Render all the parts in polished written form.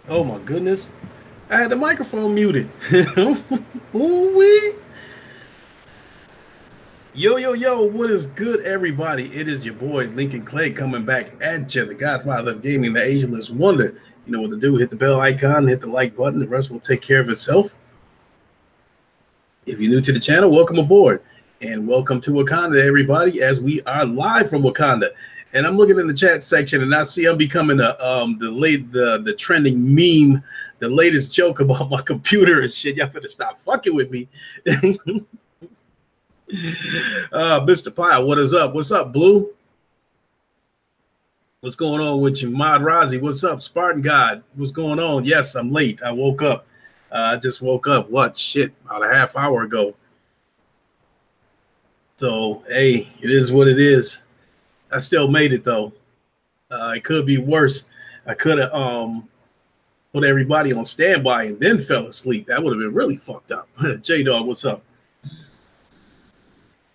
Oh my goodness. I had the microphone muted. Ooh-wee. Yo, what is good, everybody? It is your boy Lincoln Clay coming back at you, the godfather of gaming, the ageless wonder. You know what to do. Hit the bell icon, hit the like button. The rest will take care of itself. If you're new to the channel, welcome aboard. And welcome to Wakanda, everybody, as we are live from Wakanda. And I'm looking in the chat section and I see I'm becoming the trending meme, the latest joke about my computer and shit. Y'all better stop fucking with me. Mr. Pyle, what is up? What's up, Blue? What's going on with you? Mod Rozzy, what's up? Spartan God, what's going on? Yes, I'm late. I woke up. I just woke up. What? Shit, about a half hour ago. So, hey, it is what it is. I still made it, though. It could be worse. I could have put everybody on standby and then fell asleep. That would have been really fucked up. J-Dog, what's up?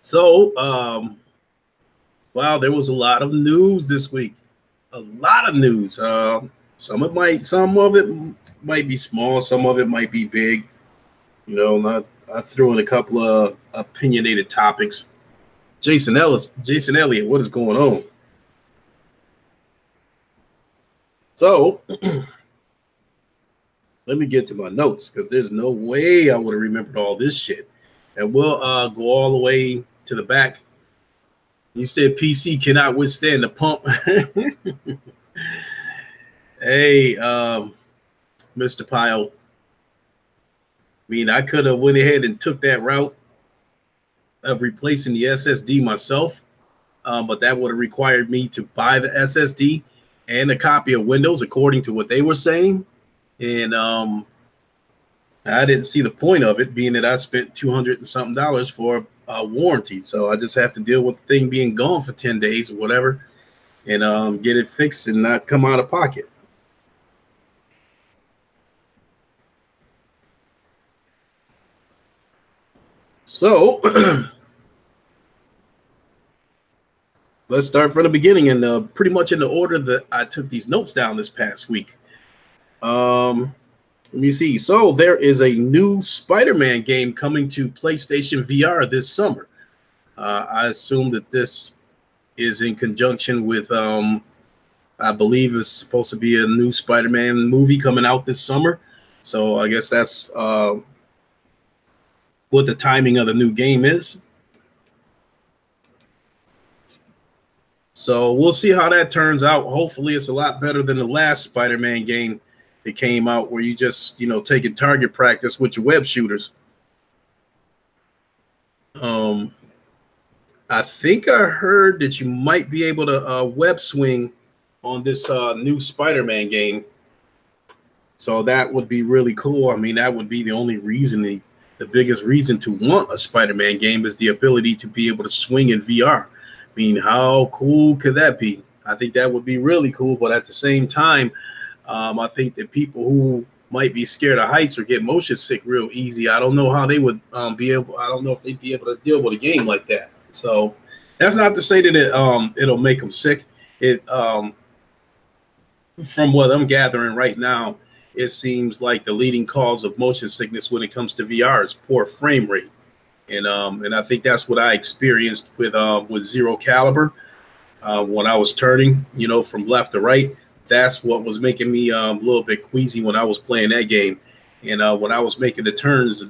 So, wow, there was a lot of news this week. A lot of news. Some of it might be small, some of it might be big. You know, I threw in a couple of opinionated topics. Jason Elliott, what is going on? So let me get to my notes because there's no way I would have remembered all this shit. And we'll go all the way to the back. You said PC cannot withstand the pump. Hey, Mr. Pyle. I mean, I could have went ahead and took that route of replacing the SSD myself, but that would have required me to buy the SSD and a copy of Windows, according to what they were saying. And I didn't see the point of it, being that I spent $200 and something for a warranty. So I just have to deal with the thing being gone for 10 days or whatever, and get it fixed and not come out of pocket. So let's start from the beginning, and pretty much in the order that I took these notes down this past week. Let me see. So there is a new Spider-Man game coming to PlayStation VR this summer. I assume that this is in conjunction with, I believe it's supposed to be a new Spider-Man movie coming out this summer. So I guess that's what the timing of the new game is. So we'll see how that turns out. Hopefully it's a lot better than the last Spider-Man game that came out where you just, taking target practice with your web shooters. I think I heard that you might be able to web swing on this new Spider-Man game. So that would be really cool. I mean, that would be the only reason, the biggest reason to want a Spider-Man game is the ability to be able to swing in VR. I mean, how cool could that be? I think that would be really cool. But at the same time, I think that people who might be scared of heights or get motion sick real easy, I don't know how they would be able. I don't know if they'd be able to deal with a game like that. So that's not to say that it'll make them sick. From what I'm gathering right now, it seems like the leading cause of motion sickness when it comes to VR is poor frame rate, and I think that's what I experienced with Zero Caliber when I was turning, from left to right. That's what was making me a little bit queasy when I was playing that game. And when I was making the turns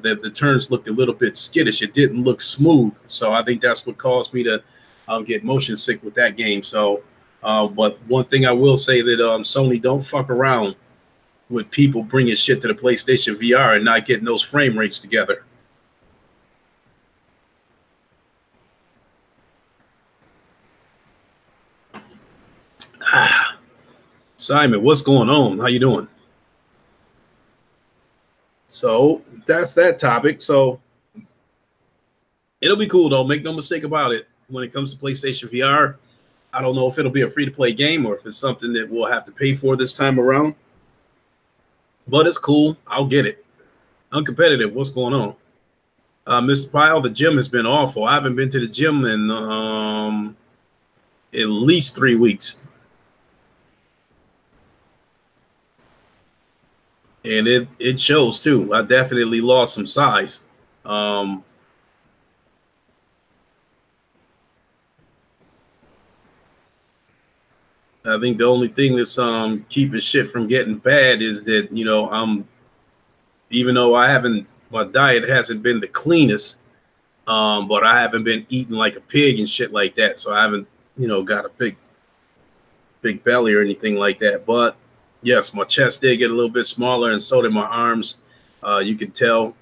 looked a little bit skittish. It didn't look smooth. So I think that's what caused me to get motion sick with that game. So, but one thing I will say that Sony don't fuck around with people bringing shit to the PlayStation VR and not getting those frame rates together. Simon, what's going on? How you doing? So that's that topic. So it'll be cool, though. Make no mistake about it. When it comes to PlayStation VR, I don't know if it'll be a free-to-play game or if it's something that we'll have to pay for this time around. But it's cool. I'll get it. Uncompetitive. What's going on? Mr. Pyle, the gym has been awful. I haven't been to the gym in at least 3 weeks. and it shows too. I definitely lost some size. Um, I think the only thing that's keeping shit from getting bad is that, you know, I'm, even though I haven't, my diet hasn't been the cleanest, but I haven't been eating like a pig and shit like that. So I haven't, you know, got a big belly or anything like that. But yes, my chest did get a little bit smaller, and so did my arms. You can tell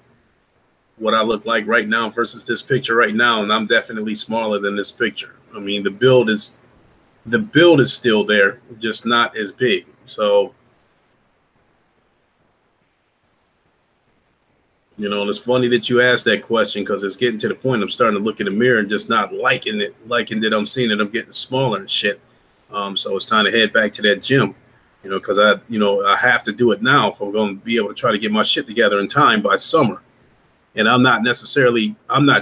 what I look like right now versus this picture right now, and I'm definitely smaller than this picture. I mean, the build is still there, just not as big. So, you know, and it's funny that you asked that question, because it's getting to the point I'm starting to look in the mirror and just not liking that I'm seeing that I'm getting smaller and shit. So it's time to head back to that gym, you know, because I have to do it now if I'm going to be able to try to get my shit together in time by summer. And I'm not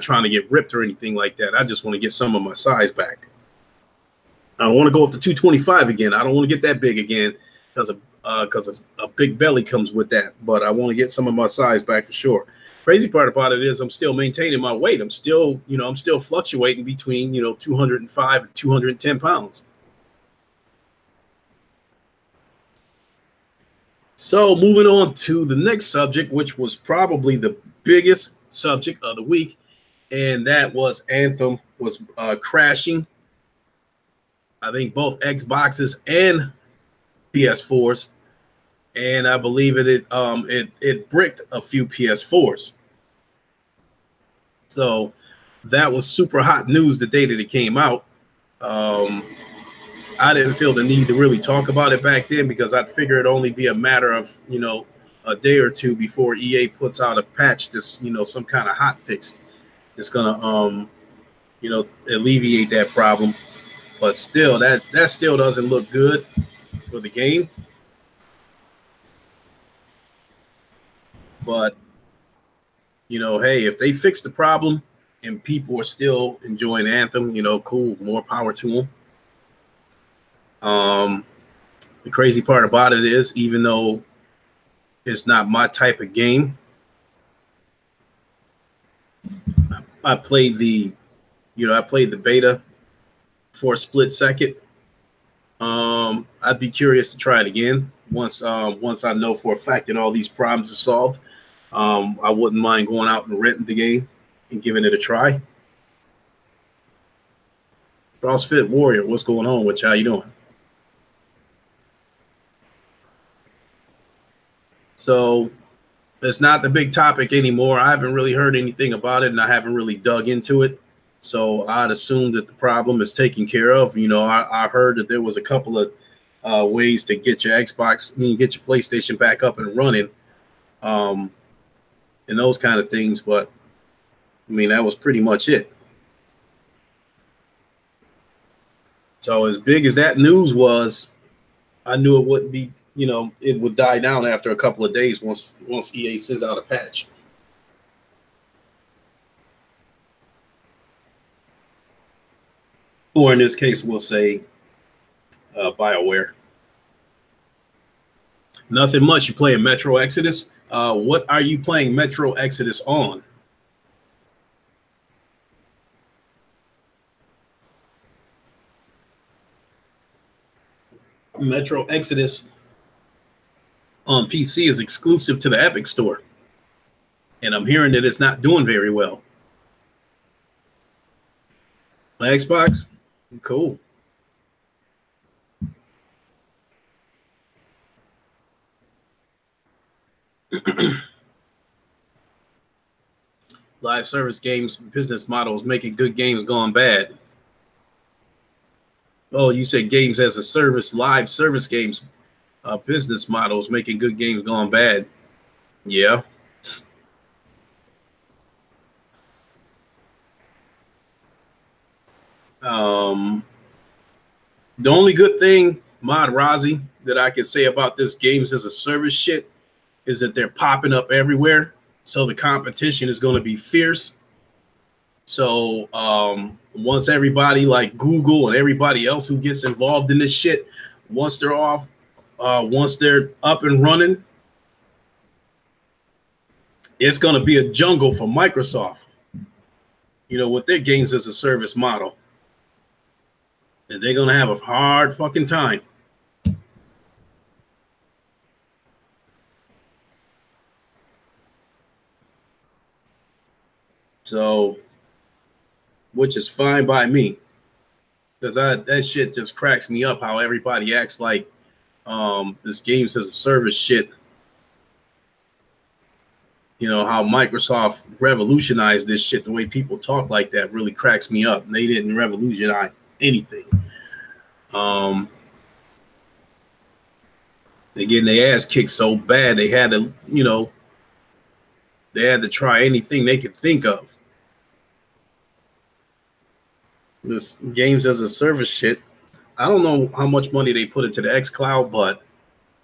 trying to get ripped or anything like that. I just want to get some of my size back. I want to go up to 225 again. I don't want to get that big again because a big belly comes with that. But I want to get some of my size back for sure. Crazy part about it is I'm still maintaining my weight. I'm still fluctuating between, 205 and 210 pounds. So moving on to the next subject, which was probably the biggest subject of the week, and that was Anthem was crashing. I think both Xboxes and PS4s, and I believe it bricked a few PS4s. So that was super hot news the day that it came out. I didn't feel the need to really talk about it back then, because I'd figure it'd only be a matter of, a day or two before EA puts out a patch that's, some kind of hot fix that's gonna alleviate that problem. But still, that still doesn't look good for the game. But hey, if they fix the problem and people are still enjoying Anthem, cool, more power to them. The crazy part about it is, even though it's not my type of game, I played the beta for a split second. I'd be curious to try it again once I know for a fact that all these problems are solved. I wouldn't mind going out and renting the game and giving it a try. CrossFit Warrior, what's going on with you? How you doing? So it's not the big topic anymore. I haven't really heard anything about it, and I haven't really dug into it. So I'd assume that the problem is taken care of. I heard that there was a couple of ways to get your get your PlayStation back up and running, and those kind of things. But that was pretty much it. So as big as that news was, I knew it wouldn't be, it would die down after a couple of days once EA sends out a patch. Or in this case, we'll say BioWare. Nothing much. You playing Metro Exodus? What are you playing Metro Exodus on? Metro Exodus on PC is exclusive to the Epic Store, and I'm hearing that it's not doing very well. Xbox? Cool. Live service games business model is making good games going bad. Oh, you said games as a service, live service games business models making good games going bad. Yeah. The only good thing, Mod Razi, that I can say about this games as a service shit is that they're popping up everywhere. So the competition is going to be fierce. So once everybody like Google and everybody else who gets involved in this shit, once they're up and running, it's going to be a jungle for Microsoft, you know, with their games as a service model. And they're going to have a hard fucking time. So, which is fine by me. Because that shit just cracks me up how everybody acts like this games as a service shit. You know, how Microsoft revolutionized this shit. The way people talk like that really cracks me up. And they didn't revolutionize anything. They getting their ass kicked so bad they had to, you know, they had to try anything they could think of. This games as a service shit. I don't know how much money they put into the xCloud, but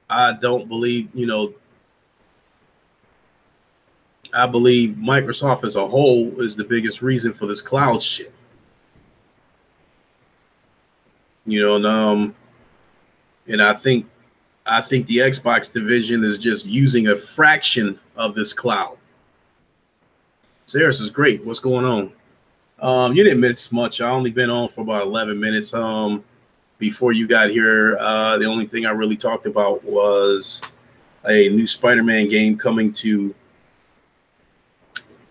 I don't believe, you know, I believe Microsoft as a whole is the biggest reason for this cloud shit. You know, and I think the Xbox division is just using a fraction of this cloud. Sarah's is great. What's going on? You didn't miss much. I only been on for about 11 minutes. Before you got here, the only thing I really talked about was a new Spider-Man game coming to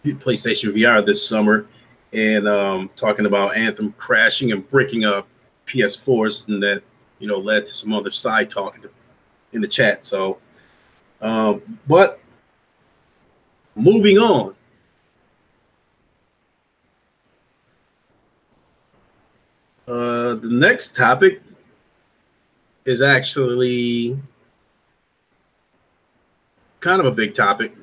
PlayStation VR this summer, and talking about Anthem crashing and breaking up PS4s, and that, you know, led to some other side talk in the chat. So, but moving on. The next topic is actually kind of a big topic.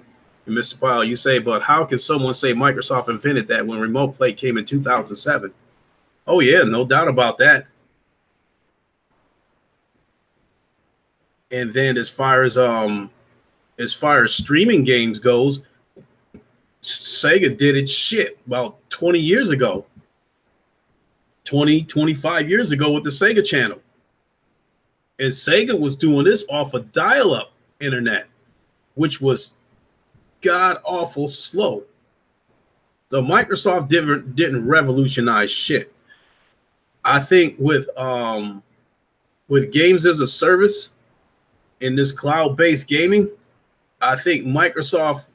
And Mr. Powell, you say, but how can someone say Microsoft invented that when remote play came in 2007? Oh yeah, no doubt about that. And then as far as streaming games goes, Sega did its shit about 20 years ago. 25 years ago with the Sega channel. And Sega was doing this off of dial-up internet, which was god awful slow. The Microsoft didn't revolutionize shit. I think with games as a service in this cloud-based gaming, I think Microsoft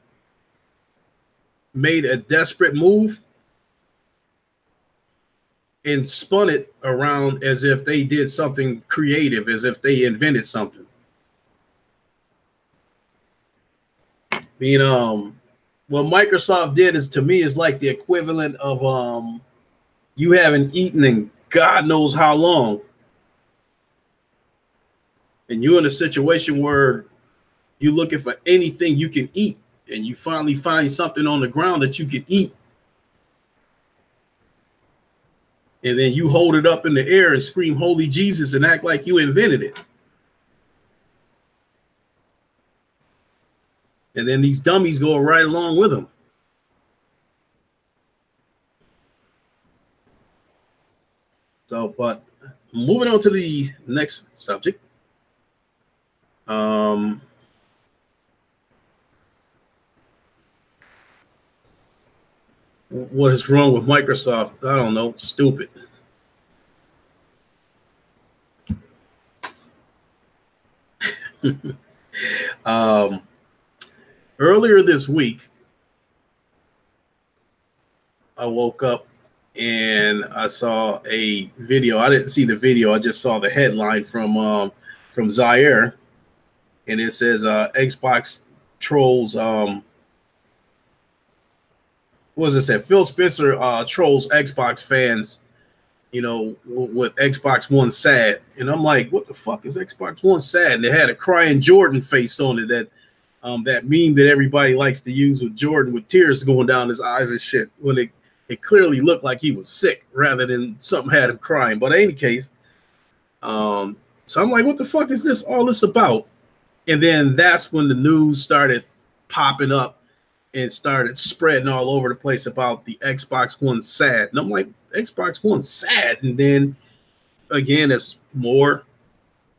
made a desperate move and spun it around as if they did something creative, as if they invented something. I mean, what Microsoft did is, to me, is like the equivalent of you haven't eaten in God knows how long, and you're in a situation where you're looking for anything you can eat, and you finally find something on the ground that you can eat. And then you hold it up in the air and scream, "Holy Jesus," and act like you invented it. And then these dummies go right along with them. So, but moving on to the next subject. What is wrong with Microsoft? I don't know. Stupid. Earlier this week, I woke up and I saw a video. I didn't see the video. I just saw the headline from Zaire, and it says Xbox trolls. What does it say? Phil Spencer trolls Xbox fans, you know, with Xbox One sad. And I'm like, what the fuck is Xbox One sad? And they had a crying Jordan face on it, that meme that everybody likes to use with Jordan with tears going down his eyes and shit, when it clearly looked like he was sick rather than something had him crying. But in any case, so I'm like, what the fuck is all this about? And then that's when the news started popping up and started spreading all over the place about the Xbox One sad. And I'm like, Xbox One sad? And then again, it's more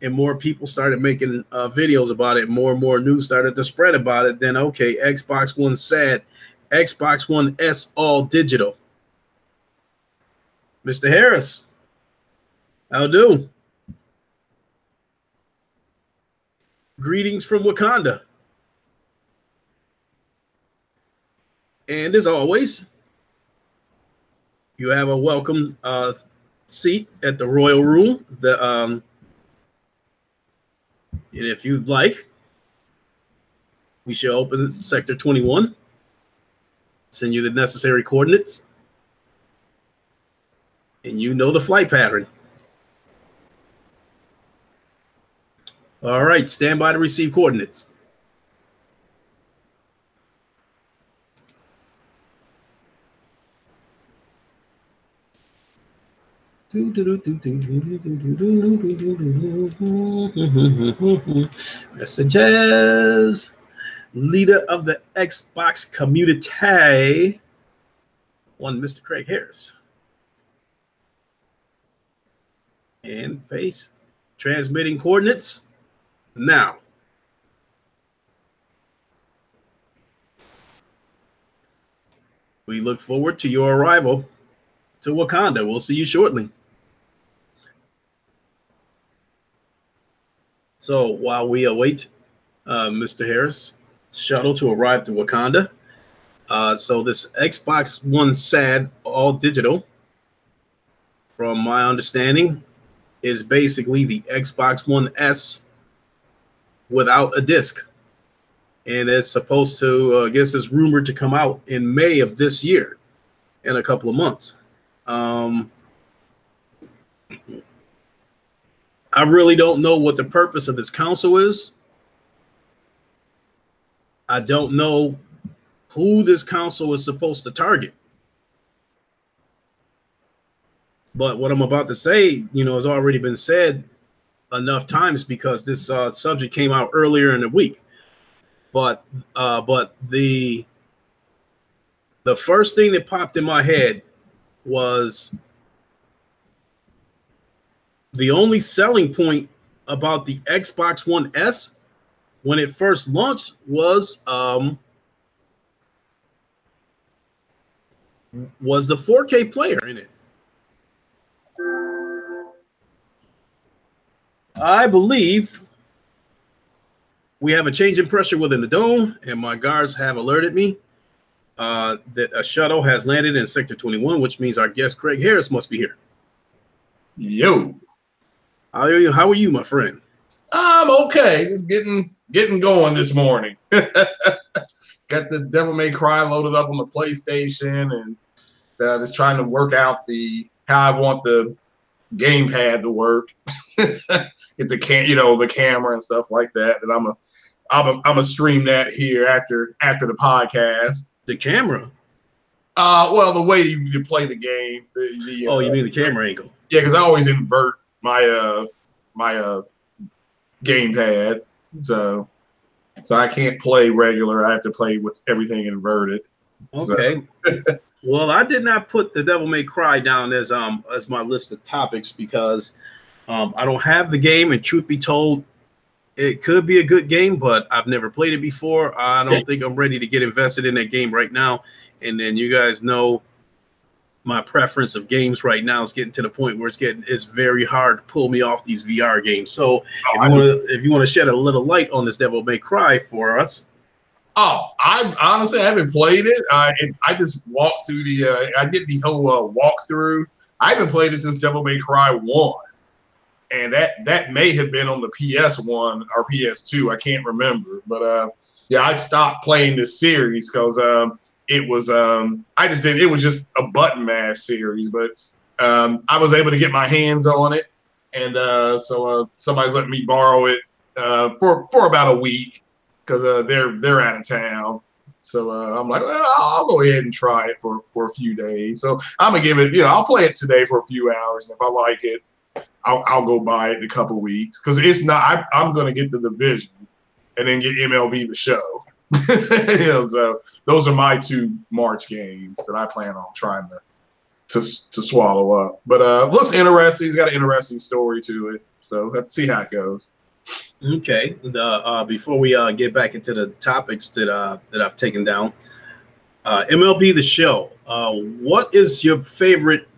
and more people started making videos about it, more and more news started to spread about it, then okay, Xbox One SAD, Xbox One S all digital. Mr. Harris, how do? Greetings from Wakanda. And as always, you have a welcome seat at the Royal Room. And if you'd like, we shall open Sector 21, send you the necessary coordinates, and you know the flight pattern. All right, stand by to receive coordinates. Messages. Leader of the Xbox community, one Mr. Craig Harris. And paste. Transmitting coordinates now. We look forward to your arrival to Wakanda. We'll see you shortly. So while we await Mr. Harris' shuttle to arrive to Wakanda, so this Xbox One SAD all digital, from my understanding, is basically the Xbox One S without a disc. And it's supposed to, I guess it's rumored to come out in May of this year, in a couple of months. I really don't know what the purpose of this console is. I don't know who this console is supposed to target. But what I'm about to say, has already been said enough times because this subject came out earlier in the week. But the first thing that popped in my head was the only selling point about the Xbox One S when it first launched was the 4K player in it. I believe we have a change in pressure within the dome, and my guards have alerted me that a shuttle has landed in Sector 21, which means our guest Craig Harris must be here. Yo. How are you, my friend? I'm okay. Just getting going this morning. Got the Devil May Cry loaded up on the PlayStation, and just trying to work out how I want the gamepad to work. Get the the camera and stuff like that. And I'm a stream that here after the podcast. The camera. Well, the way you play the game. You mean the camera angle? Yeah, because I always invert my gamepad, so I can't play regular. I have to play with everything inverted. Okay. So. Well, I did not put the Devil May Cry down as my list of topics because I don't have the game, and truth be told, it could be a good game, but I've never played it before. I don't think I'm ready to get invested in that game right now. And then you guys know my preference of games right now is getting to the point where it's very hard to pull me off these VR games. So if you want to shed a little light on this Devil May Cry for us. Oh, I honestly haven't played it. I just walked through I did the whole walkthrough. I haven't played it since Devil May Cry 1. And that may have been on the PS1 or PS2. I can't remember. But yeah, I stopped playing this series because it was it was just a button mash series. But I was able to get my hands on it, and so somebody's letting me borrow it for about a week because they're out of town. So I'm like, well, I'll go ahead and try it for a few days. So I'm gonna give it, I'll play it today for a few hours, and if I like it, I'll go buy it in a couple of weeks because it's not. I'm going to get the Division and then get MLB The Show. So those are my two March games that I plan on trying to swallow up. But looks interesting. He's got an interesting story to it. So let's see how it goes. Okay. Before we get back into the topics that I've taken down, MLB The Show. What is your favorite?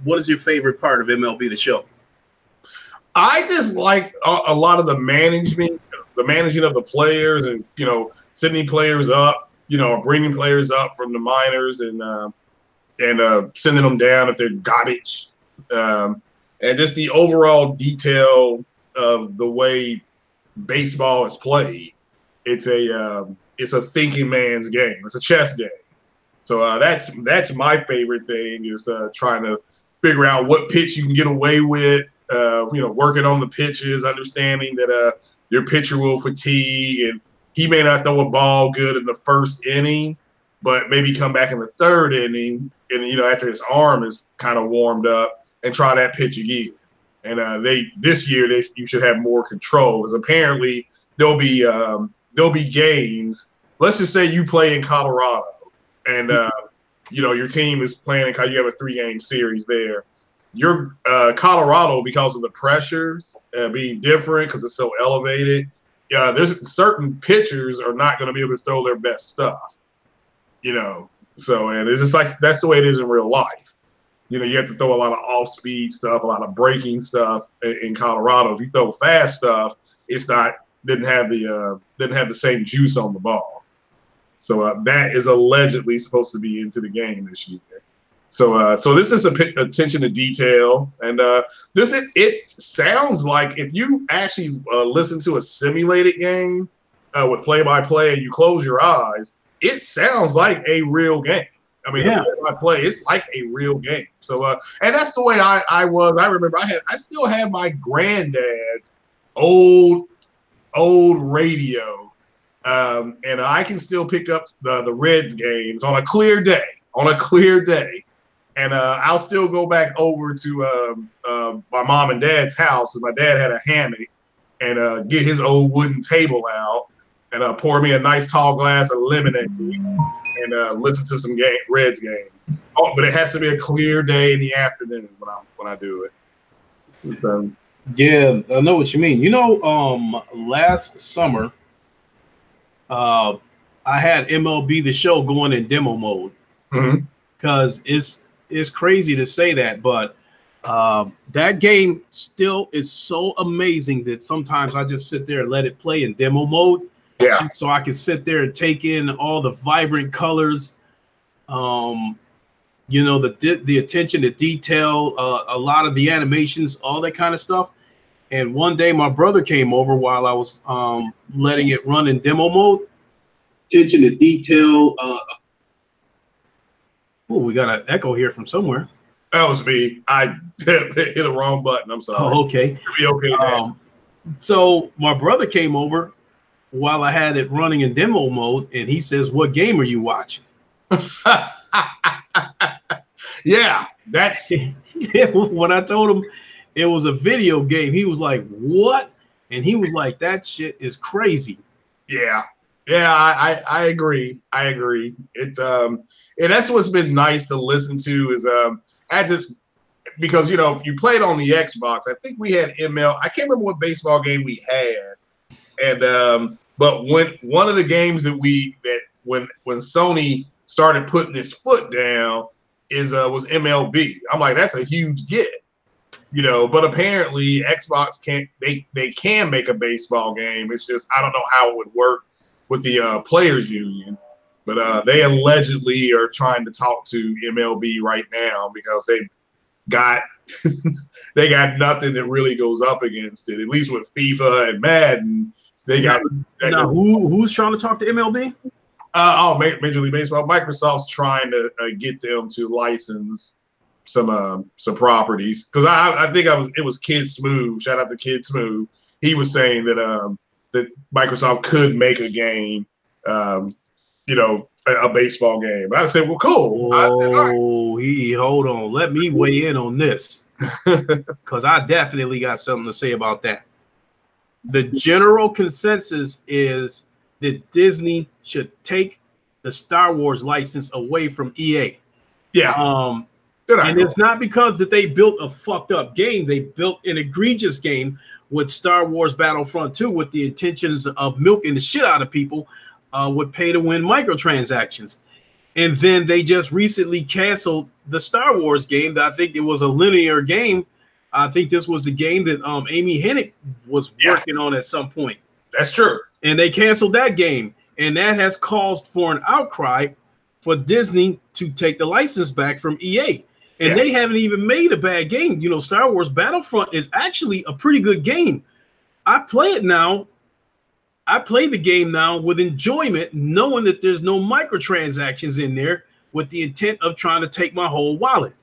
What is your favorite part of MLB The Show? I just like a lot of the managing of the players, and sending players up, bringing players up from the minors, and sending them down if they're garbage, and just the overall detail of the way baseball is played. It's a thinking man's game. It's a chess game. So that's my favorite thing, is trying to figure out what pitch you can get away with. Working on the pitches, understanding that your pitcher will fatigue, and he may not throw a ball good in the first inning, but maybe come back in the third inning, and after his arm is kind of warmed up, and try that pitch again. And this year you should have more control, because apparently there'll be games. Let's just say you play in Colorado, and your team is playing. You have a 3-game series there. Your Colorado, because of the pressures being different, because it's so elevated, there's certain pitchers are not going to be able to throw their best stuff. So, and it's just like that's the way it is in real life. You have to throw a lot of off-speed stuff, a lot of breaking stuff in Colorado. If you throw fast stuff, didn't have the same juice on the ball. So that is allegedly supposed to be into the game this year. So this is attention to detail, and it sounds like, if you actually listen to a simulated game with play-by-play and you close your eyes, it sounds like a real game. I mean, yeah. The play-by-play, it's like a real game. So and that's the way I was. I remember I still have my granddad's old radio, and I can still pick up the Reds games on a clear day. And I'll still go back over to my mom and dad's house, and my dad had a hammock, and get his old wooden table out, and pour me a nice tall glass of lemonade, and listen to some Reds games. Oh, but it has to be a clear day in the afternoon when I do it. So, yeah, I know what you mean. Last summer, I had MLB The Show going in demo mode, because it's crazy to say that, but that game still is so amazing that sometimes I just sit there and let it play in demo mode. Yeah. So I can sit there and take in all the vibrant colors, the attention to detail, a lot of the animations, all that kind of stuff. And one day my brother came over while I was letting it run in demo mode. Attention to detail. We got an echo here from somewhere. That was me. I hit the wrong button. I'm sorry. Oh, okay. You'll be okay. So my brother came over while I had it running in demo mode, and he says, "What game are you watching?" Yeah, that's when I told him it was a video game, he was like, "What?" And he was like, "That shit is crazy." Yeah. I agree. It's and that's what's been nice to listen to is as it's, because if you played on the Xbox, I think we had ML. I can't remember what baseball game we had, and but when one of the games when Sony started putting his foot down was MLB. I'm like, that's a huge get, But apparently Xbox they can make a baseball game. It's just I don't know how it would work with the players union. But they allegedly are trying to talk to MLB right now, because they've got they got nothing that really goes up against it. At least with FIFA and Madden, they got. Now, who's trying to talk to MLB? Major League Baseball. Microsoft's trying to get them to license some properties, because I think it was Kid Smooth. Shout out to Kid Smooth. He was saying that that Microsoft could make a game. A baseball game. And I said, well, cool. Hold on. Let me weigh in on this, because I definitely got something to say about that. The general consensus is that Disney should take the Star Wars license away from EA. Yeah. And it's not because that they built a fucked up game. They built an egregious game with Star Wars Battlefront 2 with the intentions of milking the shit out of people with pay-to-win microtransactions. And then they just recently canceled the Star Wars game. I think it was a linear game. I think this was the game that Amy Hennig was working on at some point. That's true. And they canceled that game. And that has caused for an outcry for Disney to take the license back from EA. And they haven't even made a bad game. You know, Star Wars Battlefront is actually a pretty good game. I play it now. I play the game now with enjoyment, knowing that there's no microtransactions in there with the intent of trying to take my whole wallet.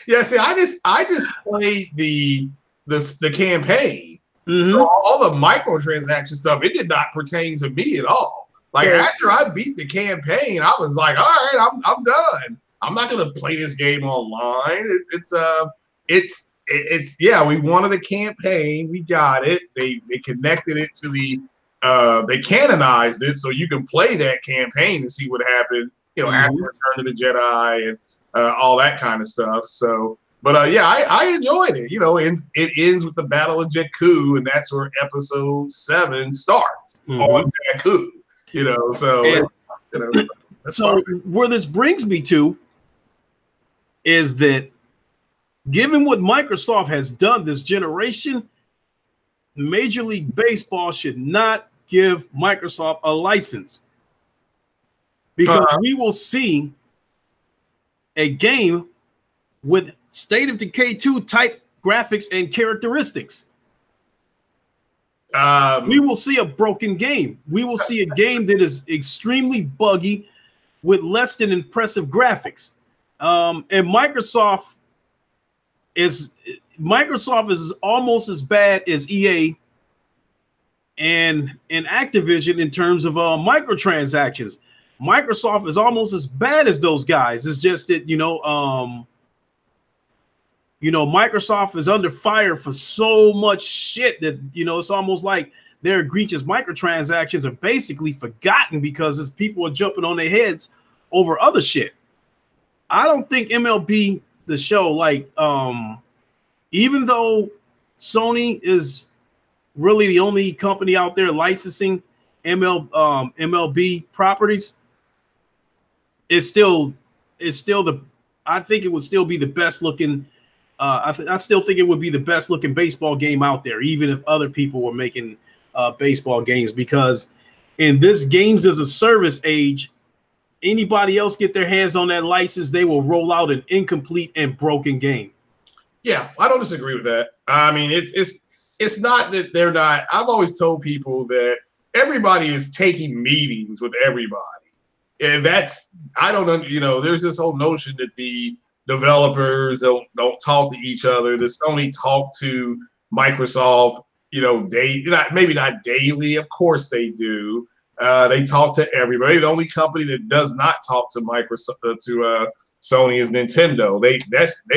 Yeah, see, I just played the campaign. So all the microtransaction stuff, it did not pertain to me at all. Like after I beat the campaign, I was like, all right, I'm done. I'm not gonna play this game online. It's we wanted a campaign, we got it. They connected it to the they canonized it so you can play that campaign and see what happened, you know, after Return of the Jedi and all that kind of stuff. So but I enjoyed it, you know, and it ends with the Battle of Jakku, and that's where episode 7 starts on Jakku. You know, so so where this brings me to is that given what Microsoft has done this generation, Major League Baseball should not give Microsoft a license, because we will see a game with State of Decay 2 type graphics and characteristics. We will see a broken game. We will see a game that is extremely buggy with less than impressive graphics. And Microsoft is almost as bad as EA and Activision in terms of microtransactions. Microsoft is almost as bad as those guys. It's just that, Microsoft is under fire for so much shit that, it's almost like their egregious microtransactions are basically forgotten because people are jumping on their heads over other shit. I don't think MLB, the show, even though Sony is really the only company out there licensing MLB properties, I think it would still be the best looking. I still think it would be the best looking baseball game out there, even if other people were making baseball games, because in this games as a service age, anybody else get their hands on that license, they will roll out an incomplete and broken game. Yeah, I don't disagree with that. I mean, it's not that they're not. I've always told people that everybody is taking meetings with everybody, and there's this whole notion that the developers don't talk to each other. The Sony talk to Microsoft, maybe not daily. Of course they do. They talk to everybody. The only company that does not talk to Microsoft Sony is Nintendo. They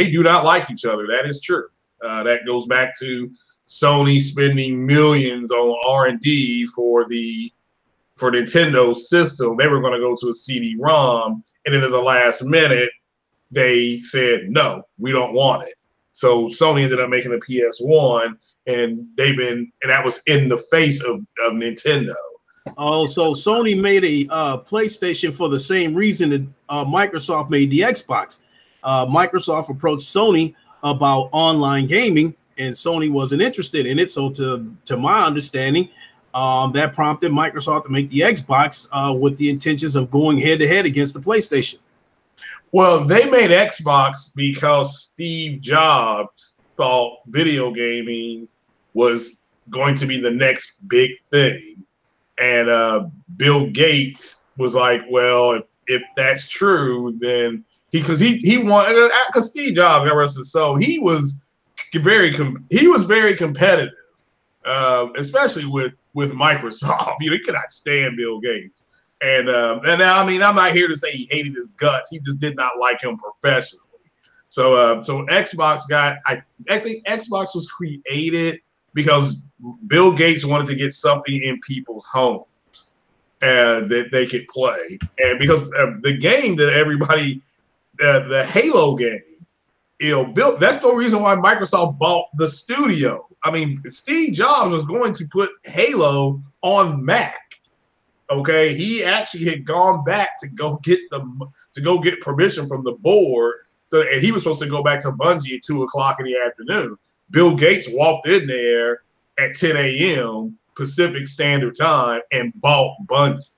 do not like each other. That is true. That goes back to Sony spending millions on R&D for Nintendo system. They were going to go to a CD-ROM, and then at the last minute, they said, no, we don't want it. So Sony ended up making a PS1, and that was in the face of Nintendo. Oh, so Sony made a PlayStation for the same reason that Microsoft made the Xbox. Microsoft approached Sony about online gaming, and Sony wasn't interested in it. So to my understanding, that prompted Microsoft to make the Xbox with the intentions of going head-to-head against the PlayStation. Well, they made Xbox because Steve Jobs thought video gaming was going to be the next big thing. And Bill Gates was like, well, if that's true, then because Steve Jobs, God rest his soul, he was very competitive, especially with Microsoft. He could not stand Bill Gates. And now, I mean, I'm not here to say he hated his guts. He just did not like him professionally. So Xbox I think Xbox was created because Bill Gates wanted to get something in people's homes. that they could play. And because the game that everybody, the Halo game, built. That's the reason why Microsoft bought the studio. I mean, Steve Jobs was going to put Halo on Mac. Okay, he actually had gone back to go get permission from the board. So, and he was supposed to go back to Bungie at 2:00 in the afternoon. Bill Gates walked in there at 10 a.m. Pacific Standard Time and bought Bungie.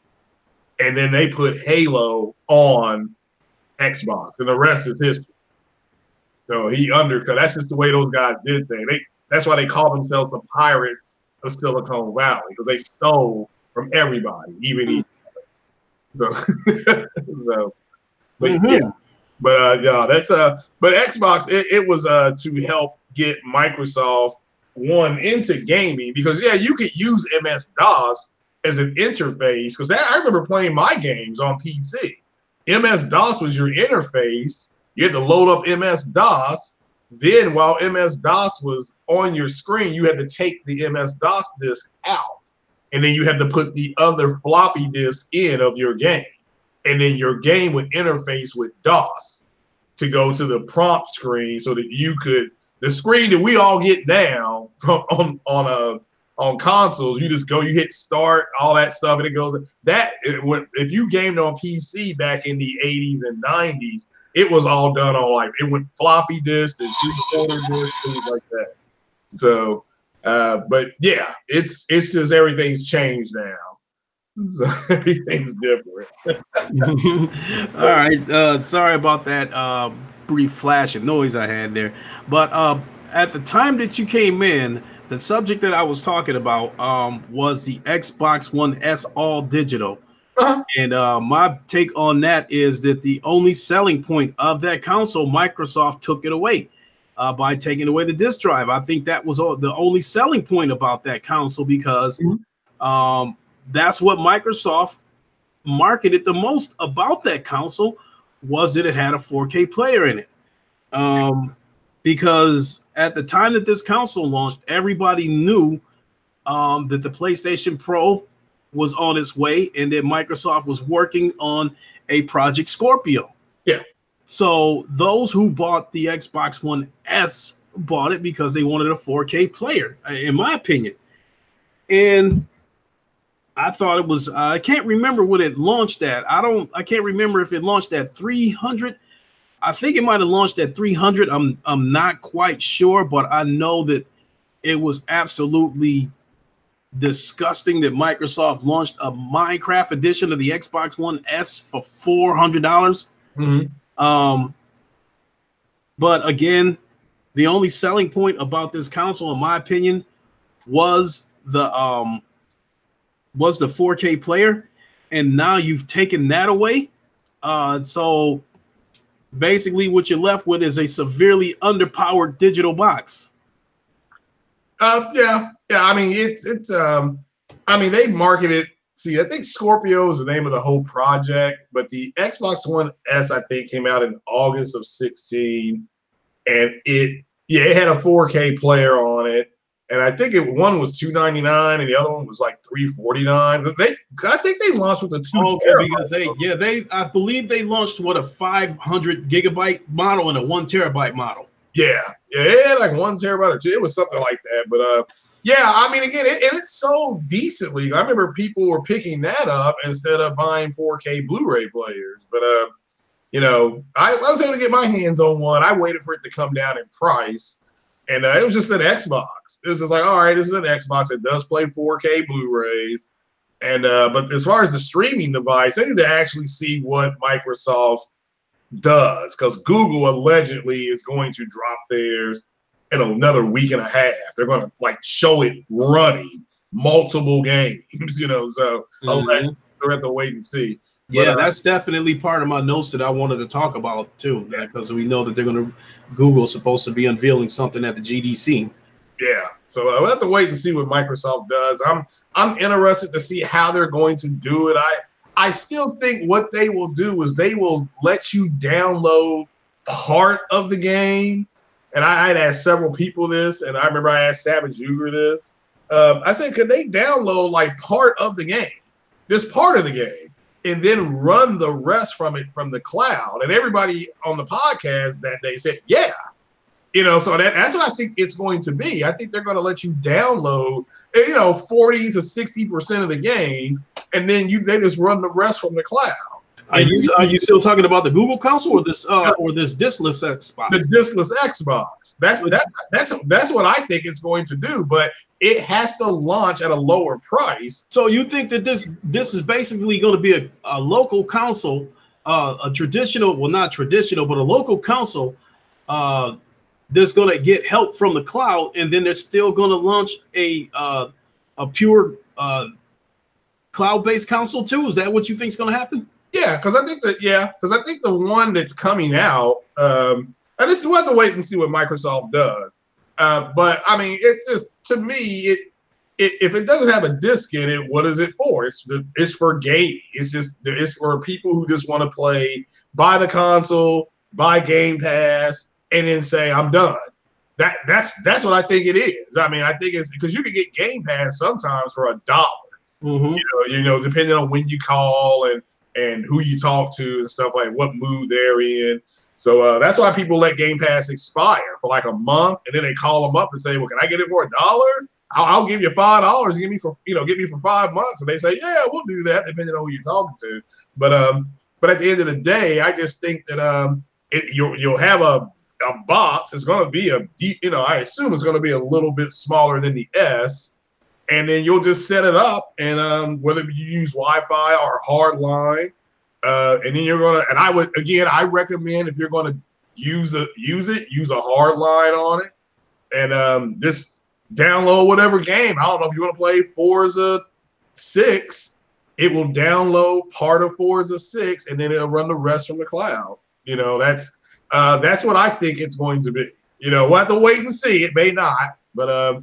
And then they put Halo on Xbox, and the rest is history. So he undercut. That's just the way those guys did things. That's why they call themselves the pirates of Silicon Valley, because they stole from everybody, even each other. So, but yeah. But yeah, that's but Xbox, it was to help get Microsoft into gaming, because you could use MS-DOS as an interface, because I remember playing my games on PC. MS-DOS was your interface. You had to load up MS-DOS. Then while MS-DOS was on your screen, you had to take the MS-DOS disk out, and then you had to put the other floppy disk in of your game. And then your game would interface with DOS to go to the prompt screen, so that you could, the screen that we all get now from on consoles, you just go, you hit start, all that stuff, and it goes. If you gamed on PC back in the 80s and 90s, it was all done on it went floppy disk and 3/4 disk, things like that. So, but yeah, it's just everything's changed now. So everything's different. All right. Sorry about that brief flash of noise I had there. But at the time that you came in, the subject that I was talking about was the Xbox One S all digital. Uh-huh. And my take on that is that the only selling point of that console, Microsoft took it away by taking away the disk drive. I think that was the only selling point about that console, because that's what Microsoft marketed the most about that console, was that it had a 4K player in it. Because at the time that this console launched, everybody knew that the PlayStation Pro was on its way, and that Microsoft was working on a Project Scorpio. Yeah. So those who bought the Xbox One S bought it because they wanted a 4K player, in my opinion. And I thought it was, I can't remember what it launched at. I can't remember if it launched at 300. I think it might have launched at 300. I'm not quite sure, but I know that it was absolutely disgusting that Microsoft launched a Minecraft edition of the Xbox One S for $400. But again, the only selling point about this console, in my opinion, was the 4K player, and now you've taken that away. So basically what you're left with is a severely underpowered digital box. Yeah. I mean, it's I mean, they marketed. See, I think Scorpio is the name of the whole project, but the Xbox One S, I think, came out in August of 2016, and it had a 4K player on it. And I think one was $299 and the other one was like $349. I think they launched with a 2 terabyte. Because I believe they launched a 500 gigabyte model and a 1 terabyte model. Yeah, it had like 1 terabyte or 2. It was something like that. But yeah, I mean, again, it sold decently. I remember people were picking that up instead of buying 4K Blu-ray players. But you know, I was able to get my hands on one. I waited for it to come down in price. And it was just an Xbox. It was just like, all right, this is an Xbox. It does play 4K Blu-rays. And but as far as the streaming device, I need to actually see what Microsoft does, because Google allegedly is going to drop theirs in another week and a half. They're going to show it running multiple games, you know. So allegedly, we'll have to wait and see. Yeah, but, that's definitely part of my notes that I wanted to talk about too, because we know that Google's supposed to be unveiling something at the GDC. Yeah, so we'll have to wait and see what Microsoft does. I'm interested to see how they're going to do it. I still think what they will do is they will let you download part of the game. And I had asked several people this, and I remember I asked Savage Uger this. I said, could they download part of the game? this part of the game and then run the rest from it from the cloud. And everybody on the podcast that day said, yeah. So that's what I think it's going to be. I think they're going to let you download, 40 to 60% of the game, and then they just run the rest from the cloud. Are you still talking about the Google console or this diskless Xbox? The diskless Xbox. That's what I think it's going to do, but it has to launch at a lower price. So you think that this is basically going to be a local console, a traditional, well, not traditional, but a local console that's going to get help from the cloud, and then they're still going to launch a pure cloud-based console too? Is that what you think is going to happen? Yeah, because I think the one that's coming out, and this is we'll have to wait and see what Microsoft does. But I mean, it just, to me, if it doesn't have a disc in it, what is it for? It's for gaming. It's for people who just want to buy the console, buy Game Pass, and then say I'm done. That's what I think it is. I mean, I think it's because you can get Game Pass sometimes for $1. Mm-hmm. Depending on when you call and who you talk to and stuff, like what mood they're in. So that's why people let Game Pass expire for like a month, and then they call them up and say, "Well, can I get it for $1? I'll give you $5. Get me for 5 months." And they say, "Yeah, we'll do that," depending on who you're talking to. But at the end of the day, I just think that you'll have a box. It's going to be I assume it's going to be a little bit smaller than the S, and then you'll just set it up, and whether you use Wi-Fi or hardline, and then you're gonna. And I recommend if you're going to use a hardline on it, and just download whatever game. I don't know if you want to play Forza 6. It will download part of Forza 6, and then it'll run the rest from the cloud. That's what I think it's going to be. We'll have to wait and see. It may not, but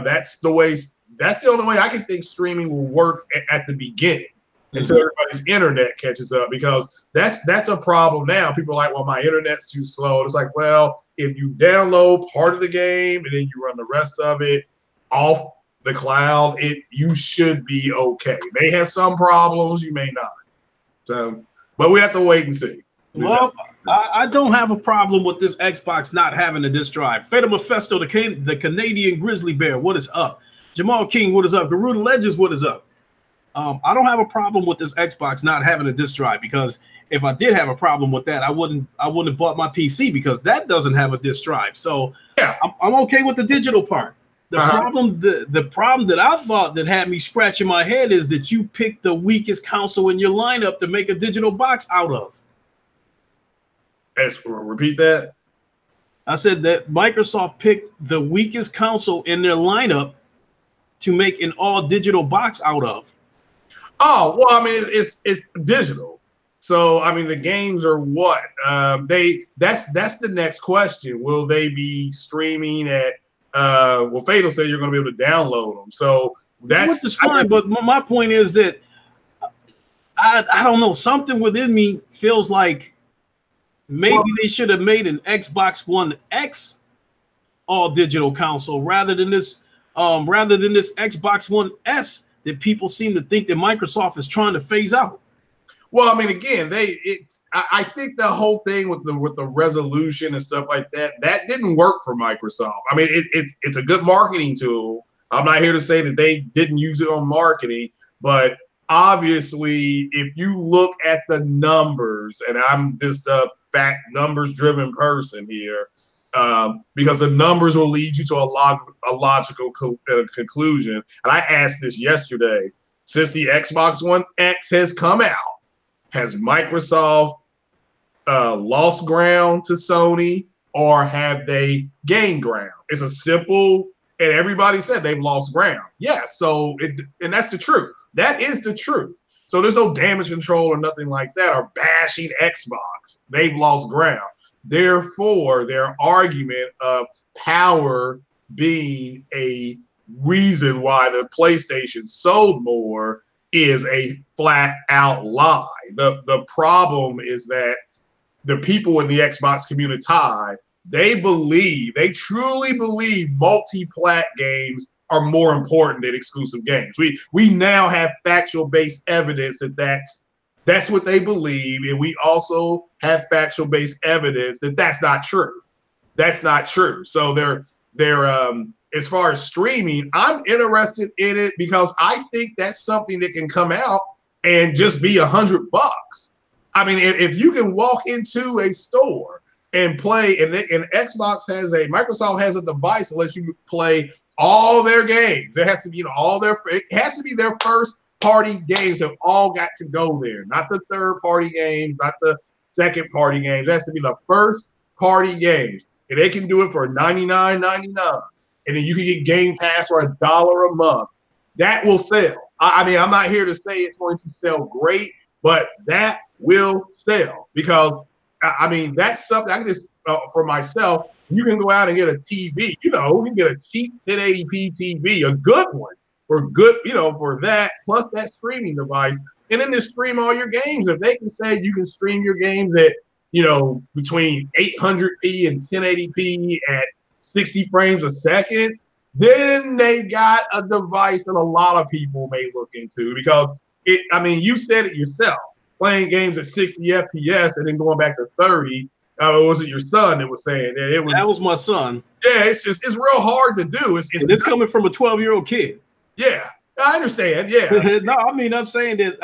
that's the way. That's the only way I can think streaming will work at the beginning until everybody's internet catches up, because that's a problem now. People are like, well, my internet's too slow. It's like, well, if you download part of the game and then you run the rest of it off the cloud, you should be okay. You may have some problems, you may not. So, but we have to wait and see. Well, I don't have a problem with this Xbox not having a disk drive. Fatal Mephisto, the Canadian Grizzly Bear, what is up? Jamal King, what is up? Garuda Legends, what is up? I don't have a problem with this Xbox not having a disk drive, because if I did have a problem with that, I wouldn't have bought my PC, because that doesn't have a disk drive. So yeah, I'm okay with the digital part. The problem that I thought that had me scratching my head is that you picked the weakest console in your lineup to make a digital box out of. Repeat that. I said that Microsoft picked the weakest console in their lineup to make an all digital box out of. Oh, well, I mean, it's digital. So, I mean, the games are what? That's the next question. Will they be streaming at Fatal said you're going to be able to download them. So that's which is fine, but my point is that I don't know, something within me feels like maybe they should have made an Xbox One X all digital console rather than this Xbox One S that people seem to think that Microsoft is trying to phase out. Well, I mean, again, I think the whole thing with the resolution and stuff like that didn't work for Microsoft. I mean, it's a good marketing tool. I'm not here to say that they didn't use it on marketing, but obviously, if you look at the numbers, and I'm just a fact numbers driven person here, because the numbers will lead you to a logical conclusion. And I asked this yesterday: since the Xbox One X has come out, has Microsoft lost ground to Sony, or have they gained ground? It's a simple, and everybody said they've lost ground. Yeah, so and that's the truth. That is the truth. So there's no damage control or nothing like that, or bashing Xbox. They've lost ground. Therefore, their argument of power being a reason why the PlayStation sold more is a flat out lie. The problem is that the people in the Xbox community, they truly believe multi-plat games are more important than exclusive games. We now have factual based evidence that that's what they believe, and we also have factual based evidence that that's not true. That's not true. So they're as far as streaming, I'm interested in it because I think that's something that can come out and just be $100. I mean, if you can walk into a store and play, and Microsoft has a device that lets you play all their games. It has to be, it has to be their first party games have all got to go there, not the third party games, not the second party games. It has to be the first party games, and they can do it for $99.99. And then you can get Game Pass for $1 a month. That will sell. I mean, I'm not here to say it's going to sell great, but that will sell because, I mean, that's something I can just, for myself, you can go out and get a TV. You can get a cheap 1080p TV, a good one for good, for that, plus that streaming device. And then just stream all your games. If they can say you can stream your games at, between 800p and 1080p at 60 frames a second, then they got a device that a lot of people may look into because you said it yourself, playing games at 60 FPS and then going back to 30. Was it your son that was saying that? That was my son. Yeah, it's real hard to do. It's coming from a 12-year-old kid. Yeah, I understand. Yeah. No, I mean, I'm saying that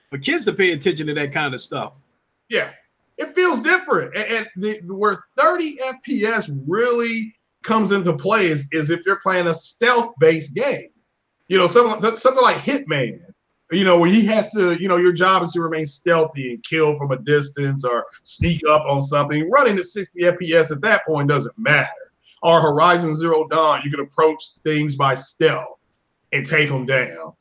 for kids to pay attention to that kind of stuff. Yeah. It feels different, and where 30 FPS really comes into play is if you're playing a stealth-based game. Something like Hitman. Where he has to, your job is to remain stealthy and kill from a distance or sneak up on something. Running at 60 FPS at that point doesn't matter. Or Horizon Zero Dawn, you can approach things by stealth and take them down.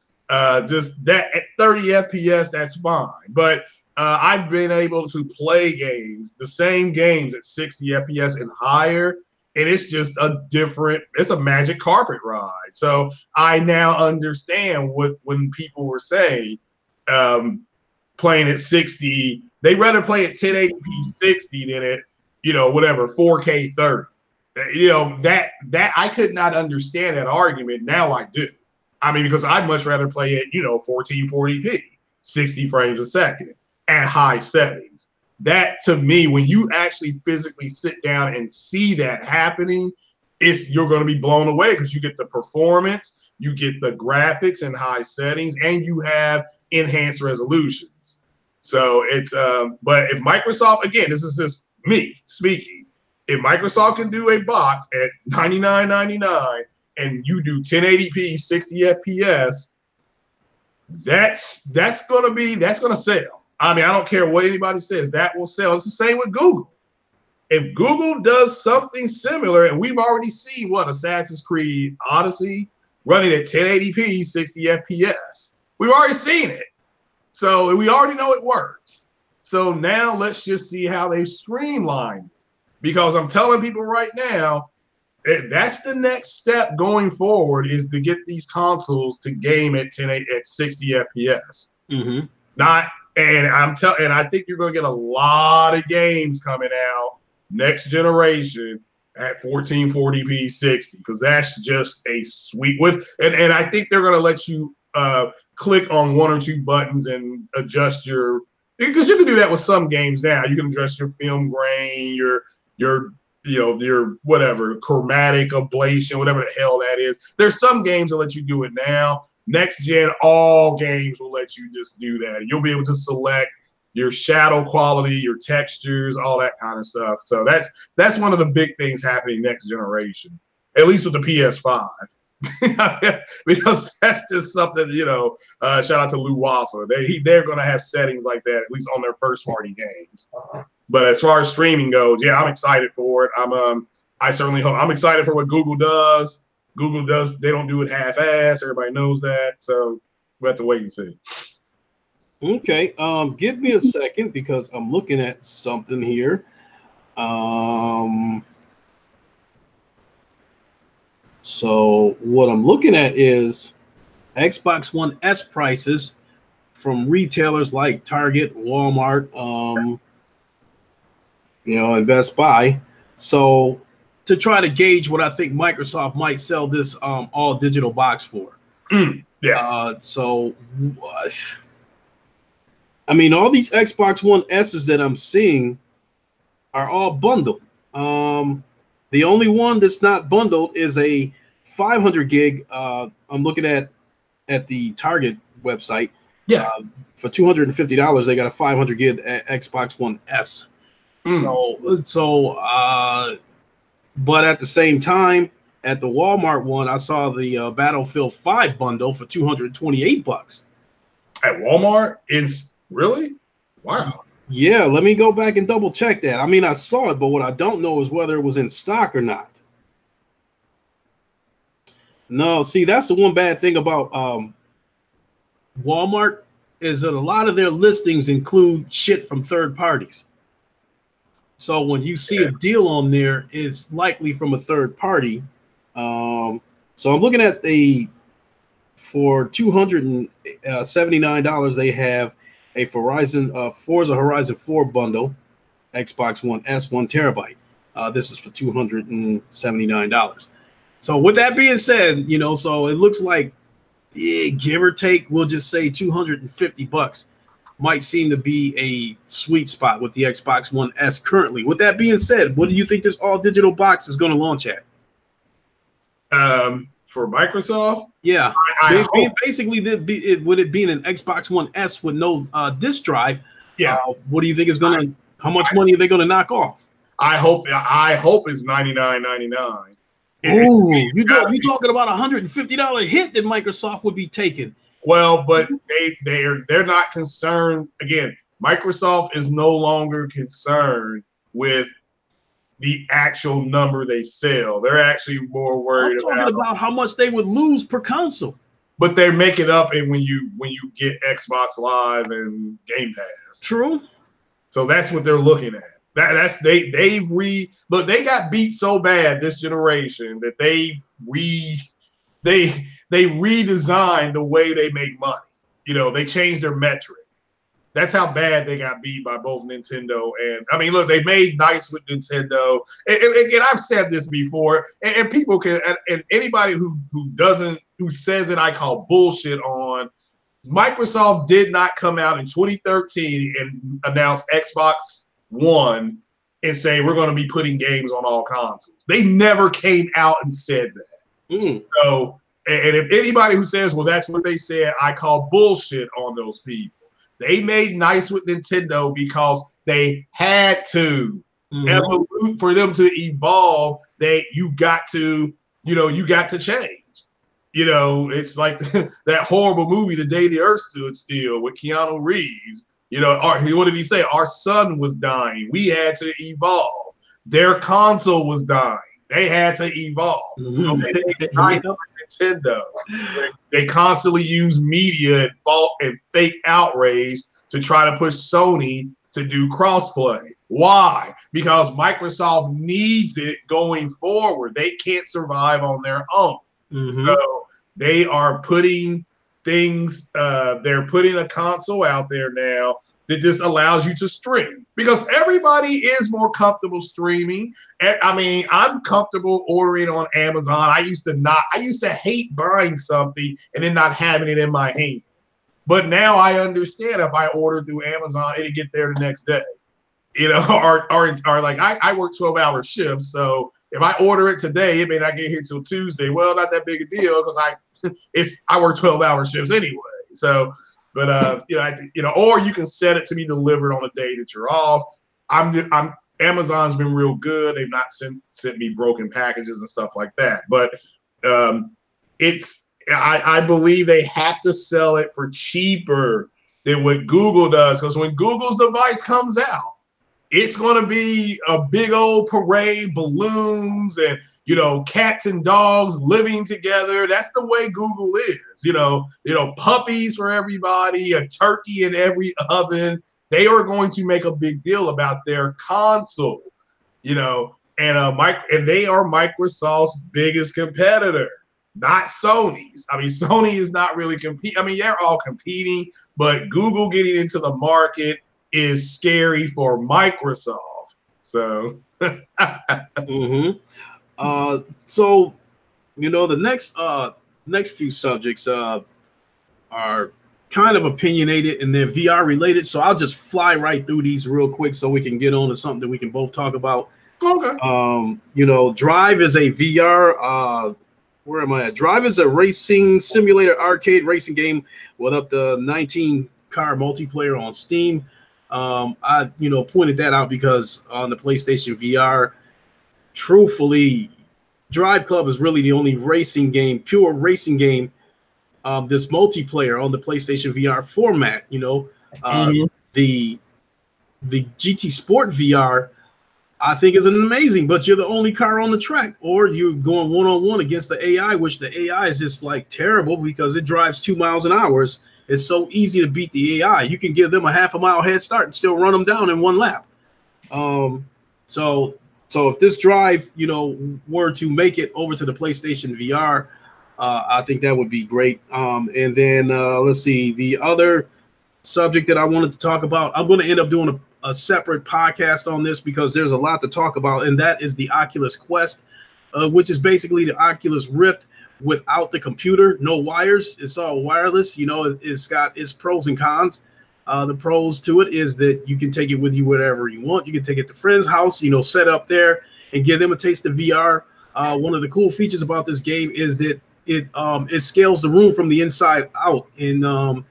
Just that at 30 FPS, that's fine, but I've been able to play the same games at 60 FPS and higher, and it's just it's a magic carpet ride. So I now understand when people were saying playing at 60, they'd rather play at 1080p 60 than at, 4K 30. That I could not understand that argument. Now I do. I mean, because I'd much rather play at, 1440p, 60 frames a second. At high settings. That to me, when you actually physically sit down and see that happening, you're going to be blown away because you get the performance, you get the graphics in high settings, and you have enhanced resolutions. So it's but if Microsoft, again, this is just me speaking, if Microsoft can do a box at $99.99 and you do 1080p 60 FPS, that's going to sell. I mean, I don't care what anybody says, that will sell. It's the same with Google. If Google does something similar, and we've already seen Assassin's Creed Odyssey running at 1080p, 60 FPS. We've already seen it. So we already know it works. So now let's just see how they streamline it. Because I'm telling people right now, that's the next step going forward is to get these consoles to game at 60 FPS. Mm-hmm. And I think you're going to get a lot of games coming out next generation at 1440p 60 because that's just a sweet and I think they're going to let you click on one or two buttons and adjust because you can do that with some games now. You can adjust your film grain, your whatever chromatic ablation, whatever the hell that is. There's some games that let you do it now. Next gen, all games will let you just do that. You'll be able to select your shadow quality, your textures, all that kind of stuff. So that's one of the big things happening next generation, at least with the PS5. Because that's just something, shout out to Lou Waffle. They're going to have settings like that, at least on their first party games. But as far as streaming goes, yeah, I'm excited for it. I certainly hope. I'm excited for what Google does. They don't do it half-ass. Everybody knows that. So we have to wait and see. Okay. Give me a second because I'm looking at something here. So what I'm looking at is Xbox One S prices from retailers like Target, Walmart, and Best Buy. So to try to gauge what I think Microsoft might sell this all digital box for. Yeah. So, I mean, all these Xbox One S's that I'm seeing are all bundled. The only one that's not bundled is a 500 gig. I'm looking at the Target website. Yeah. For $250, they got a 500 gig Xbox One S. But at the same time, at the Walmart one, I saw the Battlefield 5 bundle for $228. At Walmart? It's really? Wow. Yeah, let me go back and double check that. I mean, I saw it, but what I don't know is whether it was in stock or not. No, see, that's the one bad thing about Walmart is that a lot of their listings include shit from third parties. So when you see a deal on there, it's likely from a third party. So I'm looking at for $279, they have a Forza Horizon 4 bundle, Xbox One S, 1 terabyte. This is for $279. So with that being said, so it looks like, give or take, we'll just say $250 might seem to be a sweet spot with the Xbox One S currently. With that being said, what do you think this all digital box is going to launch at? For Microsoft? Yeah. Basically, would it be an Xbox One S with no disk drive? Yeah. What do you think is going to, how much money are they going to knock off? I hope it's $99.99. Oh, you're talking about $150 hit that Microsoft would be taking. Well, but they're not concerned. Again, Microsoft is no longer concerned with the actual number they sell. They're actually more worried about how much they would lose per console. But they make it up when you get Xbox Live and Game Pass. True. So that's what they're looking at. They got beat so bad this generation that they redesigned the way they make money. They changed their metric. That's how bad they got beat by both Nintendo and, I mean, look, they made nice with Nintendo. And again, I've said this before, and people can, and anybody who says that I call bullshit on, Microsoft did not come out in 2013 and announce Xbox One and say we're going to be putting games on all consoles. They never came out and said that. So, and if anybody who says, well, that's what they said, I call bullshit on those people. They made nice with Nintendo because they had to. For them to evolve, you got to change. It's like that horrible movie, The Day the Earth Stood Still, with Keanu Reeves. What did he say? Our son was dying. We had to evolve. Their console was dying. They had to evolve. So they made nice with Nintendo. They constantly use media and fake outrage to try to push Sony to do crossplay. Why? Because Microsoft needs it going forward. They can't survive on their own. So they are putting things, they're putting a console out there now that just allows you to stream, because everybody is more comfortable streaming. I mean, I'm comfortable ordering on Amazon. I used to hate buying something and then not having it in my hand. But now I understand if I order through Amazon, it'll get there the next day. Or like I work 12-hour shifts. So if I order it today, it may not get here till Tuesday. Well, not that big a deal because I work 12-hour shifts anyway. So, but or you can set it to be delivered on a day that you're off. Amazon's been real good. They've not sent me broken packages and stuff like that. But I believe they have to sell it for cheaper than what Google does, because when Google's device comes out, it's going to be a big old parade, balloons, and cats and dogs living together. That's the way Google is. Puppies for everybody, a turkey in every oven. They are going to make a big deal about their console. And they are Microsoft's biggest competitor, not Sony's. I mean, Sony is not really competing. I mean, they're all competing, but Google getting into the market is scary for Microsoft. So, So the next few subjects are kind of opinionated and they're VR related. So I'll just fly right through these real quick so we can get on to something that we can both talk about. Okay. Drive is a VR. Where am I at? Drive is a racing simulator arcade racing game with up to 19 car multiplayer on Steam. I pointed that out because on the PlayStation VR, truthfully, Drive Club is really the only racing game, pure racing game, this multiplayer on the PlayStation VR format. The GT Sport VR, I think, is an amazing, but you're the only car on the track, or you're going one-on-one against the AI, which the AI is just like terrible because it drives 2 miles an hour. It's so easy to beat the AI. You can give them a half a mile head start and still run them down in one lap. So if this Drive, were to make it over to the PlayStation VR, I think that would be great. And then let's see, the other subject that I wanted to talk about, I'm going to end up doing a separate podcast on this because there's a lot to talk about, and that is the Oculus Quest, which is basically the Oculus Rift without the computer, no wires. It's all wireless. It's got its pros and cons. The pros to it is that you can take it with you wherever you want. You can take it to friend's house, set up there and give them a taste of VR. One of the cool features about this game is that it scales the room from the inside out. And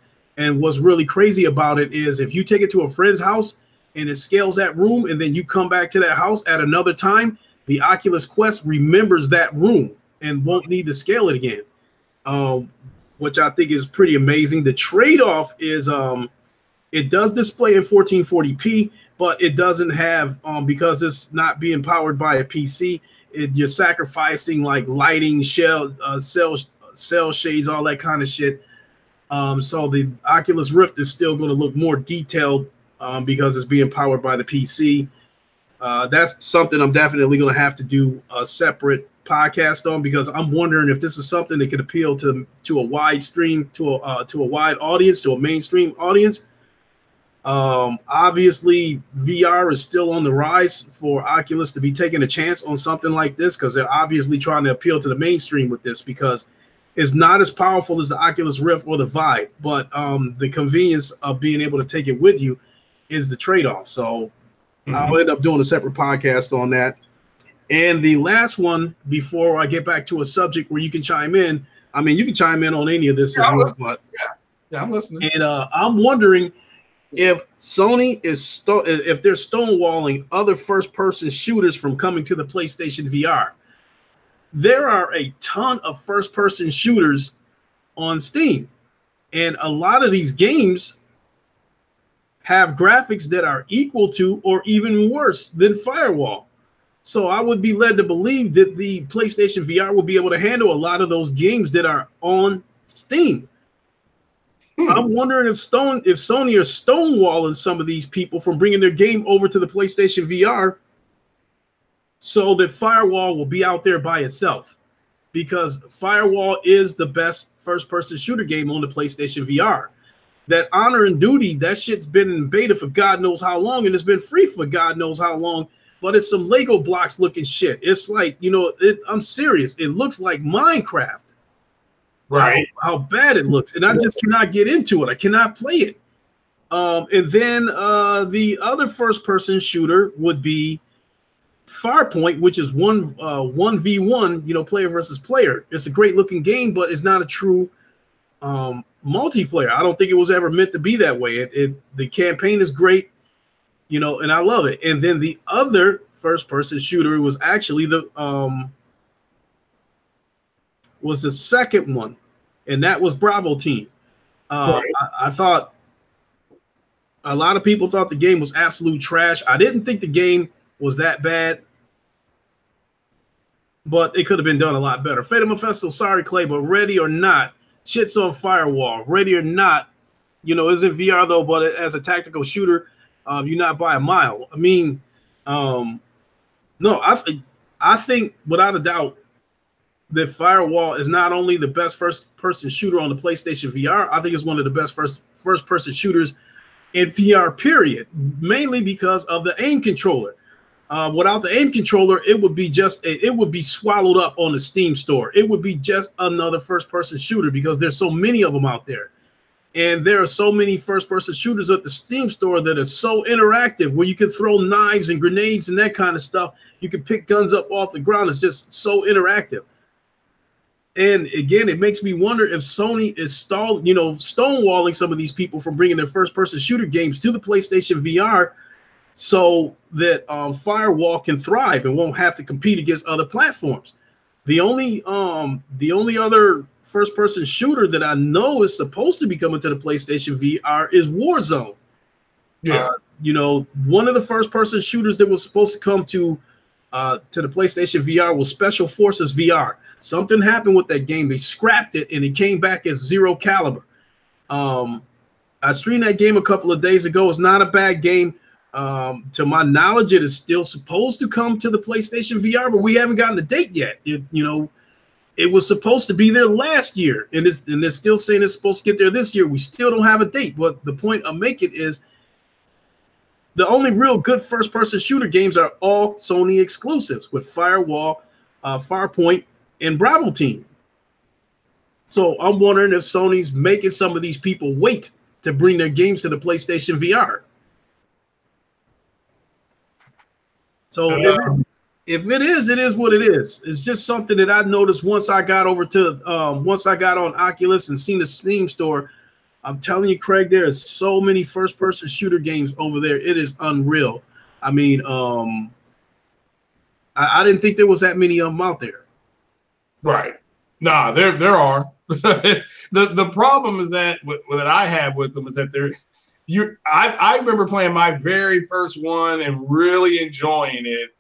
what's really crazy about it is if you take it to a friend's house and it scales that room, and then you come back to that house at another time, the Oculus Quest remembers that room and won't need to scale it again, which I think is pretty amazing. The trade-off is it does display in 1440p, but it doesn't have, because it's not being powered by a PC, you're sacrificing like lighting, cell shades, all that kind of shit. So the Oculus Rift is still going to look more detailed because it's being powered by the PC. That's something I'm definitely going to have to do a separate podcast on, because I'm wondering if this is something that could appeal to a wide stream, to a wide audience, to a mainstream audience. Obviously, VR is still on the rise for Oculus to be taking a chance on something like this, because they're obviously trying to appeal to the mainstream with this, because it's not as powerful as the Oculus Rift or the Vive, but the convenience of being able to take it with you is the trade-off. So I'll end up doing a separate podcast on that. And the last one, before I get back to a subject where you can chime in, I mean, you can chime in on any of this. I'm listening. And I'm wondering if Sony if they're stonewalling other first-person shooters from coming to the PlayStation VR. There are a ton of first-person shooters on Steam, and a lot of these games have graphics that are equal to or even worse than Firewall. So I would be led to believe that the PlayStation VR will be able to handle a lot of those games that are on Steam. I'm wondering if Sony are stonewalling some of these people from bringing their game over to the PlayStation VR, so that Firewall will be out there by itself, because Firewall is the best first-person shooter game on the PlayStation VR. That Honor and Duty, that shit's been in beta for God knows how long, and it's been free for God knows how long, but it's some Lego blocks looking shit. It's like, I'm serious. It looks like Minecraft. Right. How bad it looks. And I just cannot get into it. I cannot play it. And then the other first-person shooter would be Farpoint, which is 1v1, player versus player. It's a great looking game, but it's not a true multiplayer. I don't think it was ever meant to be that way. The campaign is great, and I love it. And then the other first person shooter was actually the second one, and that was Bravo Team. Right. I thought a lot of people thought the game was absolute trash. I didn't think the game was that bad, but it could have been done a lot better. Fate of Mephisto, sorry, Clay, but Ready or Not, shit's on Firewall. Ready or Not, is in VR though, but as a tactical shooter, you're not by a mile. I mean, no, I think without a doubt that Firewall is not only the best first-person shooter on the PlayStation VR, I think it's one of the best first-person shooters in VR, period, mainly because of the aim controller. Without the aim controller, it would be swallowed up on the Steam store. It would be just another first-person shooter because there's so many of them out there. And there are so many first-person shooters at the Steam store that are so interactive where you can throw knives and grenades and that kind of stuff. You can pick guns up off the ground. It's just so interactive. And again, it makes me wonder if Sony is stonewalling some of these people from bringing their first-person shooter games to the PlayStation VR so that Firewall can thrive and won't have to compete against other platforms. The only other first-person shooter that I know is supposed to be coming to the PlayStation VR is Warzone. Yeah. One of the first-person shooters that was supposed to come to the PlayStation VR was Special Forces VR. Something happened with that game. They scrapped it, and it came back as Zero Caliber. I streamed that game a couple of days ago. It's not a bad game. To my knowledge, it is still supposed to come to the PlayStation VR, but we haven't gotten a date yet. It was supposed to be there last year, and they're still saying it's supposed to get there this year. We still don't have a date. But the point I'm making is the only real good first-person shooter games are all Sony exclusives with Firewall, Farpoint, and Bravo Team. So I'm wondering if Sony's making some of these people wait to bring their games to the PlayStation VR. So if it is what it is. It's just something that I noticed once I got on Oculus and seen the Steam store. I'm telling you, Craig, there is so many first-person shooter games over there. It is unreal. I mean, I didn't think there was that many of them out there. Right. Nah, there are. The problem is that that I have with them is that I remember playing my very first one and really enjoying it.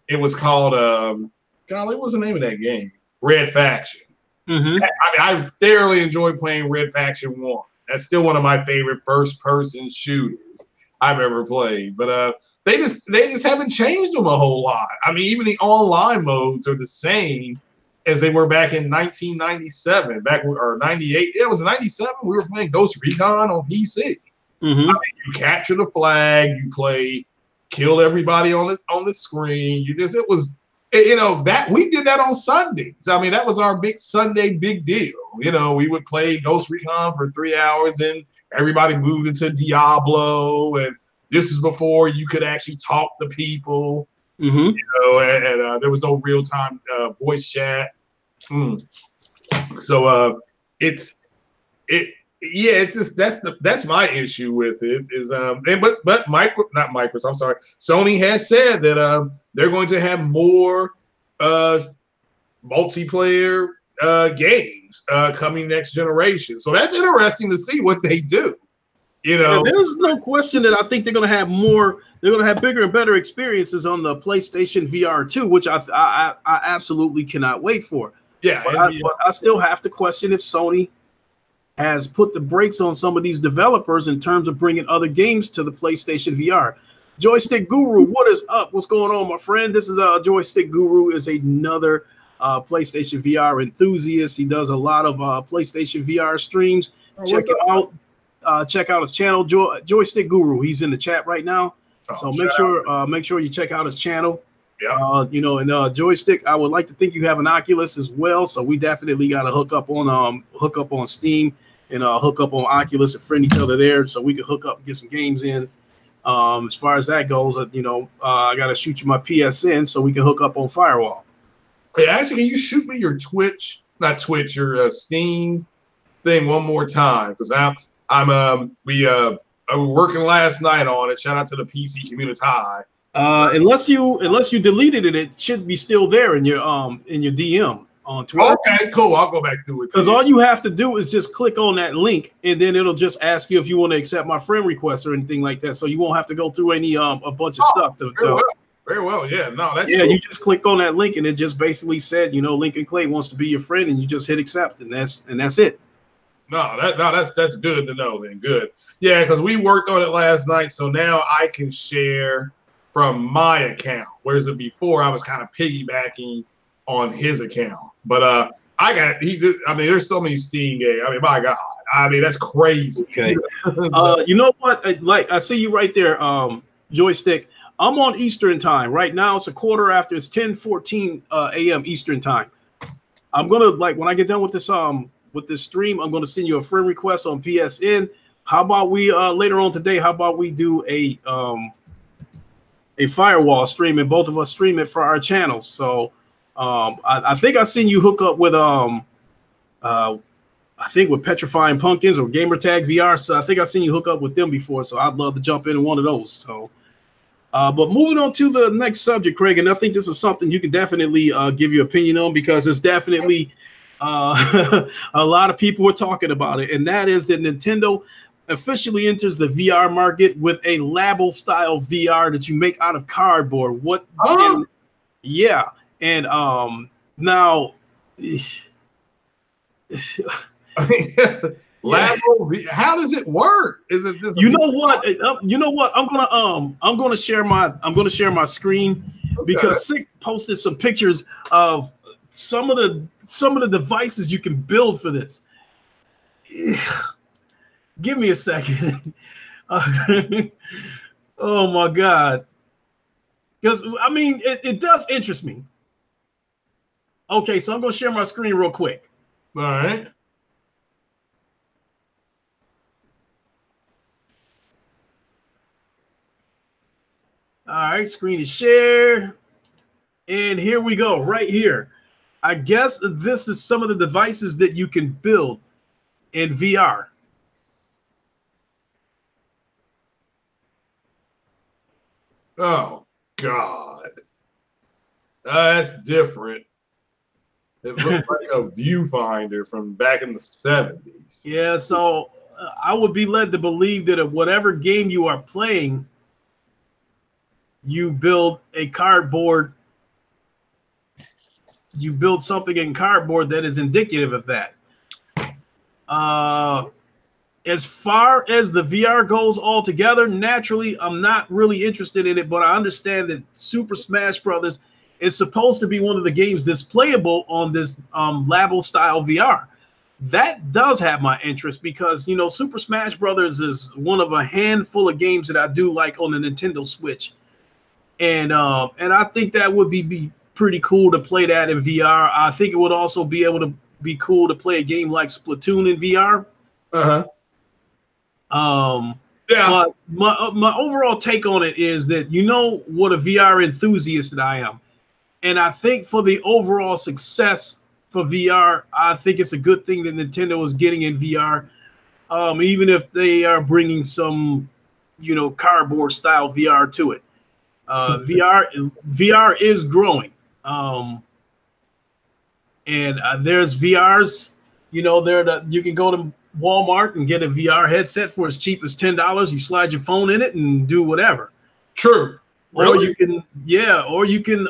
It was called golly, what was the name of that game? Red Faction. Mm-hmm. I thoroughly enjoyed playing Red Faction 1. That's still one of my favorite first-person shooters I've ever played. But they just haven't changed them a whole lot. I mean, even the online modes are the same as they were back in 1997, or 98. Yeah, it was 97. We were playing Ghost Recon on PC. Mm-hmm. I mean, you capture the flag, you kill everybody on the screen. That we did that on Sundays. I mean, that was our big Sunday big deal. We would play Ghost Recon for 3 hours and everybody moved into Diablo. And this is before you could actually talk to people, mm-hmm. And there was no real time voice chat. So it's just that's my issue with it is but Microsoft, I'm sorry, Sony has said that they're going to have more multiplayer games coming next generation. So that's interesting to see what they do. There's no question that I think they're going to have more. They're going to have bigger and better experiences on the PlayStation VR 2, which I absolutely cannot wait for. Yeah, but I still have to question if Sony has put the brakes on some of these developers in terms of bringing other games to the PlayStation VR. Joystick Guru, what is up? What's going on, my friend? This is Joystick Guru is another PlayStation VR enthusiast. He does a lot of PlayStation VR streams. Check it out. Check out his channel, Joystick Guru. He's in the chat right now, so make sure you check out his channel. Yeah. And Joystick, I would like to think you have an Oculus as well, so we definitely got to hook up on Steam and hook up on Oculus and friend each other there, so we can hook up and get some games in. As far as that goes, I got to shoot you my PSN so we can hook up on Firewall. Hey, actually, can you shoot me your your Steam thing one more time? Because we were working last night on it. Shout out to the PC community. Unless you deleted it, it should be still there in your DM on Twitter. Okay, cool. I'll go back to it. Because all you have to do is just click on that link, and then it'll just ask you if you want to accept my friend request or anything like that. So you won't have to go through any a bunch of stuff. Very well. Yeah. No, that's cool. You just click on that link, and it just basically said, Lincoln Clay wants to be your friend, and you just hit accept, and that's it. That's good to know. Then good. Yeah, because we worked on it last night, so now I can share from my account. Whereas before I was kind of piggybacking on his account. But there's so many Steam games. I mean, my God. I mean, that's crazy. Okay. You know what? Like, I see you right there, Joystick. I'm on Eastern time right now. It's a quarter after. It's 10:14 a.m. Eastern time. I'm gonna like when I get done with this stream, I'm gonna send you a friend request on PSN. How about we later on today? How about we do a firewall stream and both of us stream it for our channels? So I think I seen you hook up with I think with Petrifying Pumpkins or Gamertag VR. So I think I seen you hook up with them before. So I'd love to jump in one of those. So, but moving on to the next subject, Craig, and I think this is something you can definitely give your opinion on because it's definitely a lot of people were talking about it, and that is that Nintendo officially enters the VR market with a Labo style VR that you make out of cardboard. What? And, yeah, and now. Labo, how does it work? Is it just you know what? I'm gonna share my screen because Sick posted some pictures of some of the devices you can build for this. Give me a second. Oh my god. Because I mean it does interest me. Okay, so I'm gonna share my screen real quick. All right. All right, screen is shared. And here we go, right here. I guess this is some of the devices that you can build in VR. Oh, God. That's different. It looks like a viewfinder from back in the 70s. Yeah, so I would be led to believe that at whatever game you are playing, you build a cardboard. You build something in cardboard that is indicative of that. As far as the VR goes altogether, naturally, I'm not really interested in it, but I understand that Super Smash Brothers is supposed to be one of the games that's playable on this Labo style VR. That does have my interest because, you know, Super Smash Brothers is one of a handful of games that I do like on the Nintendo Switch. And I think that would be pretty cool to play that in VR. I think it would also be able to be cool to play a game like Splatoon in VR. Yeah. But my overall take on it is that, you know, what a VR enthusiast that I am. And I think for the overall success for VR, I think it's a good thing that Nintendo is getting in VR, even if they are bringing some, you know, cardboard style VR to it. VR is growing, and there's VRs. You know, you can go to Walmart and get a VR headset for as cheap as $10. You slide your phone in it and do whatever. True. Really? Or you can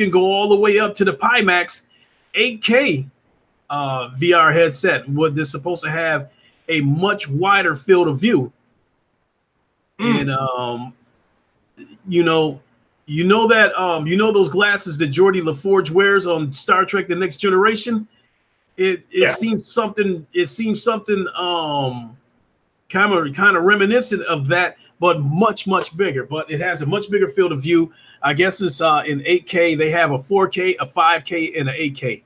go all the way up to the Pimax 8K VR headset. What they're supposed to have a much wider field of view, and you know those glasses that Geordie LaForge wears on Star Trek: The Next Generation. It seems something. It seems something kind of reminiscent of that, but much bigger. But it has a much bigger field of view. I guess it's in 8K. They have a 4K, a 5K, and an 8K.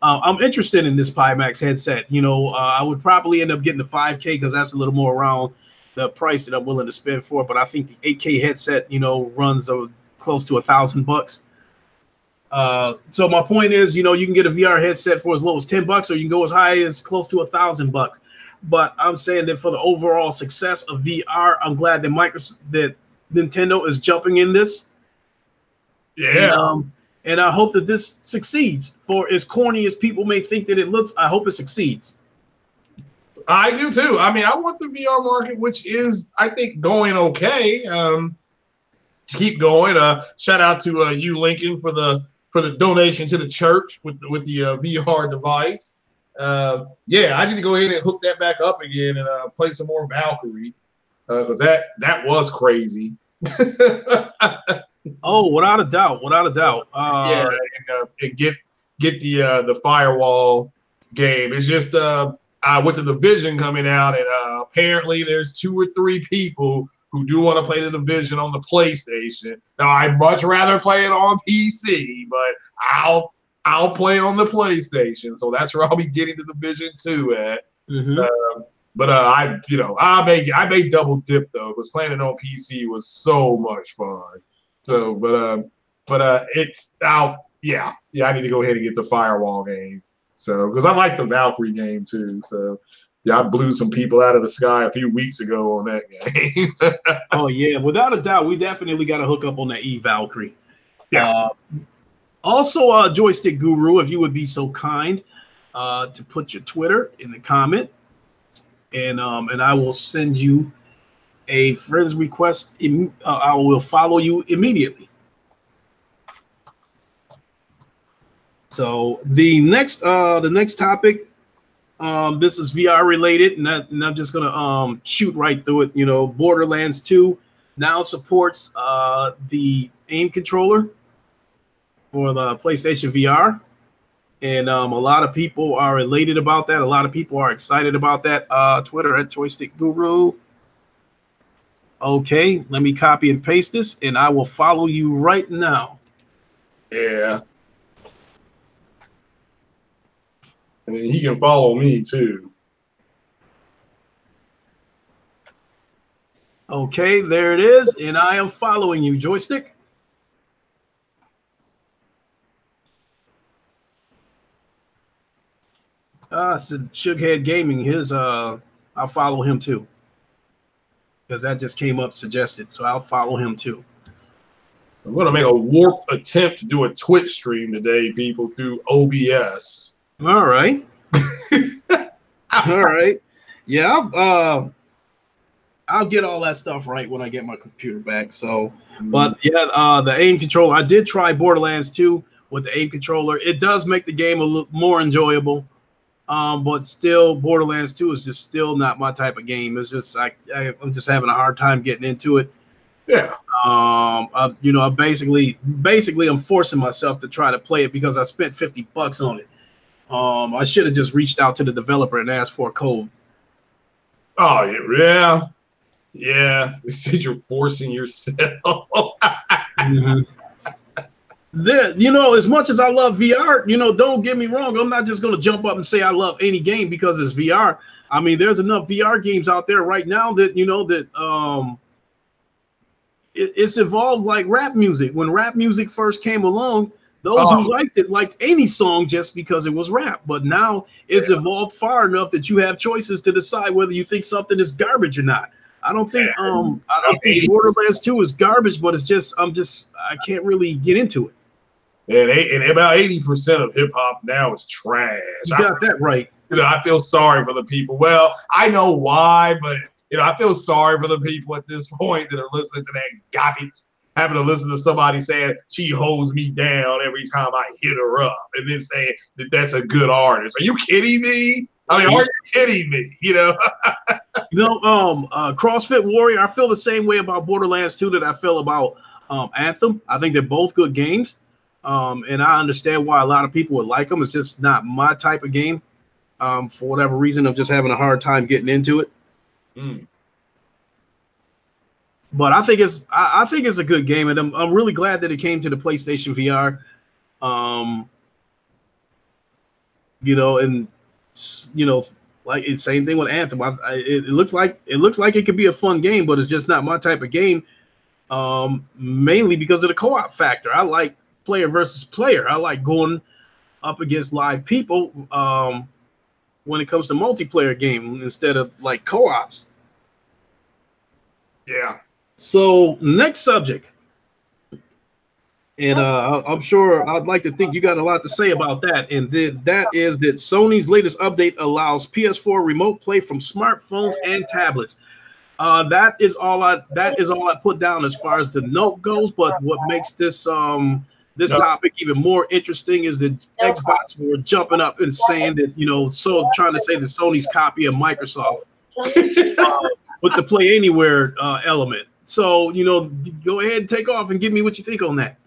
I'm interested in this Pimax headset. You know, I would probably end up getting the 5K because that's a little more around the price that I'm willing to spend for. But I think the 8K headset, you know, runs close to $1,000. So my point is, you know, you can get a VR headset for as low as $10, or you can go as high as close to $1,000. But I'm saying that for the overall success of VR, I'm glad that Nintendo is jumping in this. Yeah. And I hope that this succeeds. For as corny as people may think that it looks, I hope it succeeds. I do too. I mean, I want the VR market, which is, I think, going okay. To keep going. Shout out to you, Lincoln, for the donation to the church with the VR device. Yeah, I need to go ahead and hook that back up again and play some more Valkyrie because that was crazy. Oh, without a doubt. Yeah, and get the firewall game. It's just with the Division coming out, and apparently there's 2 or 3 people who do want to play the Division on the PlayStation. Now, I'd much rather play it on PC, but I'll play on the PlayStation. So that's where I'll be getting the Division 2 at. But I may double dip though, because playing it on PC was so much fun. So, it's out. Yeah, I need to go ahead and get the Firewall game. So, because I like the Valkyrie game too. So, yeah, I blew some people out of the sky a few weeks ago on that game. Oh yeah, without a doubt, we definitely got to hook up on that Valkyrie. Yeah. Also, Joystick Guru, if you would be so kind to put your Twitter in the comment, and I will send you a friend's request. I will follow you immediately. So the next topic, this is VR related, and I'm just gonna shoot right through it. You know, Borderlands 2 now supports the aim controller for the PlayStation VR, and a lot of people are elated about that. A lot of people are excited about that. Twitter at Joystick Guru. Okay, let me copy and paste this, and I will follow you right now. Yeah. And then he can follow me too. Okay, there it is, and I am following you, Joystick. So Sugehead Gaming, I'll follow him too, because that just came up suggested, so I'll follow him too. I'm gonna make a warped attempt to do a Twitch stream today, people, through OBS. All right. All right. Yeah, I'll get all that stuff right when I get my computer back. So, but yeah, the aim controller, I did try Borderlands 2 with the aim controller. It does make the game a little more enjoyable. But still, Borderlands 2 is just still not my type of game. It's just I'm just having a hard time getting into it. Yeah. Basically I'm forcing myself to try to play it because I spent $50 on it. I should have just reached out to the developer and asked for a code. Oh yeah. Yeah. They said you're forcing yourself. As much as I love VR, don't get me wrong. I'm not just going to jump up and say I love any game because it's VR. I mean, there's enough VR games out there right now that, it's evolved like rap music. When rap music first came along, those who liked it liked any song just because it was rap. But now it's evolved far enough that you have choices to decide whether you think something is garbage or not. I don't think Borderlands 2 is garbage, but I can't really get into it. And about 80% of hip hop now is trash. You got that right. I feel sorry for the people. Well, I know why, but I feel sorry for the people at this point that are listening to that garbage, having to listen to somebody saying she holds me down every time I hit her up, and then saying that that's a good artist. Are you kidding me? I mean, are you kidding me? CrossFit Warrior, I feel the same way about Borderlands 2 that I feel about Anthem. I think they're both good games. And I understand why a lot of people would like them. It's just not my type of game. For whatever reason, I'm just having a hard time getting into it. But I think it's a good game, and I'm really glad that it came to the PlayStation VR. Like it's same thing with Anthem. It looks like it could be a fun game, but it's just not my type of game. Mainly because of the co-op factor. I like player versus player. I like going up against live people when it comes to multiplayer game instead of like co-ops. Yeah. So next subject, and I'm sure I'd like to think you got a lot to say about that, and that is that Sony's latest update allows PS4 remote play from smartphones and tablets. That is all I put down as far as the note goes. But what makes this topic even more interesting is that Xbox were jumping up and saying that trying to say that Sony's copy of Microsoft with the Play Anywhere element. So go ahead and take off and give me what you think on that.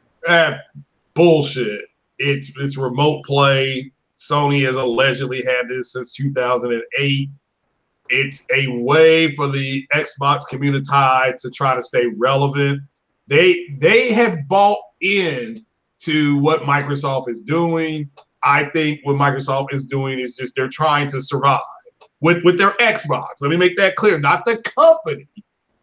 Bullshit. It's remote play. Sony has allegedly had this since 2008. It's a way for the Xbox community to try to stay relevant. They have bought in to what Microsoft is doing. I think what Microsoft is doing is just they're trying to survive with their Xbox. Let me make that clear. Not the company.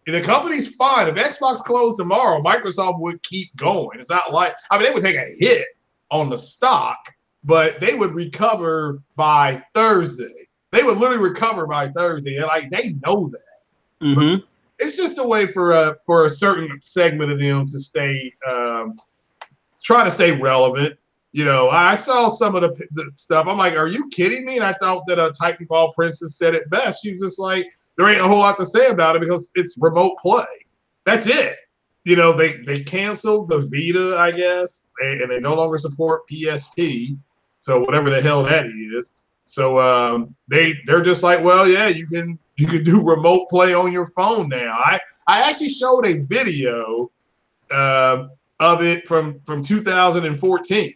The company's fine. If Xbox closed tomorrow, Microsoft would keep going. It's not like, I mean, they would take a hit on the stock, but they would recover by Thursday. They would literally recover by Thursday. And like they know that. Mm-hmm. It's just a way for a certain segment of them to stay try to stay relevant. You know, I saw some of the stuff. I'm like, are you kidding me? And I thought that Titanfall Princess said it best. She was just like, there ain't a whole lot to say about it because it's remote play. That's it. You know, they canceled the Vita, I guess, and they no longer support PSP. So whatever the hell that is. So they're just like, well, yeah, you can do remote play on your phone now. I actually showed a video of it from 2014.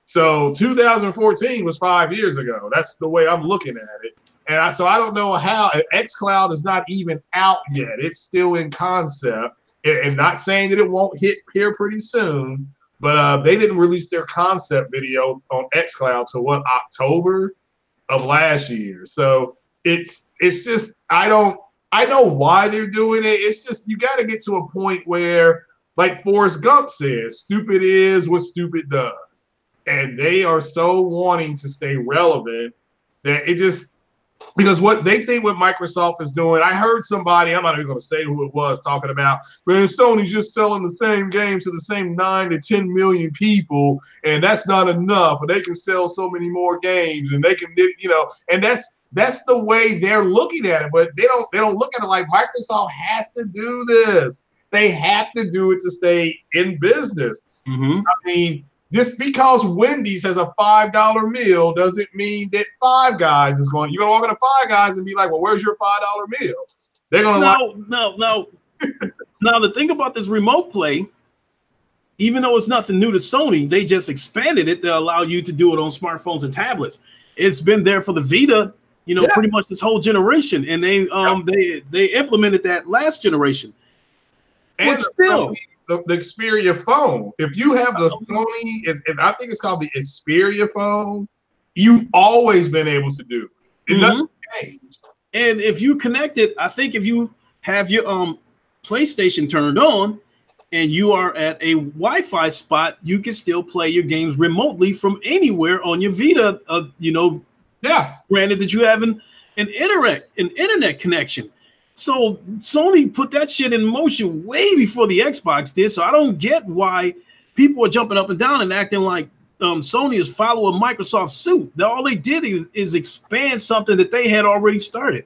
So 2014 was 5 years ago. That's the way I'm looking at it. And so I don't know how xCloud is not even out yet. It's still in concept, and not saying that it won't hit here pretty soon. But they didn't release their concept video on xCloud till October of last year. So it's just I know why they're doing it. It's just you got to get to a point where, like Forrest Gump says, stupid is what stupid does. And they are so wanting to stay relevant that it just, because what they think what Microsoft is doing, I heard somebody, I'm not even going to say who it was, talking about, man, Sony's just selling the same games to the same 9 to 10 million people, and that's not enough, and they can sell so many more games, and they can, you know, and that's the way they're looking at it, but they don't look at it like Microsoft has to do this. They have to do it to stay in business. Mm-hmm. I mean, just because Wendy's has a $5 meal doesn't mean that Five Guys is going. You're gonna walk into Five Guys and be like, "Well, where's your $5 meal?" They're gonna no. Now the thing about this remote play, even though it's nothing new to Sony, they just expanded it to allow you to do it on smartphones and tablets. It's been there for the Vita, you know, pretty much this whole generation, and they implemented that last generation. And but still. The Xperia phone. If you have the Sony, if I think it's called the Xperia phone, you've always been able to do it. It doesn't change. And if you connect it, I think if you have your PlayStation turned on and you are at a Wi-Fi spot, you can still play your games remotely from anywhere on your Vita. You know, granted that you have an internet connection. So Sony put that shit in motion way before the Xbox did. So I don't get why people are jumping up and down and acting like Sony is following Microsoft's suit. All they did is expand something that they had already started.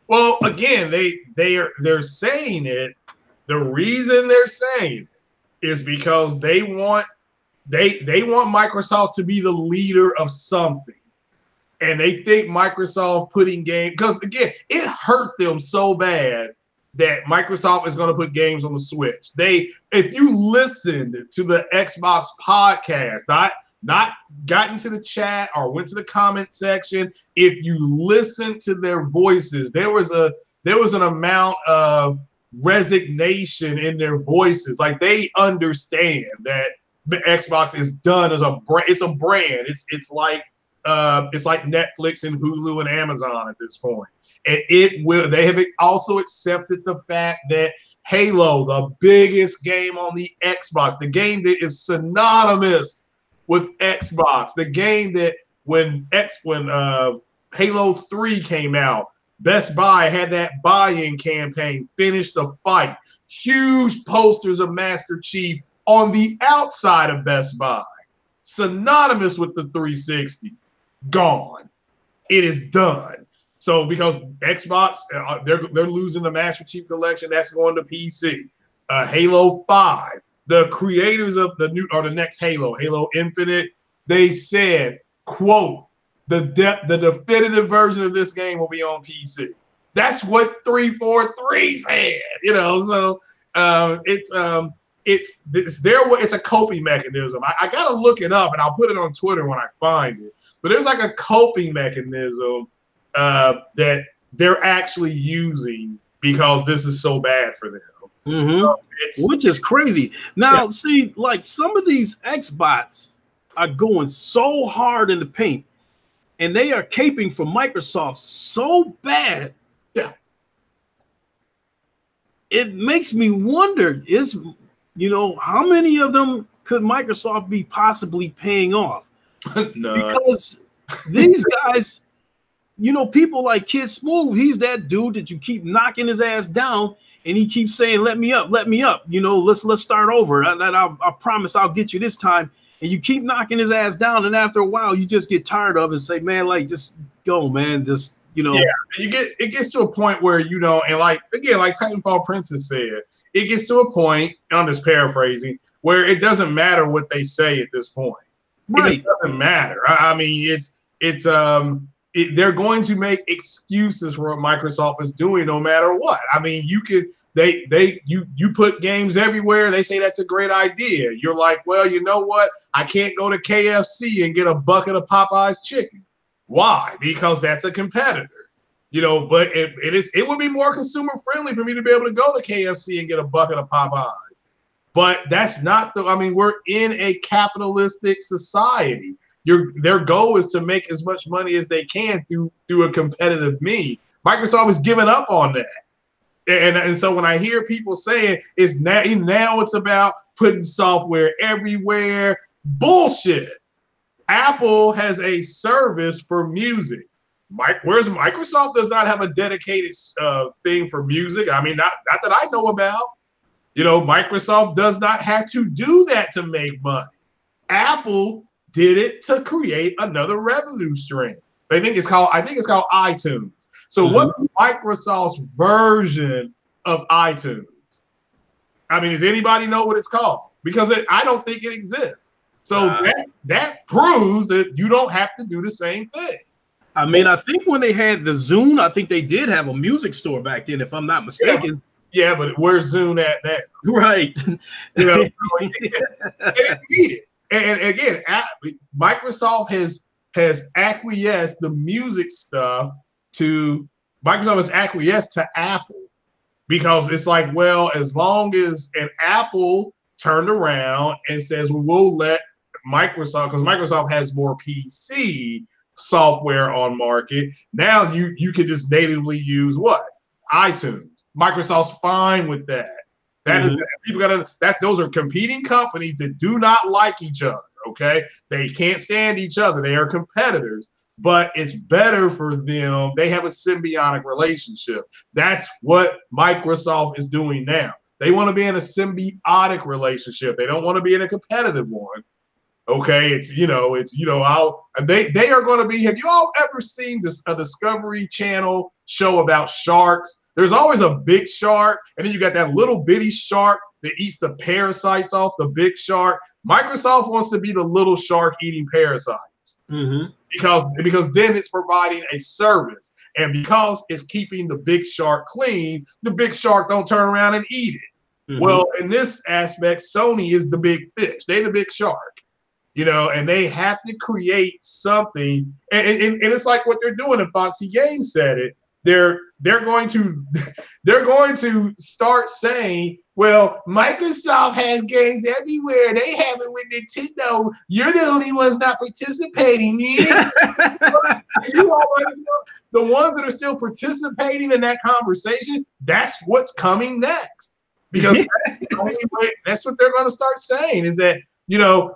Well, again, they're saying it. The reason they're saying it is because they want Microsoft to be the leader of something. And they think Microsoft putting games, because again, it hurt them so bad that Microsoft is going to put games on the Switch. If you listened to the Xbox podcast, not got into the chat or went to the comment section, if you listened to their voices, there was an amount of resignation in their voices. Like they understand that the Xbox is done as a brand. It's a brand. It's like Netflix and Hulu and Amazon at this point. And they have also accepted the fact that Halo, the biggest game on the Xbox, the game that is synonymous with Xbox, the game that when Halo 3 came out, Best Buy had that buy-in campaign, Finish the Fight, huge posters of Master Chief on the outside of Best Buy, synonymous with the 360. Gone. It is done. So because Xbox, they're losing the Master Chief Collection, that's going to PC. Halo 5, the creators of the next Halo Infinite, they said, quote, the definitive version of this game will be on PC. That's what 343 said, you know. So it's a coping mechanism. I got to look it up, and I'll put it on Twitter when I find it. But there's like a coping mechanism that they're actually using because this is so bad for them. Which is crazy. Now, see, like some of these Xbots are going so hard in the paint, and they are caping for Microsoft so bad. Yeah. It makes me wonder, how many of them could Microsoft be possibly paying off? Because these guys, people like Kid Smooth, he's that dude that you keep knocking his ass down, and he keeps saying, let me up. Let's start over. I promise I'll get you this time. And you keep knocking his ass down, and after a while, you just get tired of it and say, man, like, just go, man. Just, Yeah, it gets to a point where, and like Titanfall Princess said, it gets to a point, I'm just paraphrasing, where it doesn't matter what they say at this point. Right. It doesn't matter. I mean, they're going to make excuses for what Microsoft is doing no matter what. I mean, you put games everywhere. They say that's a great idea. You're like, well, you know what? I can't go to KFC and get a bucket of Popeye's chicken. Why? Because that's a competitor. But it would be more consumer friendly for me to be able to go to KFC and get a bucket of Popeyes. But that's not we're in a capitalistic society. Their goal is to make as much money as they can through a competitive means. Microsoft has given up on that. And so when I hear people saying now it's about putting software everywhere, bullshit. Apple has a service for music. Whereas Microsoft does not have a dedicated thing for music. I mean, not that I know about. Microsoft does not have to do that to make money. Apple did it to create another revenue stream. I think it's called iTunes. So what's Microsoft's version of iTunes? I mean, does anybody know what it's called? Because I don't think it exists. So that proves that you don't have to do the same thing. I mean, I think when they had the Zune, I think they did have a music store back then, if I'm not mistaken. Yeah, but where's Zune at now? Right. They didn't need it. And again, Microsoft has acquiesced the music stuff to Apple, because it's like, well, as long as an Apple turned around and says, well, we'll let Microsoft, because Microsoft has more PC software on market. Now you can just natively use what? iTunes. Microsoft's fine with that. Those are competing companies that do not like each other. Okay, they can't stand each other. They are competitors, but it's better for them. They have a symbiotic relationship. That's what Microsoft is doing now. They want to be in a symbiotic relationship. They don't want to be in a competitive one. Okay, they are going to be. Have you all ever seen a Discovery Channel show about sharks? There's always a big shark, and then you got that little bitty shark that eats the parasites off the big shark. Microsoft wants to be the little shark eating parasites, because then it's providing a service, and because it's keeping the big shark clean, the big shark don't turn around and eat it. Well, in this aspect, Sony is the big fish. They're the big shark, and they have to create something. And it's like what they're doing. And Foxy Games said it. They're going to start saying, well, Microsoft has games everywhere. They have it with Nintendo. You're the only ones not participating. The ones that are still participating in that conversation, that's what's coming next. Because that's what they're going to start saying, is that, you all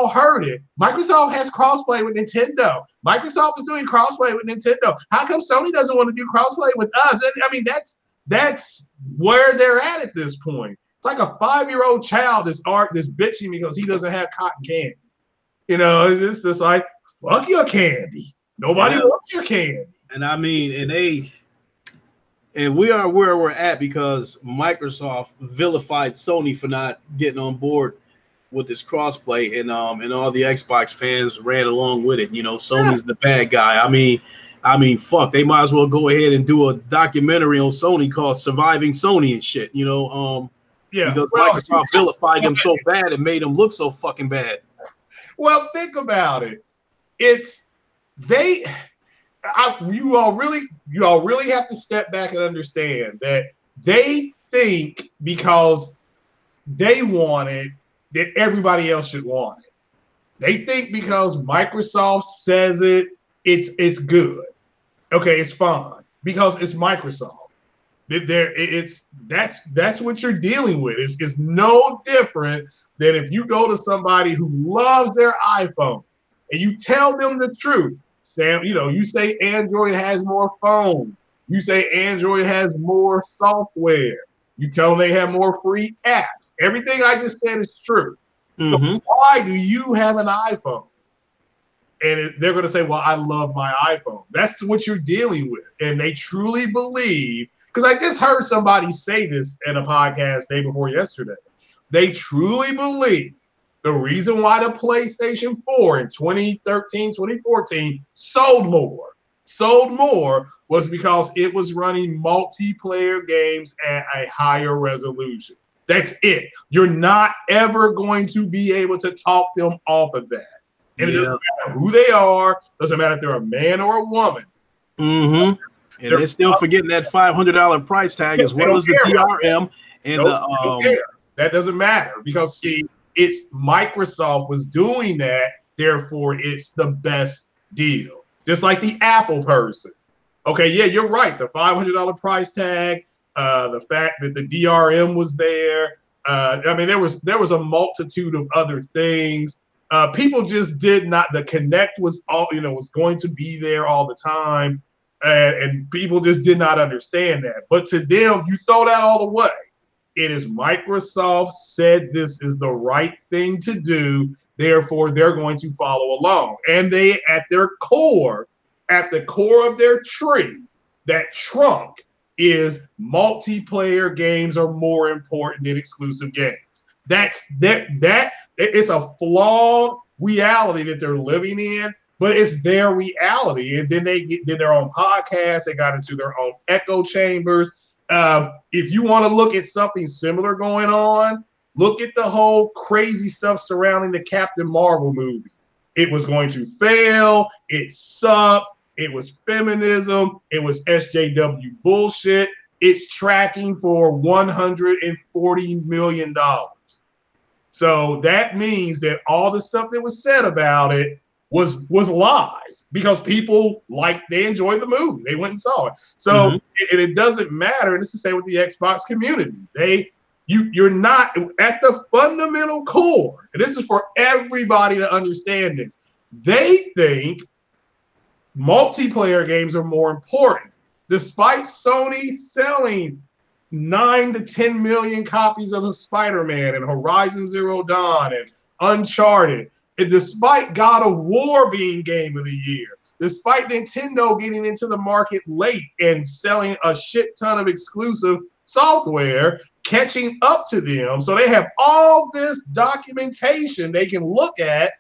heard it. Microsoft has crossplay with Nintendo. Microsoft is doing crossplay with Nintendo. How come Sony doesn't want to do crossplay with us? That's where they're at this point. It's like a 5-year-old child that's bitching because he doesn't have cotton candy. It's just like, fuck your candy. Nobody wants your candy. And I mean, and we are where we're at because Microsoft vilified Sony for not getting on board with this crossplay, and all the Xbox fans ran along with it. Sony's the bad guy. I mean, fuck, they might as well go ahead and do a documentary on Sony called Surviving Sony and shit. Yeah. Because Well, Microsoft vilified them so bad and made them look so fucking bad. well, think about it. It's they. You all really have to step back and understand that they think because they want it that everybody else should want it. They think because Microsoft says it, it's good. Okay, it's fine because it's Microsoft. That's what you're dealing with. It's no different than if you go to somebody who loves their iPhone and you tell them the truth. Sam, you say Android has more phones. You say Android has more software. You tell them they have more free apps. Everything I just said is true. So why do you have an iPhone? And they're going to say, well, I love my iPhone. That's what you're dealing with. And they truly believe, because I just heard somebody say this in a podcast day before yesterday. They truly believe the reason why the PlayStation 4 in 2013, 2014 sold more was because it was running multiplayer games at a higher resolution. That's it. You're not ever going to be able to talk them off of that. And it doesn't matter who they are. Doesn't matter if they're a man or a woman. And they're still forgetting that $500 price tag as well as the DRM and don't care. That doesn't matter because see, it's Microsoft was doing that. Therefore, it's the best deal. Just like the Apple person. Okay, yeah, you're right. The $500 price tag, the fact that the DRM was there. I mean, there was a multitude of other things. People just did not. The Connect was was going to be there all the time, and people just did not understand that. But to them, you throw that all away. It is Microsoft said this is the right thing to do. Therefore, they're going to follow along. And they, at the core of their tree, that trunk is multiplayer games are more important than exclusive games. That's that it's a flawed reality that they're living in, but it's their reality. And then they did their own podcast. They got into their own echo chambers. If you want to look at something similar going on, look at the whole crazy stuff surrounding the Captain Marvel movie. It was going to fail. It sucked. It was feminism. It was SJW bullshit. It's tracking for $140 million. So that means that all the stuff that was said about it was lies because people they enjoyed the movie. They went and saw it. So it doesn't matter. And it's the same with the Xbox community. You're not at the fundamental core. And this is for everybody to understand this. They think multiplayer games are more important, despite Sony selling 9 to 10 million copies of Spider-Man and Horizon Zero Dawn and Uncharted. And despite God of War being game of the year, despite Nintendo getting into the market late and selling a shit ton of exclusive software, catching up to them. So they have all this documentation they can look at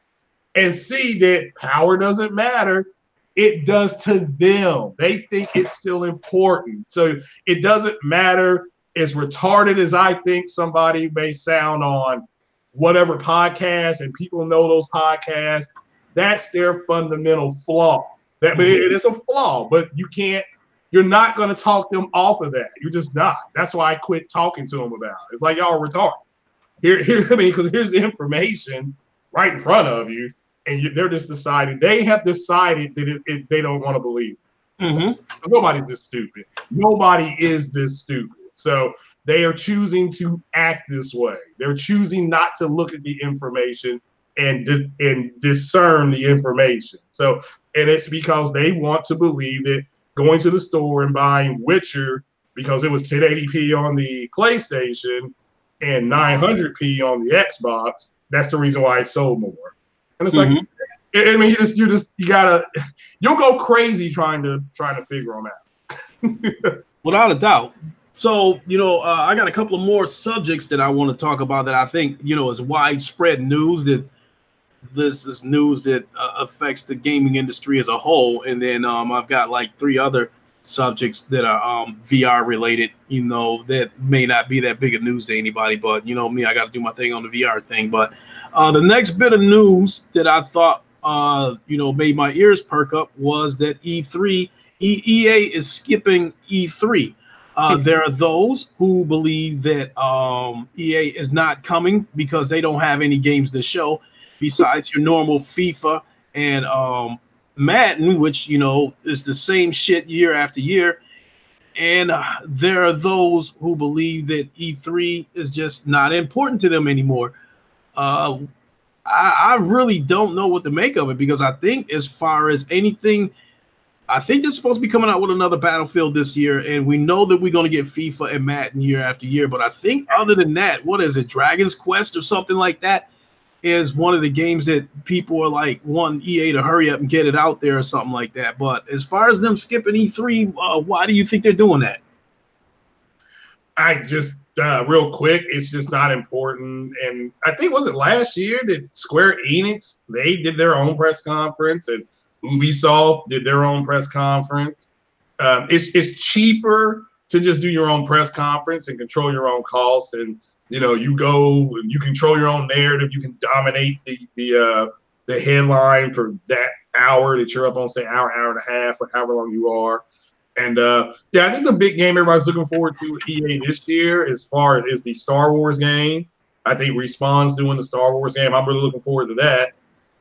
and see that power doesn't matter. It does to them. They think it's still important. So it doesn't matter. As retarded as I think somebody may sound on whatever podcast, and people know those podcasts, that's their fundamental flaw. But it is a flaw, but you're not going to talk them off of that. You're just not. That's why I quit talking to them about it. It's like, y'all are retarded. Because here's the information right in front of you, and they're just deciding. They have decided that they don't want to believe it. So, nobody's this stupid. Nobody is this stupid. So they are choosing to act this way. They're choosing not to look at the information and discern the information. So, and it's because they want to believe that going to the store and buying Witcher because it was 1080p on the PlayStation and 900p on the Xbox, that's the reason why it sold more. And it's like, I mean, you'll go crazy trying to figure them out. Without a doubt. So, I got a couple of more subjects that I want to talk about that I think, is widespread news, that this is news that affects the gaming industry as a whole. And then I've got like 3 other subjects that are VR related, that may not be that big of news to anybody, but me, I got to do my thing on the VR thing. But the next bit of news that I thought, made my ears perk up was that EA is skipping E3. There are those who believe that EA is not coming because they don't have any games to show besides your normal FIFA and Madden, which is the same shit year after year. And there are those who believe that E3 is just not important to them anymore. I really don't know what to make of it, because I think, as far as anything, I think they're supposed to be coming out with another Battlefield this year, and we know that we're going to get FIFA and Madden year after year. But I think, other than that, what is it, Dragon's Quest or something like that, is one of the games that people are like wanting EA to hurry up and get it out there or something like that. But as far as them skipping E3, why do you think they're doing that? I just real quick, it's just not important. And I think, was it last year that Square Enix, they did their own press conference, and Ubisoft did their own press conference. It's cheaper to just do your own press conference and control your own costs, and you go and you control your own narrative. You can dominate the headline for that hour that you're up on, say hour and a half, or however long you are. And I think the big game everybody's looking forward to with EA this year, as far as the Star Wars game. I think Respawn's doing the Star Wars game. I'm really looking forward to that.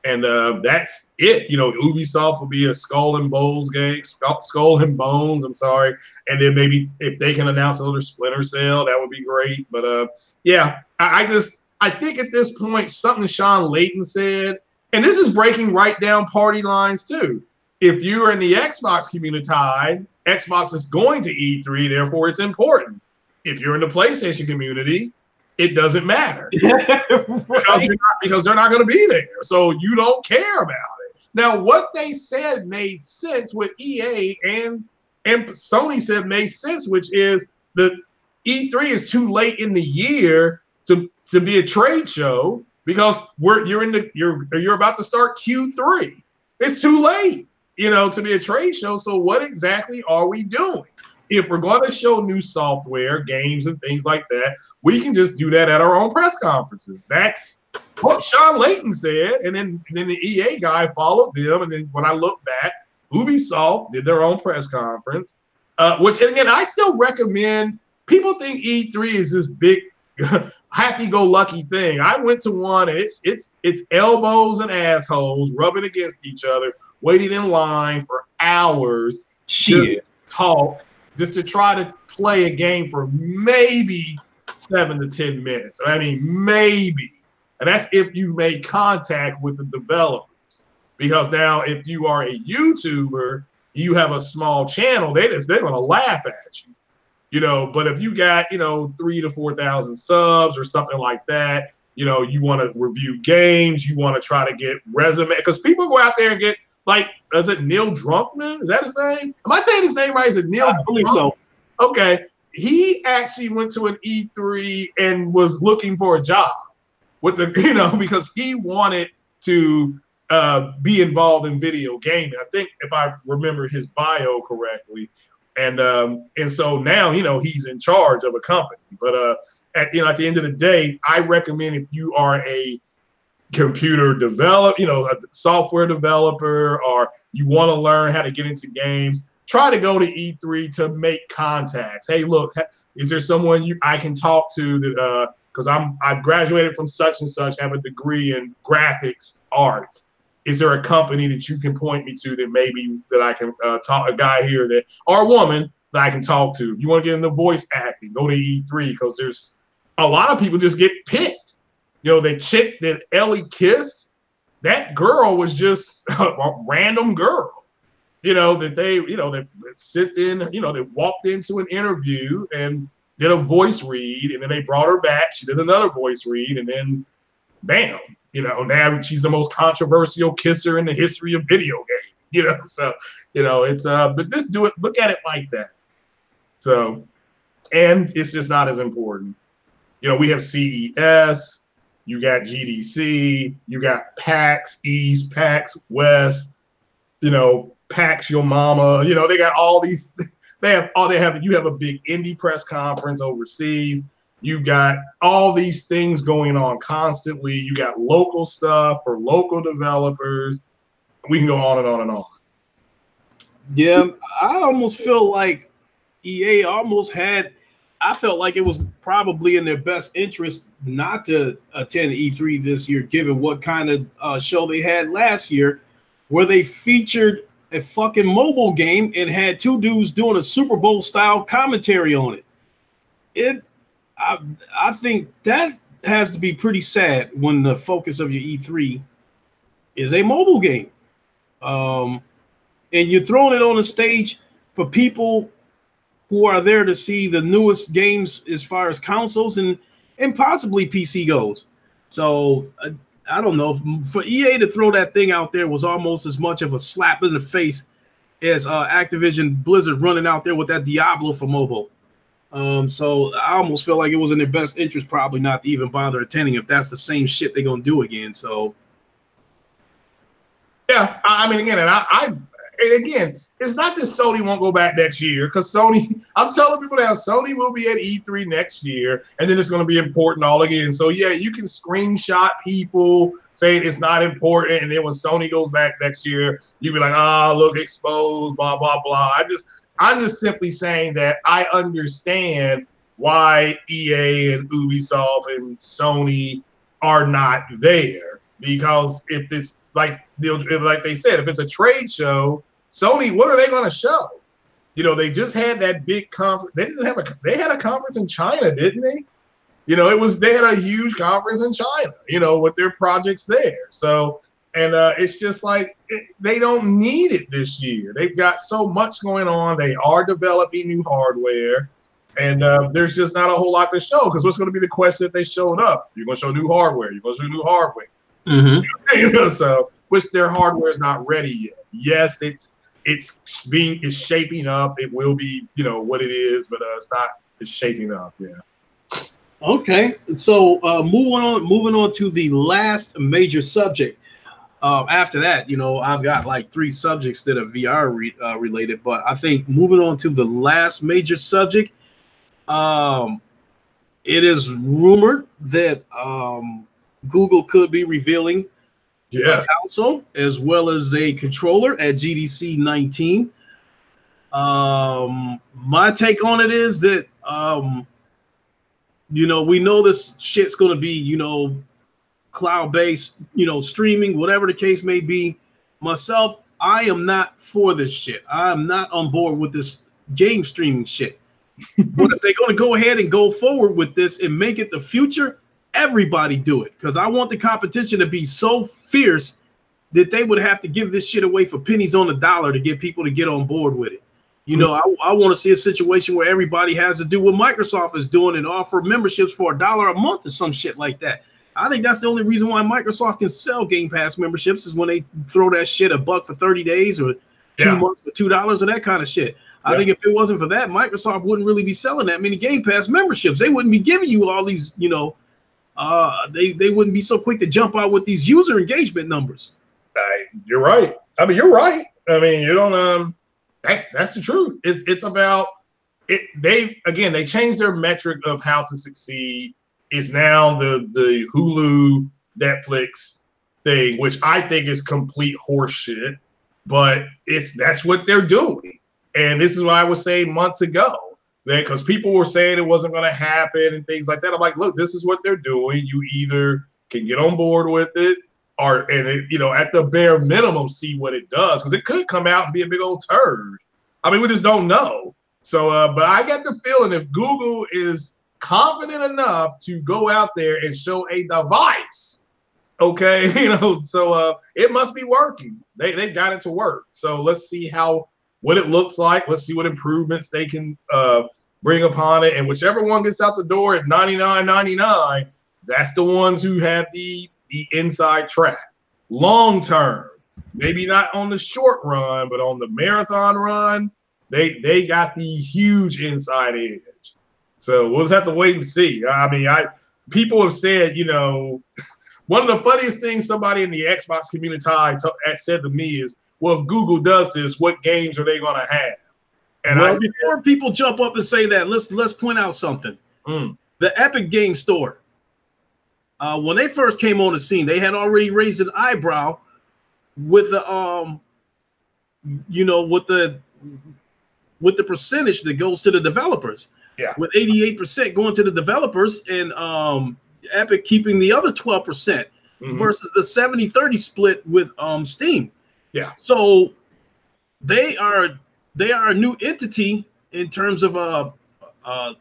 And that's it. Ubisoft will be a Skull and Bones game, Skull and Bones. I'm sorry. And then maybe if they can announce another Splinter Cell, that would be great. But I think at this point, something Sean Layton said, and this is breaking right down party lines too. If you're in the Xbox community, Xbox is going to E3, therefore it's important. If you're in the PlayStation community, it doesn't matter because they're not going to be there. So you don't care about it. Now, what they said made sense with EA, and Sony said made sense, which is the E3 is too late in the year to be a trade show, because you're about to start Q3. It's too late, to be a trade show. So what exactly are we doing? If we're going to show new software, games, and things like that, we can just do that at our own press conferences. That's what Sean Layton said, and then the EA guy followed them. And then when I look back, Ubisoft did their own press conference, which, and again, I still recommend. People think E3 is this big happy-go-lucky thing. I went to one, and it's elbows and assholes rubbing against each other, waiting in line for hours. Shit. Talk. Just to try to play a game for maybe 7 to 10 minutes. I mean, maybe. And that's if you've made contact with the developers. Because now, if you are a YouTuber, you have a small channel, they're going to laugh at you. But if you got, 3,000 to 4,000 subs or something like that, you want to review games, you want to try to get resume, because people go out there and get, like, is it Neil Druckmann? Is that his name? Am I saying his name right? Is it Neil? I believe so. Okay. He actually went to an E3 and was looking for a job with because he wanted to be involved in video gaming. I think, if I remember his bio correctly. And so now, he's in charge of a company. But at the end of the day, I recommend, if you are a computer developer, a software developer, or you want to learn how to get into games, try to go to E3 to make contacts. Hey, look, is there someone I can talk to that, because I've graduated from such and such, have a degree in graphics arts. Is there a company that you can point me to that I can talk, a guy here or a woman that I can talk to? If you want to get into voice acting, go to E3, because there's a lot of people just get picked. The chick that Ellie kissed, that girl was just a random girl, that that sit in, that walked into an interview and did a voice read, and then they brought her back. She did another voice read, and then bam, now she's the most controversial kisser in the history of video games, so, it's, but just look at it like that. So, and it's just not as important. We have CES, you got GDC, you got PAX East, PAX West, PAX Your Mama. You know, they got all these. They have. You have a big indie press conference overseas. You've got all these things going on constantly. You got local stuff for local developers. We can go on and on and on. Yeah, I almost feel like EA almost had. I felt like it was probably in their best interest not to attend E3 this year, given what kind of show they had last year, where they featured a fucking mobile game and had two dudes doing a Super Bowl style commentary on it. I think that has to be pretty sad when the focus of your E3 is a mobile game. And you're throwing it on a stage for people who are there to see the newest games as far as consoles and possibly PC goes. So I don't know. For EA to throw that thing out there was almost as much of a slap in the face as Activision Blizzard running out there with that Diablo for mobile. So I almost feel like it was in their best interest probably not to even bother attending if that's the same shit they're going to do again. So yeah, I mean, again, and again, it's not that Sony won't go back next year, because Sony, I'm telling people now, Sony will be at E3 next year, and then it's going to be important all again. So yeah, you can screenshot people saying it's not important, and then when Sony goes back next year, you'll be like, look, exposed, blah, blah, blah. I'm just simply saying that I understand why EA and Ubisoft and Sony are not there, because if it's like they said, if it's a trade show, Sony, what are they going to show? You know, they just had that big conference. They had a conference in China, didn't they? You know, they had a huge conference in China, you know, with their projects there. So, and it's just like, they don't need it this year. They've got so much going on. They are developing new hardware, and there's just not a whole lot to show, because what's going to be the question if they showed up? You're going to show new hardware. You're going to show new hardware. Mm-hmm. You know, so which their hardware is not ready yet. Yes, it's shaping up. It will be, you know, what it is, but it's shaping up. Yeah. Okay, so moving on to the last major subject. After that, you know, I've got like 3 subjects that are VR related, but I think moving on to the last major subject, it is rumored that Google could be revealing a console as well as a controller at GDC 19. My take on it is that, you know, we know this shit's going to be, you know, cloud-based, you know, streaming, whatever the case may be. Myself, I am not for this shit. I'm not on board with this game streaming shit. But if they're going to go ahead and go forward with this and make it the future, everybody do it, because I want the competition to be so fierce that they would have to give this shit away for pennies on the dollar to get people to get on board with it. You know, I want to see a situation where everybody has to do what Microsoft is doing and offer memberships for $1 a month or some shit like that. I think that's the only reason why Microsoft can sell Game Pass memberships, is when they throw that shit $1 for 30 days or 2 months for $2 or that kind of shit. I think if it wasn't for that, Microsoft wouldn't really be selling that many Game Pass memberships. They wouldn't be giving you all these, you know, they wouldn't be so quick to jump out with these user engagement numbers. You're right. I mean, you're right. I mean, you don't. That's the truth. It's about it. They changed their metric of how to succeed. It's now the Hulu Netflix thing, which I think is complete horseshit. But that's what they're doing, and this is what I was saying months ago. Because people were saying it wasn't going to happen and things like that. I'm like, look, this is what they're doing. You either can get on board with it, you know, at the bare minimum, see what it does, because it could come out and be a big old turd. I mean, we just don't know. So, but I get the feeling if Google is confident enough to go out there and show a device, okay, you know, so it must be working. They've got it to work. So let's see what it looks like. Let's see what improvements they can bring upon it. And whichever one gets out the door at $99.99, that's the ones who have the inside track. Long term, maybe not on the short run, but on the marathon run, they got the huge inside edge. So we'll just have to wait and see. I mean, people have said, you know, one of the funniest things somebody in the Xbox community said to me is, well, if Google does this, what games are they going to have? And before people jump up and say that, let's point out something. The Epic Game Store, when they first came on the scene, they had already raised an eyebrow with the with the percentage that goes to the developers. Yeah. With 88% going to the developers and Epic keeping the other 12% versus the 70-30 split with Steam. Yeah. So they are a new entity in terms of a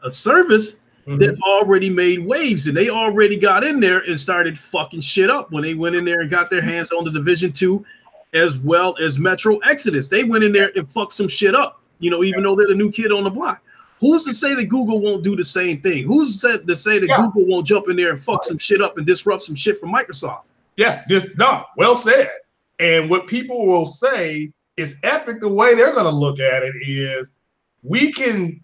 service that already made waves, and they already got in there and started fucking shit up when they went in there and got their hands on the Division 2 as well as Metro Exodus. They went in there and fucked some shit up, even though they're the new kid on the block. Who's to say that Google won't do the same thing? Who's to say that Google won't jump in there and fuck some shit up and disrupt some shit from Microsoft? Yeah, well said. And what people will say is Epic, the way they're going to look at it is we can,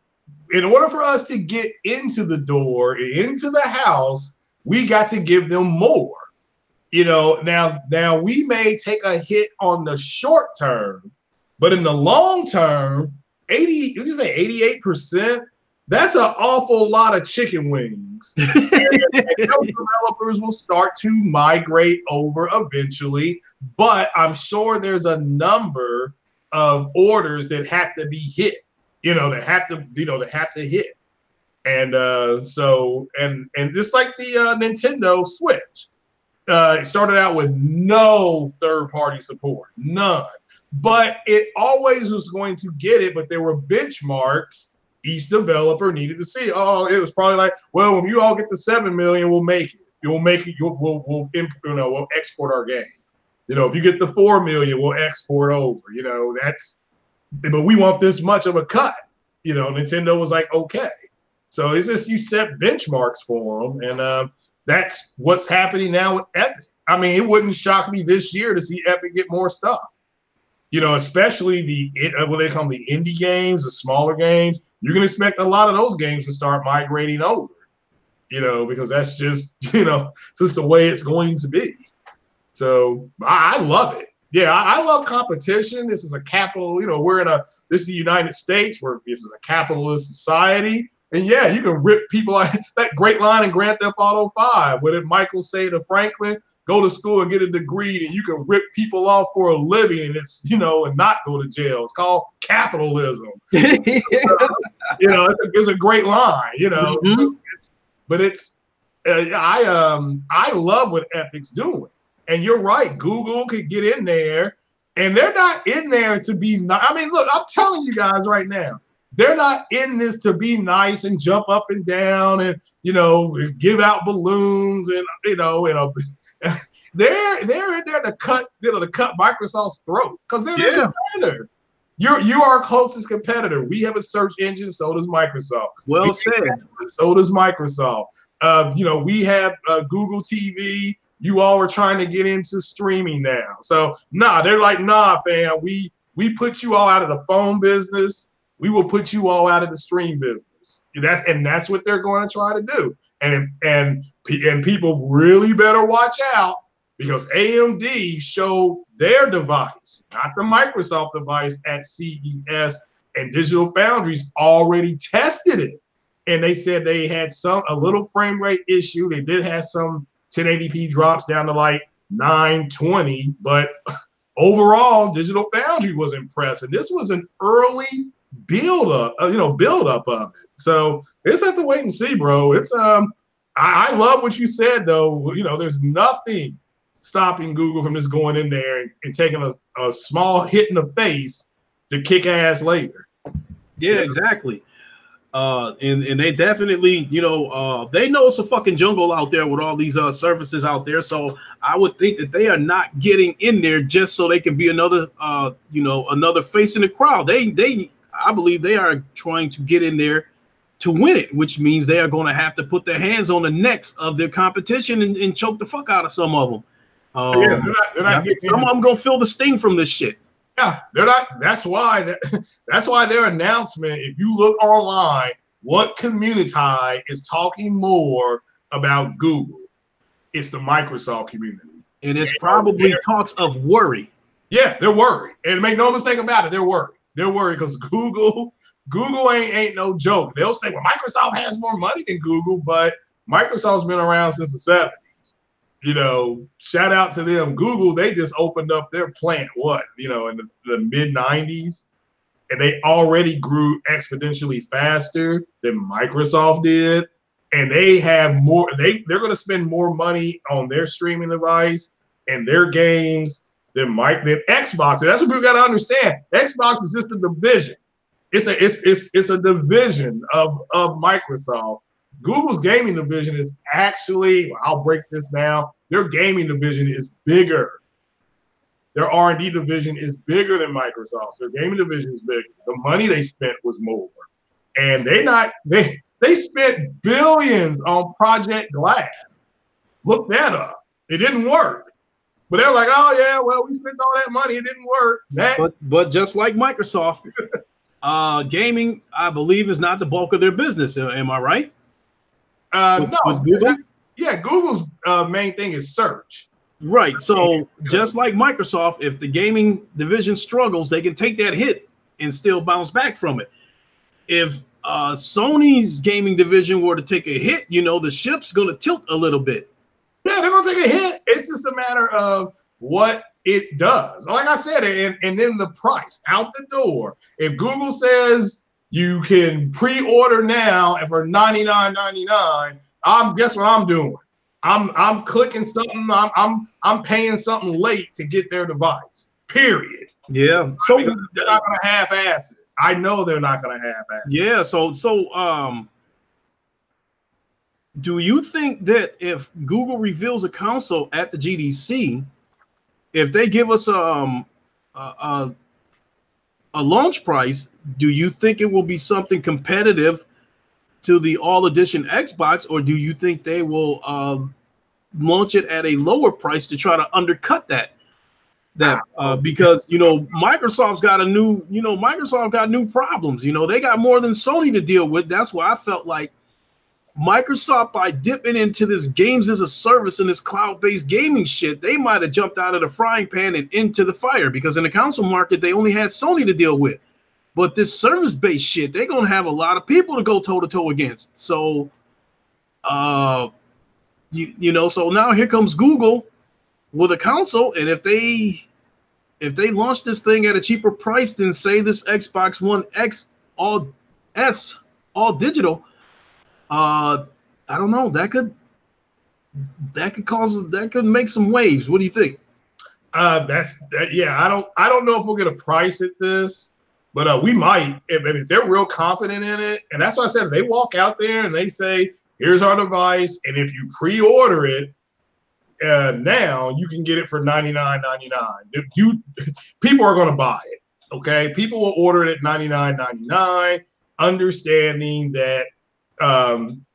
in order for us to get into the door, into the house, we got to give them more. Now we may take a hit on the short term, but in the long term, 88%, that's an awful lot of chicken wings. and developers will start to migrate over eventually, but I'm sure there's a number of orders that have to be hit, that have to hit. And so just like the Nintendo Switch, it started out with no third-party support, none. But it always was going to get it, but there were benchmarks each developer needed to see. Oh, it was probably like, well, when you all get to 7 million, we'll make it. We'll export our game. If you get to 4 million, we'll export over. But we want this much of a cut. Nintendo was like, okay. So it's just you set benchmarks for them, and that's what's happening now with Epic. I mean, it wouldn't shock me this year to see Epic get more stuff. Especially what they call the indie games, the smaller games. You can expect a lot of those games to start migrating over, because that's just, just the way it's going to be. So I love it. Yeah, I love competition. This is a capital, this is the United States, where this is a capitalist society. And yeah, you can rip people like that great line in Grand Theft Auto 5, where did Michael say to Franklin, go to school and get a degree, and you can rip people off for a living, and it's, and not go to jail. It's called capitalism. It's a great line, I love what Epic's doing. And you're right, Google could get in there, and they're not in there to be look, I'm telling you guys right now, they're not in this to be nice and jump up and down and, give out balloons and, they're in there to cut Microsoft's throat because they're their competitor. You're our closest competitor. We have a search engine, so does Microsoft. Well said. So does Microsoft. We have Google TV. You all are trying to get into streaming now. So they're like, fam, we put you all out of the phone business. We will put you all out of the stream business. That's what they're going to try to do. And people really better watch out, because AMD showed their device, not the Microsoft device, at CES, and Digital Foundry's already tested it. And they said they had a little frame rate issue. They did have some 1080p drops down to like 920, but overall, Digital Foundry was impressed. And this was an early build up of it. So it's have to wait and see, bro. It's I love what you said though. There's nothing stopping Google from just going in there and taking a small hit in the face to kick ass later. Yeah, exactly. And they definitely, they know it's a fucking jungle out there with all these services out there. So I would think that they are not getting in there just so they can be another, another face in the crowd. I believe they are trying to get in there to win it, which means they are going to have to put their hands on the necks of their competition and choke the fuck out of some of them. They're not some of them going to feel the sting from this shit. Yeah, they're not. That's why their announcement, if you look online, what community is talking more about Google? It's the Microsoft community. And it's probably talks of worry. Yeah, they're worried. And make no mistake about it, they're worried. They're worried because Google ain't no joke. They'll say, well, Microsoft has more money than Google, but Microsoft's been around since the 70s. Shout out to them. Google, they just opened up their plant, in the mid 90s, and they already grew exponentially faster than Microsoft did. And they have more, they're going to spend more money on their streaming device and their games than Xbox. And that's what people got to understand. Xbox is just a division. It's a division of Microsoft. Google's gaming division is actually, I'll break this down. Their gaming division is bigger. Their R&D division is bigger than Microsoft's. Their gaming division is bigger. The money they spent was more, and they spent billions on Project Glass. Look that up. It didn't work. But they're like, oh yeah, well, we spent all that money, it didn't work. But just like Microsoft, gaming, I believe, is not the bulk of their business. Am I right? No. With Google? Yeah, Google's main thing is search. Right. So just like Microsoft, if the gaming division struggles, they can take that hit and still bounce back from it. If Sony's gaming division were to take a hit, the ship's going to tilt a little bit. Yeah, they're going to take a hit. It's just a matter of what it does. Like I said, and then the price out the door. If Google says you can pre-order now and for $99.99, guess what I'm doing? I'm clicking something. I'm paying something late to get their device. Period. Yeah. So they're not going to half-ass it. I know they're not going to half-ass it. Yeah. So do you think that if Google reveals a console at the GDC, if they give us a launch price, do you think it will be something competitive to the all edition Xbox, or do you think they will launch it at a lower price to try to undercut that? Because Microsoft's got Microsoft got new problems. They got more than Sony to deal with. That's why I felt like Microsoft, by dipping into this games as a service and this cloud-based gaming shit, they might have jumped out of the frying pan and into the fire, because in the console market, they only had Sony to deal with. But this service-based shit, they're going to have a lot of people to go toe-to-toe against. So, so now here comes Google with a console, and if they launch this thing at a cheaper price than, say, this Xbox One X all digital, I don't know. That could make some waves. What do you think? Yeah. I don't know if we'll get a price at this, but we might. If they're real confident in it, and that's why I said, if they walk out there and they say, "Here's our device, and if you pre-order it now, you can get it for $99.99." People are going to buy it. Okay, people will order it at $99.99, understanding that.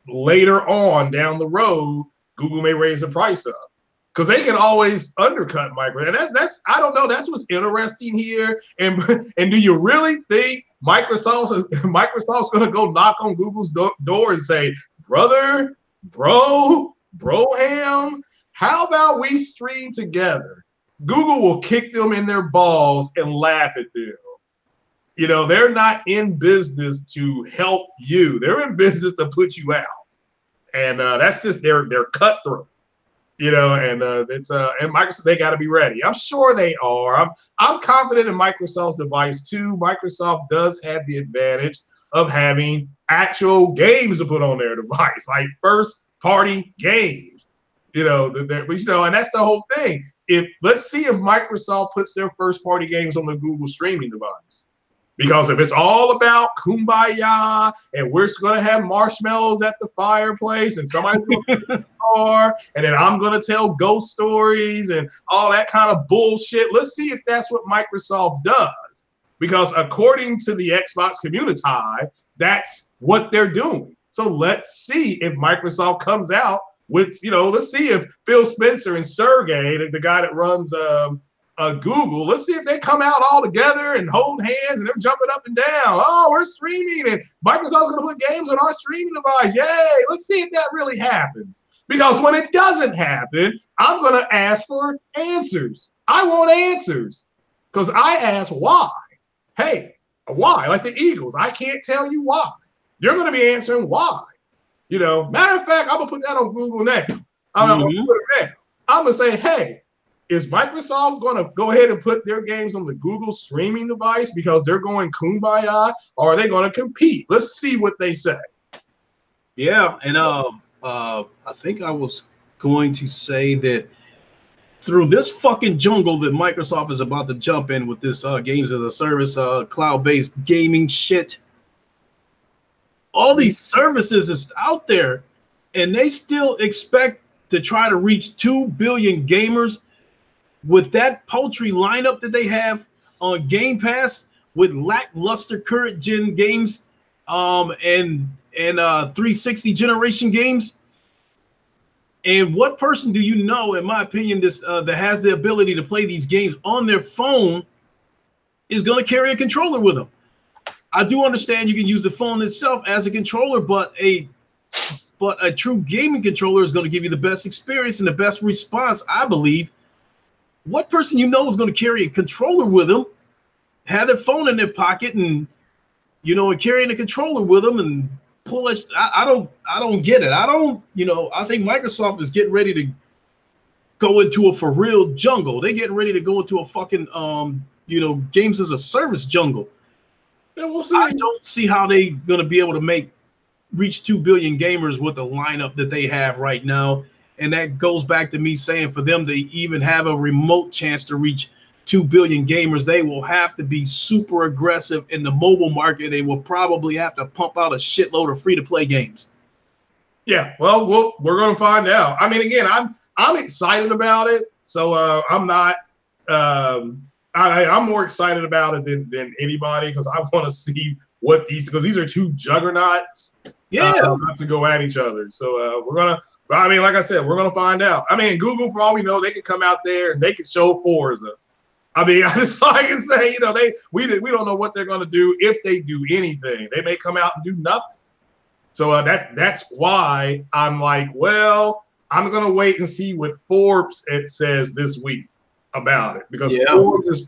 Later on down the road, Google may raise the price up because they can always undercut Microsoft. And that's I don't know. That's what's interesting here. And do you really think Microsoft's going to go knock on Google's door and say, "Brother, broham, how about we stream together?" Google will kick them in their balls and laugh at them. They're not in business to help you. They're in business to put you out. And that's just they're cutthroat. And Microsoft, they got to be ready. I'm sure they are. I'm confident in Microsoft's device too. Microsoft does have the advantage of having actual games to put on their device, like first party games. And that's the whole thing. Let's see if Microsoft puts their first party games on the Google streaming device. Because if it's all about kumbaya and we're going to have marshmallows at the fireplace and somebody's going to the car and then I'm going to tell ghost stories and all that kind of bullshit, let's see if that's what Microsoft does. Because according to the Xbox community, that's what they're doing. So let's see if Microsoft comes out with, let's see if Phil Spencer and Sergey, the guy that runs Google, let's see if they come out all together and hold hands and they're jumping up and down. Oh, we're streaming and Microsoft's going to put games on our streaming device. Yay! Let's see if that really happens. Because when it doesn't happen, I'm going to ask for answers. I want answers. Because I asked why. Hey, why? Like the Eagles, I can't tell you why. You're going to be answering why. Matter of fact, I'm going to put that on Google now. I'm going to put it now. I'm going to say, hey, is Microsoft going to go ahead and put their games on the Google streaming device because they're going kumbaya, or are they going to compete? Let's see what they say. Yeah, and I think I was going to say that through this fucking jungle that Microsoft is about to jump in with this games as a service, cloud-based gaming shit, all these services is out there, and they still expect to try to reach 2 billion gamers with that paltry lineup that they have on Game Pass with lackluster current gen games and 360 generation games. And what person do you know, in my opinion, that has the ability to play these games on their phone is going to carry a controller with them? I do understand you can use the phone itself as a controller, but a true gaming controller is going to give you the best experience and the best response, I believe. What person you know is going to carry a controller with them, have their phone in their pocket, and and carrying a controller with them and pull it? I don't get it. I think Microsoft is getting ready to go into a for real jungle. They're getting ready to go into a fucking games as a service jungle. Yeah, we'll see. I don't see how they gonna be able to reach 2 billion gamers with the lineup that they have right now. And that goes back to me saying, for them to even have a remote chance to reach 2 billion gamers, they will have to be super aggressive in the mobile market. They will probably have to pump out a shitload of free-to-play games. Yeah, well, we're going to find out. I mean, again, I'm excited about it. So I'm not. I'm more excited about it than anybody, because I want to see what because these are two juggernauts. Yeah, not to go at each other. So we're gonna. I mean, like I said, we're gonna find out. I mean, Google, for all we know, they could come out there and they could show Forza. I mean, that's all I can say. We don't know what they're gonna do, if they do anything. They may come out and do nothing. So that's why I'm like, well, I'm gonna wait and see what Forbes it says this week about it, because Forbes is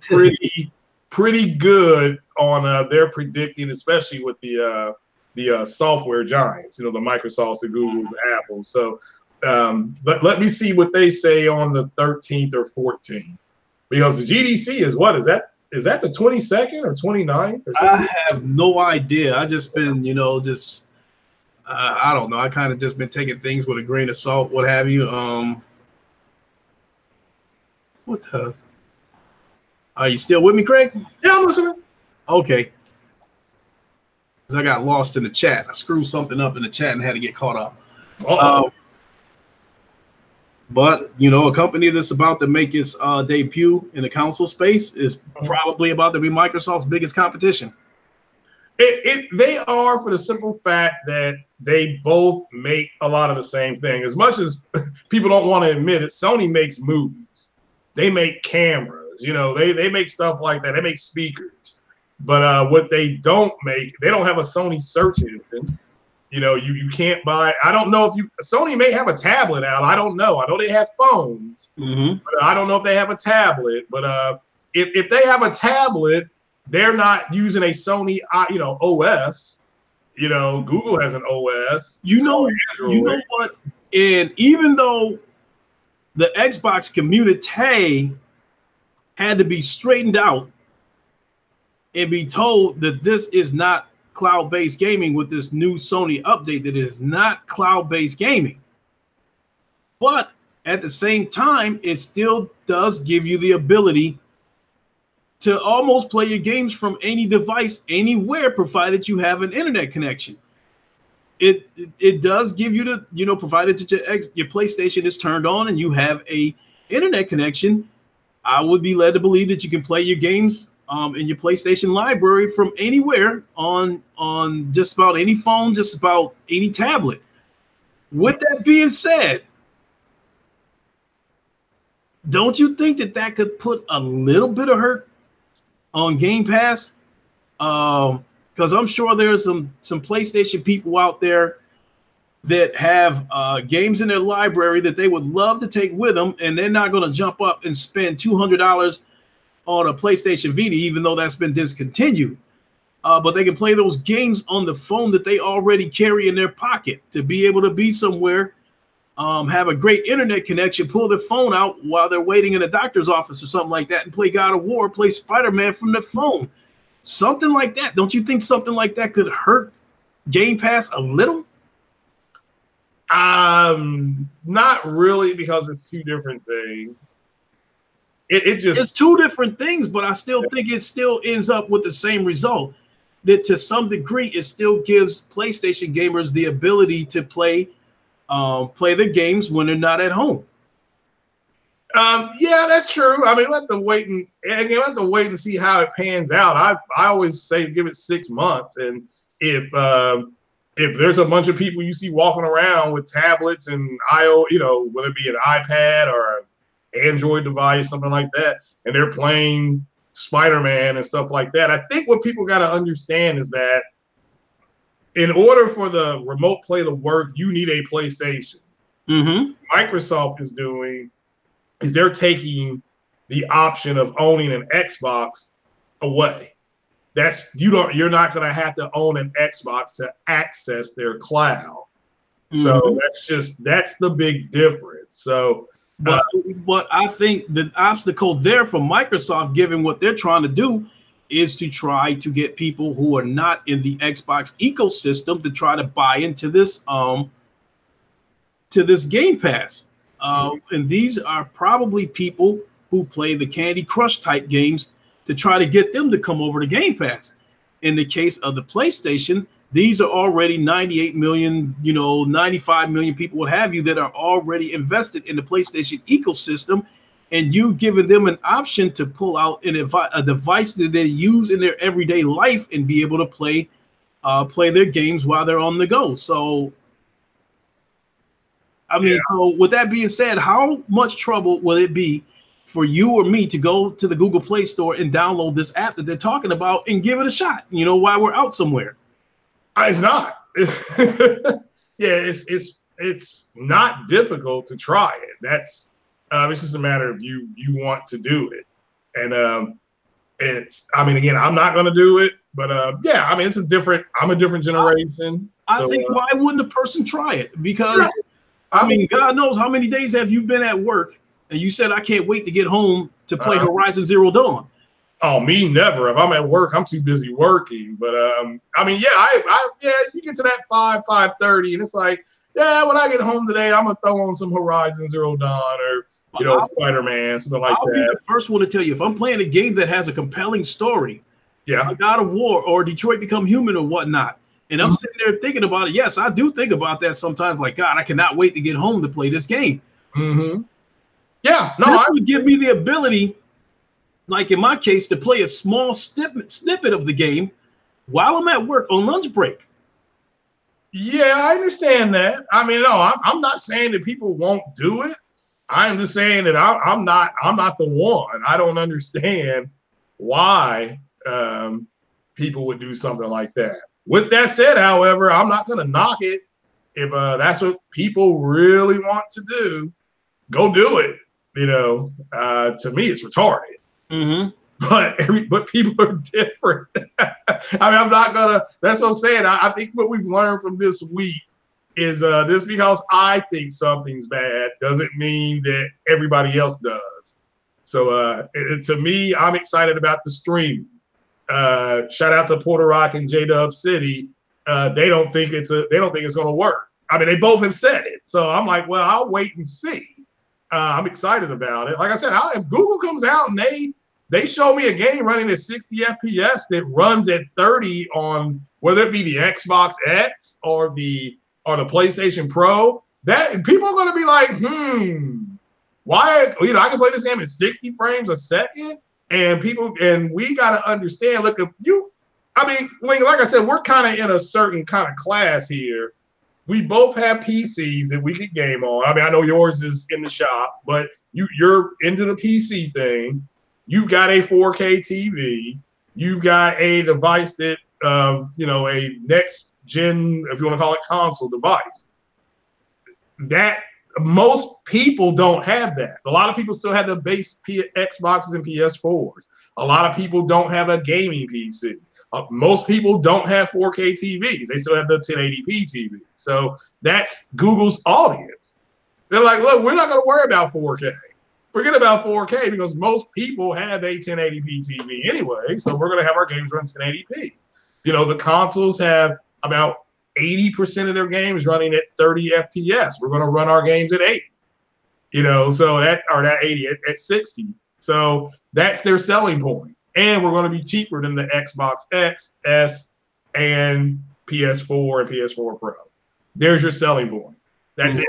pretty good on they're predicting, especially with the software giants, the Microsofts, the Googles, the Apples. So, but let me see what they say on the 13th or 14th, because the GDC is what is that? Is that the 22nd or 29th? Or I have no idea. I just been, I don't know. I kind of just been taking things with a grain of salt, what have you. What the? Are you still with me, Craig? Yeah, I'm listening. Okay. Because I got lost in the chat. I screwed something up in the chat and had to get caught up. But, a company that's about to make its debut in the console space is probably about to be Microsoft's biggest competition. They are, for the simple fact that they both make a lot of the same thing. As much as people don't want to admit it, Sony makes movies. They make cameras. They make stuff like that. They make speakers. But what they don't make, they don't have a Sony search engine. You can't buy. I don't know if Sony may have a tablet out. I don't know. I know they have phones, but I don't know if they have a tablet. But if they have a tablet, they're not using a Sony, OS. Google has an OS. You know what? And even though the Xbox community had to be straightened out and be told that this is not cloud-based gaming with this new Sony update, that is not cloud-based gaming. But at the same time, it still does give you the ability to almost play your games from any device, anywhere, provided you have an internet connection. It does give you the, provided that your PlayStation is turned on and you have a internet connection, I would be led to believe that you can play your games in your PlayStation library from anywhere on just about any phone, just about any tablet. With that being said, don't you think that could put a little bit of hurt on Game Pass? Because I'm sure there's some PlayStation people out there that have games in their library that they would love to take with them, and they're not going to jump up and spend $200 on a PlayStation Vita, even though that's been discontinued. But they can play those games on the phone that they already carry in their pocket to be able to be somewhere, have a great internet connection, pull their phone out while they're waiting in a doctor's office or something like that, and play God of War, play Spider-Man from their phone. Something like that. Don't you think something like that could hurt Game Pass a little? Not really, because it's two different things. It's two different things, but I still think it still ends up with the same result. That to some degree, it still gives PlayStation gamers the ability to play their games when they're not at home. Yeah, that's true. I mean, we'll have to wait and see how it pans out. I always say give it 6 months, and if there's a bunch of people you see walking around with tablets and whether it be an iPad or an Android device, something like that, and they're playing Spider-Man and stuff like that, I think what people got to understand is that in order for the remote play to work, you need a PlayStation. Mm-hmm. Microsoft is doing is they're taking the option of owning an Xbox away. You're not going to have to own an Xbox to access their cloud. Mm-hmm. So that's the big difference. So, but I think the obstacle there for Microsoft, given what they're trying to do, is to try to get people who are not in the Xbox ecosystem to try to buy into this Game Pass. And these are probably people who play the Candy Crush type games to try to get them to come over to Game Pass. In the case of the PlayStation, these are already 98 million, 95 million people, what have you, that are already invested in the PlayStation ecosystem. And you giving them an option to pull out a device that they use in their everyday life and be able to play their games while they're on the go. So, I mean, So with that being said, how much trouble will it be for you or me to go to the Google Play Store and download this app that they're talking about and give it a shot, while we're out somewhere? It's not. It's not difficult to try it. That's it's just a matter of you want to do it. And again, I'm not going to do it, but I'm a different generation. I think why wouldn't a person try it? Because God knows how many days have you been at work and you said, I can't wait to get home to play Horizon Zero Dawn. Oh, me never. If I'm at work, I'm too busy working. But you get to that 5:30, and it's like, when I get home today, I'm gonna throw on some Horizon Zero Dawn or Spider-Man, something like that. I'll be the first one to tell you if I'm playing a game that has a compelling story, like God of War or Detroit Become Human or whatnot, and I'm sitting there thinking about it. Yes, I do think about that sometimes. Like, God, I cannot wait to get home to play this game. Mm-hmm. Yeah, this would give me the ability, like in my case, to play a small snippet of the game while I'm at work on lunch break. Yeah, I understand that. I mean, no, I'm not saying that people won't do it. I'm just saying that I'm not the one. I don't understand why people would do something like that. With that said, however, I'm not going to knock it. If that's what people really want to do, go do it. To me, it's retarded. Mm-hmm. But people are different. I mean, I'm not gonna. That's what I'm saying. I think what we've learned from this week is this: because I think something's bad doesn't mean that everybody else does. So to me, I'm excited about the streaming. Shout out to Puerto Rock and J-Dub City. They don't think it's going to work. I mean, they both have said it. So I'm like, well, I'll wait and see. I'm excited about it. Like I said, if Google comes out and they show me a game running at 60 FPS that runs at 30 on whether it be the Xbox X or the PlayStation Pro, that people are going to be like, why? I can play this game at 60 frames a second, and we got to understand. Look, like I said, we're kind of in a certain kind of class here. We both have PCs that we could game on. I mean, I know yours is in the shop, but you're into the PC thing. You've got a 4K TV. You've got a device that, a next gen, if you want to call it console device. That most people don't have that. A lot of people still have the base Xboxes and PS4s. A lot of people don't have a gaming PC. Most people don't have 4K TVs. They still have the 1080p TV. So that's Google's audience. They're like, look, we're not going to worry about 4K. Forget about 4K because most people have a 1080p TV anyway. So we're going to have our games run 1080p. You know, the consoles have about 80% of their games running at 30 FPS. We're going to run our games at 80. You know, so that 80 at 60. So that's their selling point. And we're going to be cheaper than the Xbox X, S, and PS4 and PS4 Pro. There's your selling point. That's it.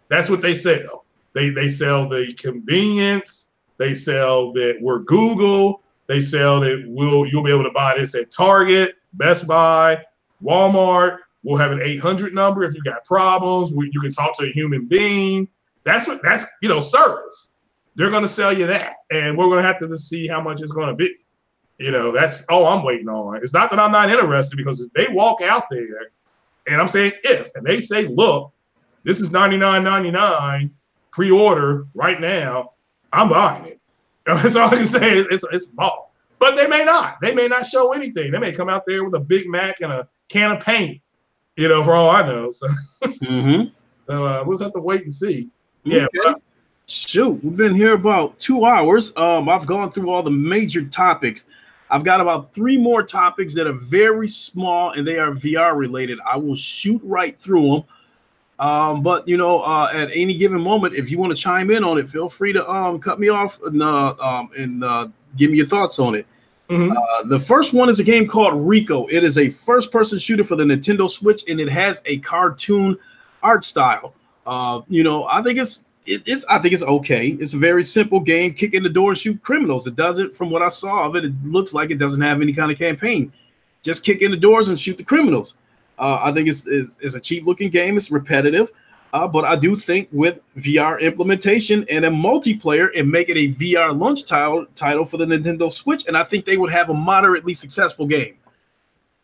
That's what they sell. They sell the convenience. They sell that we're Google. They sell that you'll be able to buy this at Target, Best Buy, Walmart. We'll have an 800 number if you got problems. You can talk to a human being. That's service. They're going to sell you that, and we're going to have to see how much it's going to be. You know, that's all I'm waiting on. It's not that I'm not interested, because if they walk out there, and I'm saying and they say, look, this is $99.99 pre-order right now, I'm buying it. That's all I can say. It's bought. But they may not. They may not show anything. They may come out there with a Big Mac and a can of paint, you know, for all I know. So, so we'll just have to wait and see. Yeah. Okay. Shoot, we've been here about 2 hours. I've gone through all the major topics. I've got about 3 more topics that are very small and they are VR related. I will shoot right through them. But you know, at any given moment, if you want to chime in on it, feel free to cut me off and give me your thoughts on it. The first one is a game called Rico. It is a first-person shooter for the Nintendo Switch, and it has a cartoon art style. You know, I think it's okay. It's a very simple game. Kick in the door and shoot criminals. It doesn't, from what I saw of it, it looks like it doesn't have any kind of campaign. Just kick in the doors and shoot the criminals. I think it's a cheap looking game. It's repetitive, but I do think with VR implementation and a multiplayer and make it a VR launch title for the Nintendo Switch, and I think they would have a moderately successful game.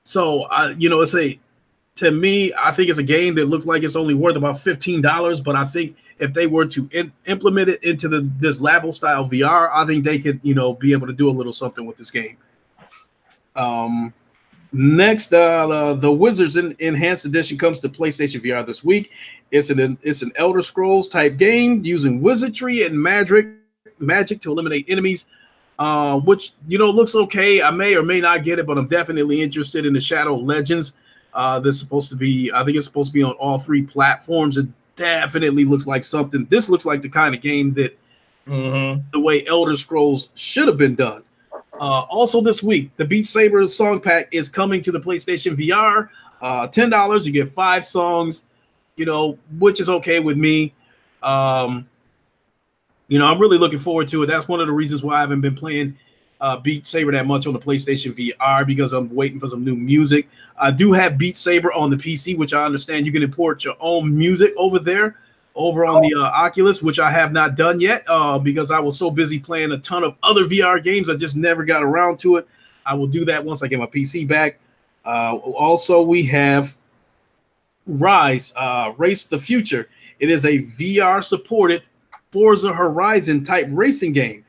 So you know, to me, I think it's a game that looks like it's only worth about $15, but I think if they were to implement it into this Labo style VR, I think they could, you know, be able to do a little something with this game. Next, the Wizards Enhanced Edition comes to PlayStation VR this week. It's an Elder Scrolls type game using wizardry and magic to eliminate enemies, which, you know, looks okay. I may or may not get it, but I'm definitely interested in the Shadow Legends. This supposed to be, I think it's supposed to be on all 3 platforms. It definitely looks like something. This looks like the kind of game that the way Elder Scrolls should have been done. Also this week, the Beat Saber song pack is coming to the PlayStation VR. $10, you get 5 songs, you know, which is okay with me. You know, I'm really looking forward to it. That's one of the reasons why I haven't been playing Beat Saber that much on the PlayStation VR, because I'm waiting for some new music. I do have Beat Saber on the PC, which I understand you can import your own music over on the Oculus, which I have not done yet because I was so busy playing a ton of other VR games. I just never got around to it. I will do that once I get my PC back. Also, we have Rise, Race the Future. It is a VR-supported Forza Horizon type racing game.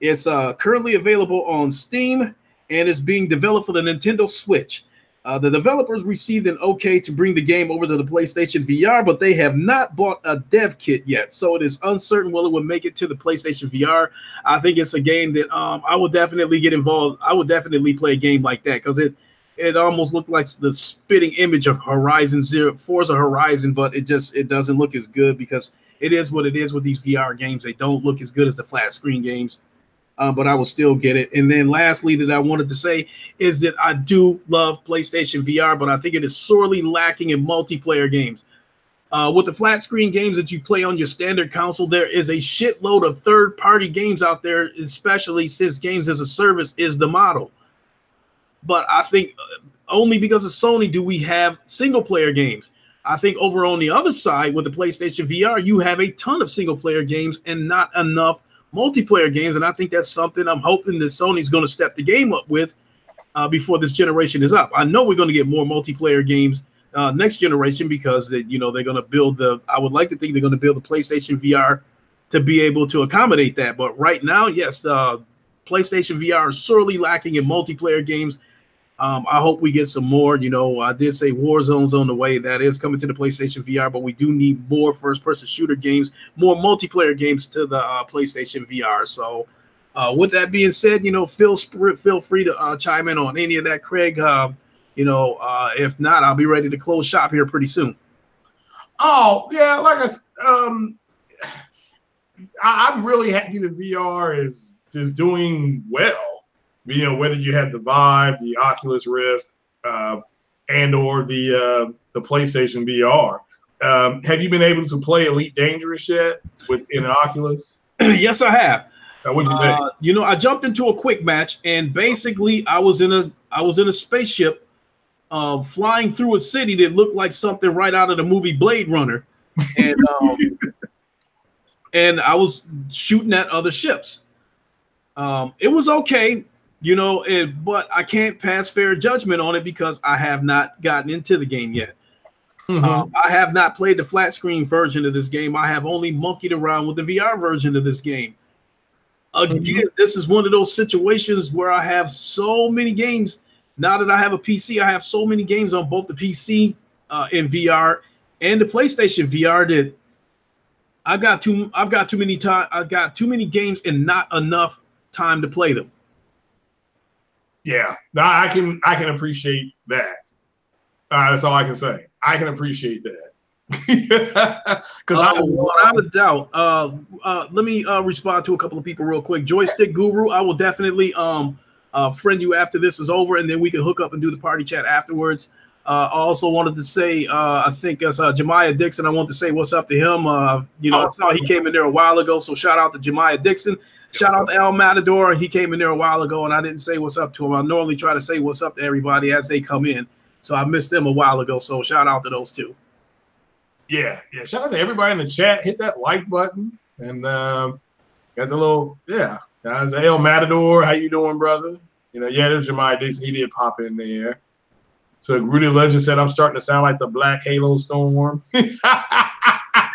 It's currently available on Steam and is being developed for the Nintendo Switch. The developers received an okay to bring the game over to the PlayStation VR, but they have not bought a dev kit yet, so it is uncertain whether it will make it to the PlayStation VR. I think it's a game that I would definitely get involved. I would definitely play a game like that because it almost looked like the spitting image of Forza Horizon, but it doesn't look as good because it is what it is with these VR games. They don't look as good as the flat screen games. But I will still get it. And then lastly that I wanted to say is that I do love PlayStation VR, but I think it is sorely lacking in multiplayer games. With the flat screen games that you play on your standard console, there is a shitload of third-party games out there, especially since games as a service is the model. But I think only because of Sony do we have single-player games. I think over on the other side with the PlayStation VR, you have a ton of single-player games and not enough multiplayer games, and I think that's something I'm hoping that Sony's going to step the game up with before this generation is up. I know we're going to get more multiplayer games next generation because they're going to build I would like to think they're going to build the PlayStation VR to be able to accommodate that. But right now, yes, PlayStation VR is sorely lacking in multiplayer games. I hope we get some more. I did say Warzone's on the way. That is coming to the PlayStation VR, but we do need more first-person shooter games, more multiplayer games to the PlayStation VR. So with that being said, feel free to chime in on any of that, Craig. If not, I'll be ready to close shop here pretty soon. Oh, yeah, like I'm really happy the VR is doing well. Whether you have the Vive, the Oculus Rift, and or the PlayStation VR. Have you been able to play Elite Dangerous yet in Oculus? Yes, I have. What'd you think? I jumped into a quick match, and basically, I was in a spaceship, flying through a city that looked like something right out of the movie Blade Runner, and and I was shooting at other ships. It was okay. But I can't pass fair judgment on it because I have not gotten into the game yet. Mm-hmm. I have not played the flat screen version of this game. I have only monkeyed around with the VR version of this game. Again, this is one of those situations where I have so many games. Now that I have a PC, I have so many games on both the PC in VR and the PlayStation VR that I've got too many games and not enough time to play them. Yeah, I can appreciate that. That's all I can say. I can appreciate that. Because without a doubt, let me respond to a couple of people real quick. Joystick Guru, I will definitely friend you after this is over, and then we can hook up and do the party chat afterwards. I also wanted to say, I think it's Jemiah Dixon. I want to say what's up to him. I saw he came in there a while ago, so shout out to Jemiah Dixon. Shout out to El Matador. He came in there a while ago, and I didn't say what's up to him. I normally try to say what's up to everybody as they come in. So I missed them a while ago. So shout out to those two. Yeah. Shout out to everybody in the chat. Hit that like button. And got the little, guys. El Matador, how you doing, brother? There's Jemiah Dixon. He did pop in there. So Rudy Legend said, I'm starting to sound like the Black Halo Storm.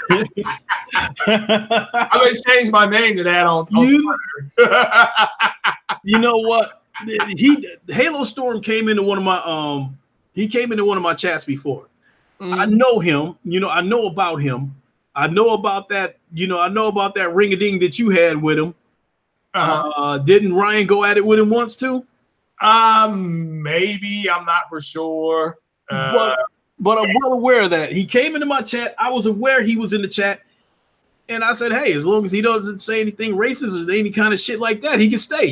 I may change my name to that on Twitter. You know what? Halo Storm came into one of my chats before. Mm-hmm. I know him. I know about him. I know about that. I know about that ring-a-ding that you had with him. Uh-huh. Didn't Ryan go at it with him once too? Maybe. I'm not for sure. But I'm well aware of that. He came into my chat. I was aware he was in the chat. And I said, hey, as long as he doesn't say anything racist or any kind of shit like that, he can stay,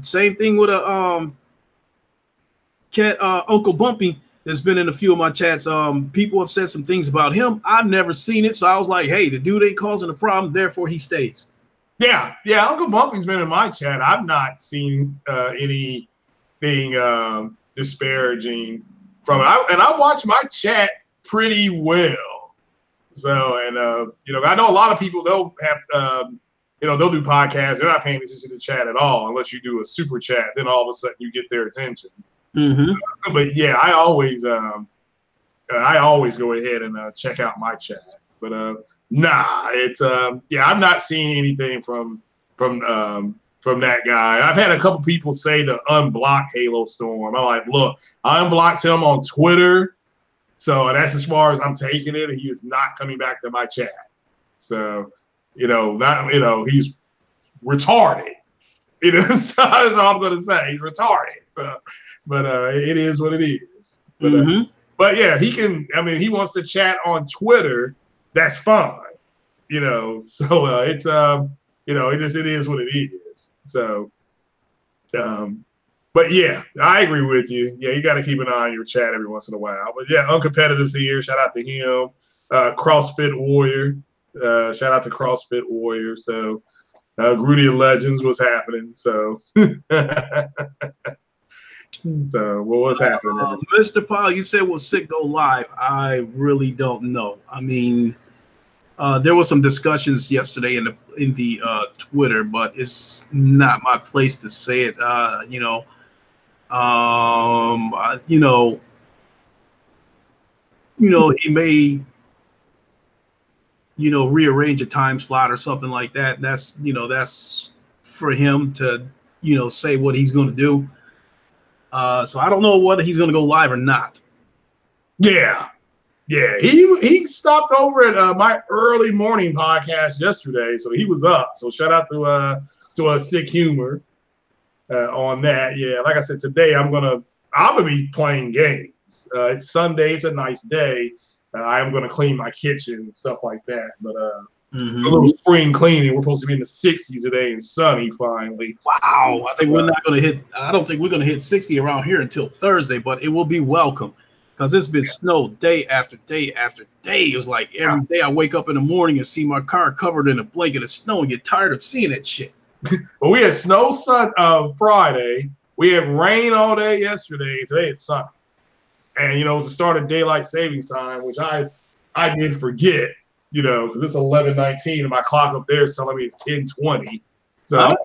Same thing with Uncle Bumpy that's been in a few of my chats. People have said some things about him. I've never seen it. So I was like, hey, the dude ain't causing a problem, therefore he stays. Yeah, Uncle Bumpy's been in my chat. I've not seen anything disparaging from it. And I watch my chat pretty well. So, and I know a lot of people, they'll have they'll do podcasts. They're not paying attention to the chat at all unless you do a super chat. Then all of a sudden you get their attention. Mm-hmm. But yeah, I always go ahead and check out my chat. But it's I've not seen anything from that guy. I've had a couple people say to unblock Halo Storm. I'm like, look, I unblocked him on Twitter. So that's as far as I'm taking it. He is not coming back to my chat. So, he's retarded. So that's all I'm going to say. He's retarded. So, but it is what it is. But yeah, he can. I mean, he wants to chat on Twitter. That's fine. So it's it is what it is. So, but yeah, I agree with you. Yeah, you got to keep an eye on your chat every once in a while. But yeah, Uncompetitive's here. Shout out to him. CrossFit Warrior. Shout out to CrossFit Warrior. So, Grudy Legends was happening. So, what's happening? Mr. Paul, you said will Sick go live? I really don't know. I mean, there was some discussions yesterday in the Twitter, but it's not my place to say it. You know, he may, rearrange a time slot or something like that. That's for him to, say what he's going to do. So I don't know whether he's going to go live or not. Yeah. He stopped over at my early morning podcast yesterday, so he was up. So shout out to Sick Humor on that. Yeah, like I said, today I'm gonna be playing games. It's Sunday. It's a nice day. I am gonna clean my kitchen and stuff like that. But a little spring cleaning. We're supposed to be in the 60s today and sunny finally. Wow, I think we're not gonna hit. I don't think we're gonna hit 60 around here until Thursday, but it will be welcome. Because it's been snow day after day after day. It was like every day I wake up in the morning and see my car covered in a blanket of snow and get tired of seeing that shit. Well, we had snow Friday. We had rain all day yesterday. Today it's sunny. And, it was the start of daylight savings time, which I did forget, because it's 11:19 and my clock up there is telling me it's 10:20. So,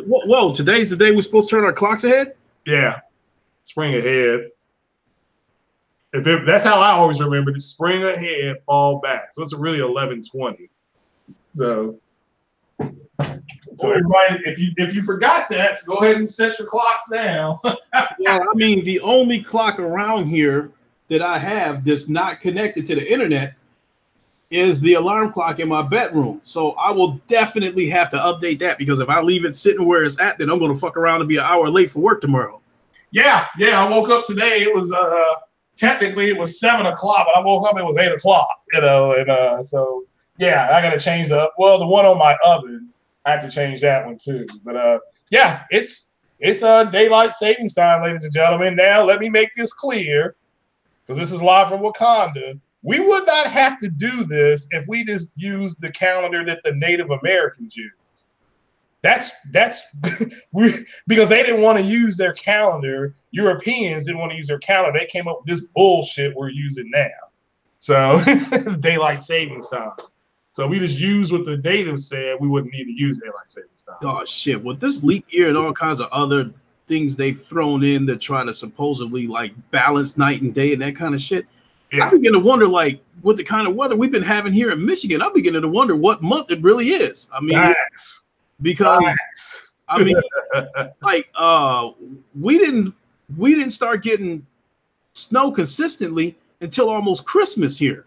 Whoa, today's the day we're supposed to turn our clocks ahead? Yeah, spring ahead. That's how I always remember it. Spring ahead, fall back. So it's really 11:20. So everybody, if you forgot that, so go ahead and set your clocks down. Well, I mean, the only clock around here that I have that's not connected to the internet is the alarm clock in my bedroom. So I will definitely have to update that, because if I leave it sitting where it's at, then I'm going to fuck around and be an hour late for work tomorrow. Yeah. I woke up today. It was technically it was 7 o'clock, but I woke up, it was 8 o'clock, and so yeah, I gotta change the one on my oven. I have to change that one too. But yeah, it's daylight savings time, ladies and gentlemen. Now let me make this clear, because this is live from Wakanda. We would not have to do this if we just used the calendar that the Native Americans use. That's because they didn't want to use their calendar. Europeans didn't want to use their calendar. They came up with this bullshit we're using now. So daylight savings time. So we just use what the natives said. We wouldn't need to use daylight savings time. Oh shit! With this leap year and all kinds of other things they've thrown in to try to supposedly like balance night and day and that kind of shit, I begin to wonder, like, with the kind of weather we've been having here in Michigan, I'm beginning to wonder what month it really is. I mean. Because I mean, like, we didn't start getting snow consistently until almost Christmas here,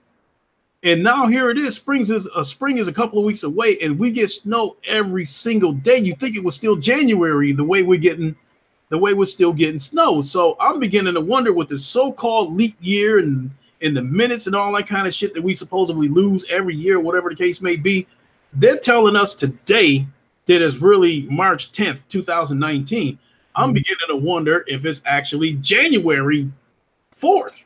and now here it is. Spring is a couple of weeks away, and we get snow every single day. You think it was still January the way we're still getting snow. So I'm beginning to wonder, with the so-called leap year and the minutes and all that kind of shit that we supposedly lose every year, whatever the case may be, they're telling us today that is really March 10th, 2019. I'm beginning to wonder if it's actually January 4th.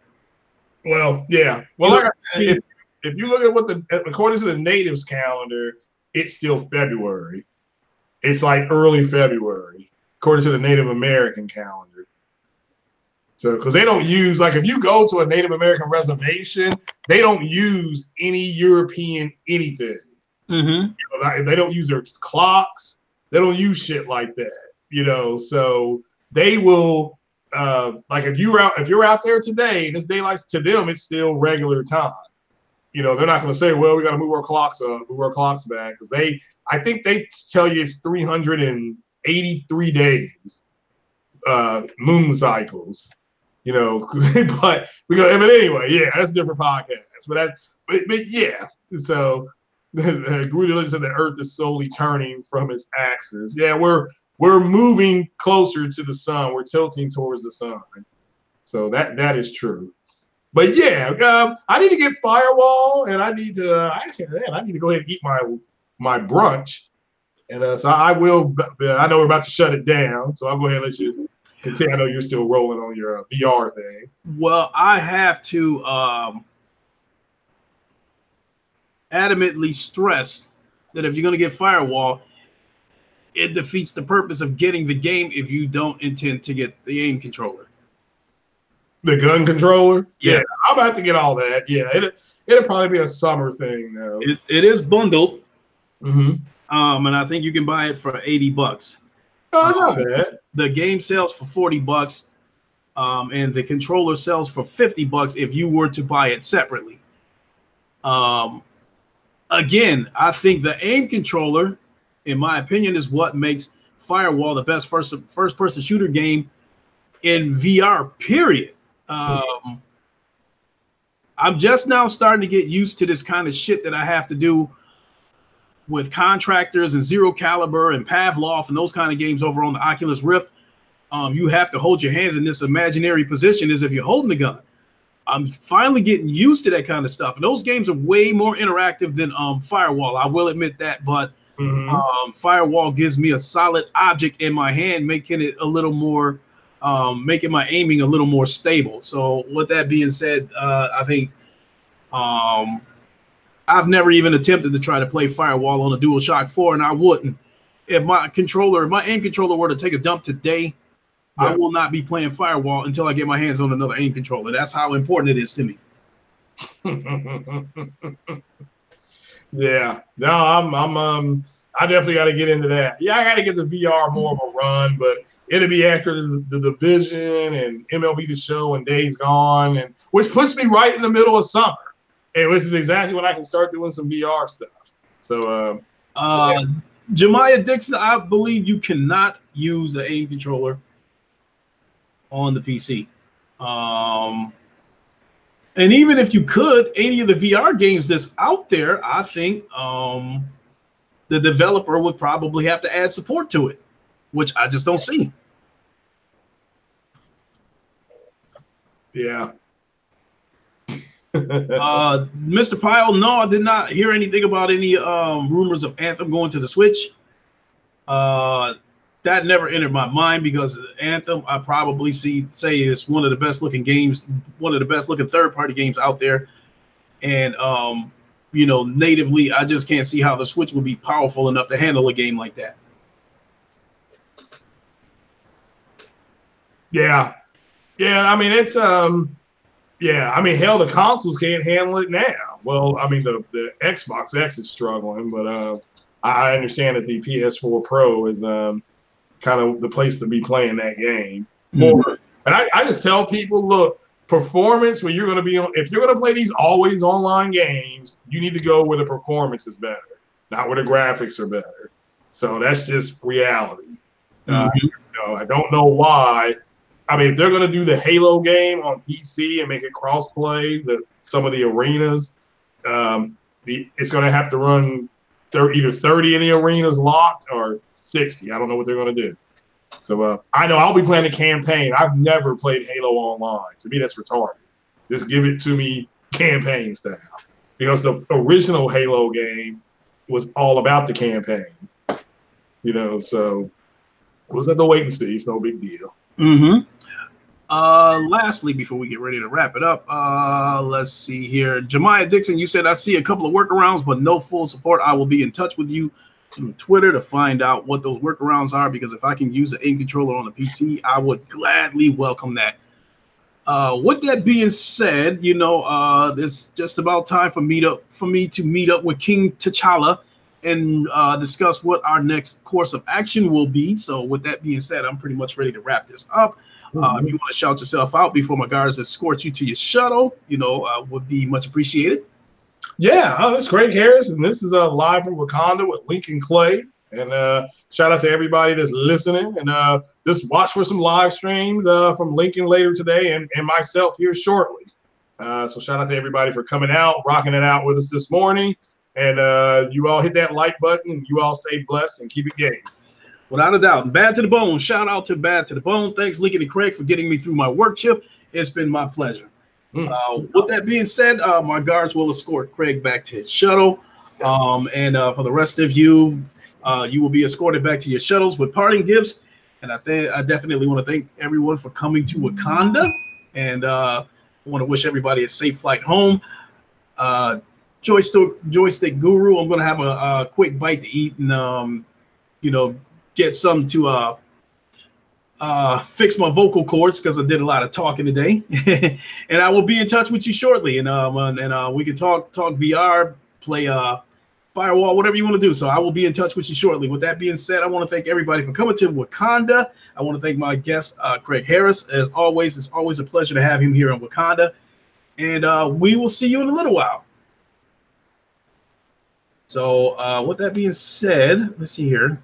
Well, yeah. Well, like I said, if you look at according to the natives calendar, it's still February. It's like early February, according to the Native American calendar. So, because they don't use, like, if you go to a Native American reservation, they don't use any European anything. They don't use their clocks. They don't use shit like that, so they will like if you're out there today and it's daylight, to them it's still regular time. They're not going to say, well, we got to move our clocks back, because I think they tell you it's 383 days moon cycles, but anyway, yeah, that's a different podcast. But yeah, so Grudy said the Earth is slowly turning from its axis. Yeah, we're moving closer to the sun. We're tilting towards the sun. So that is true. But yeah, I need to get Firewall, and I need to go ahead and eat my brunch. And so I will. I know we're about to shut it down, so I'll go ahead and let you continue. I know you're still rolling on your VR thing. Well, I have to adamantly stress that if you're going to get Firewall, it defeats the purpose of getting the game if you don't intend to get the aim controller. The gun controller? Yes. Yeah, I'm about to get all that. Yeah, it'll probably be a summer thing, though. It is bundled. And I think you can buy it for $80. Oh, that's not bad. The game sells for $40, and the controller sells for $50 if you were to buy it separately. Again, I think the aim controller, in my opinion, is what makes Firewall the best first-person shooter game in VR, period. I'm just now starting to get used to this kind of shit that I have to do with Contractors and Zero Caliber and Pavlov and those kind of games over on the Oculus Rift. You have to hold your hands in this imaginary position as if you're holding the gun. I'm finally getting used to that kind of stuff. And those games are way more interactive than Firewall. I will admit that, but Firewall gives me a solid object in my hand, making it a little more, making my aiming a little more stable. So with that being said, I think I've never even attempted to try to play Firewall on a DualShock 4, and I wouldn't. If my aim controller were to take a dump today, I will not be playing Firewall until I get my hands on another aim controller. That's how important it is to me. Yeah, no, I definitely got to get into that. Yeah, I got to get the VR more of a run, but it'll be after the Division and MLB The Show and Days Gone, and which puts me right in the middle of summer, and which is exactly when I can start doing some VR stuff. So, Jemiah Dixon, I believe you cannot use the aim controller on the PC. And even if you could, any of the VR games that's out there, I think the developer would probably have to add support to it, which I just don't see. Yeah. Mr. Pyle, no, I did not hear anything about any rumors of Anthem going to the Switch. That never entered my mind because Anthem, I probably say is one of the best looking games, one of the best looking third-party games out there. And, natively, I just can't see how the Switch would be powerful enough to handle a game like that. Yeah. Yeah, I mean, it's, hell, the consoles can't handle it now. Well, I mean, the Xbox X is struggling, but I understand that the PS4 Pro is kind of the place to be playing that game. And I just tell people, look, performance, when you're going to be on, if you're going to play these always online games, you need to go where the performance is better, not where the graphics are better. So that's just reality. I don't know why. I mean, if they're going to do the Halo game on PC and make it cross-play, some of the arenas, it's going to have to run either 30 in the arenas locked or 60. I don't know what they're going to do. So I know I'll be playing the campaign. I've never played Halo online. To me, that's retarded. Just give it to me campaign style. Because the original Halo game was all about the campaign. So we'll have to wait and see. It's no big deal. Lastly, before we get ready to wrap it up, let's see here. Jemiah Dixon, you said I see a couple of workarounds, but no full support. I will be in touch with you through Twitter to find out what those workarounds are, because if I can use the aim controller on the PC, I would gladly welcome that. With that being said, it's just about time for me to meet up with King T'Challa and discuss what our next course of action will be. So with that being said, I'm pretty much ready to wrap this up. If you want to shout yourself out before my guards escort you to your shuttle, would be much appreciated. Yeah, this is Craig Harris, and this is live from Wakanda with Lincoln Clay. And shout out to everybody that's listening. And just watch for some live streams from Lincoln later today and myself here shortly. So shout out to everybody for coming out, rocking it out with us this morning. And you all hit that like button, and you all stay blessed and keep it game. Without a doubt. Bad to the Bone. Shout out to Bad to the Bone. Thanks, Lincoln and Craig, for getting me through my work shift. It's been my pleasure. With that being said, my guards will escort Craig back to his shuttle. And for the rest of you, you will be escorted back to your shuttles with parting gifts. And I definitely want to thank everyone for coming to Wakanda. And I want to wish everybody a safe flight home. Joystick Guru, I'm going to have a quick bite to eat and, get some to fix my vocal cords because I did a lot of talking today. And I will be in touch with you shortly. And we can talk VR, play firewall, whatever you want to do. So I will be in touch with you shortly. With that being said, I want to thank everybody for coming to Wakanda. I want to thank my guest, Craig Harris. As always, it's always a pleasure to have him here in Wakanda. And we will see you in a little while. So with that being said, let's see here.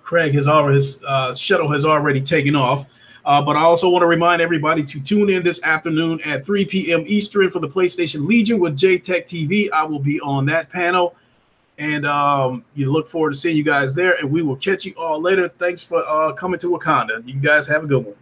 Craig has already, his shuttle has already taken off. But I also want to remind everybody to tune in this afternoon at 3 p.m. Eastern for the PlayStation Legion with JTech TV. I will be on that panel. And you look forward to seeing you guys there. And we will catch you all later. Thanks for coming to Wakanda. You guys have a good one.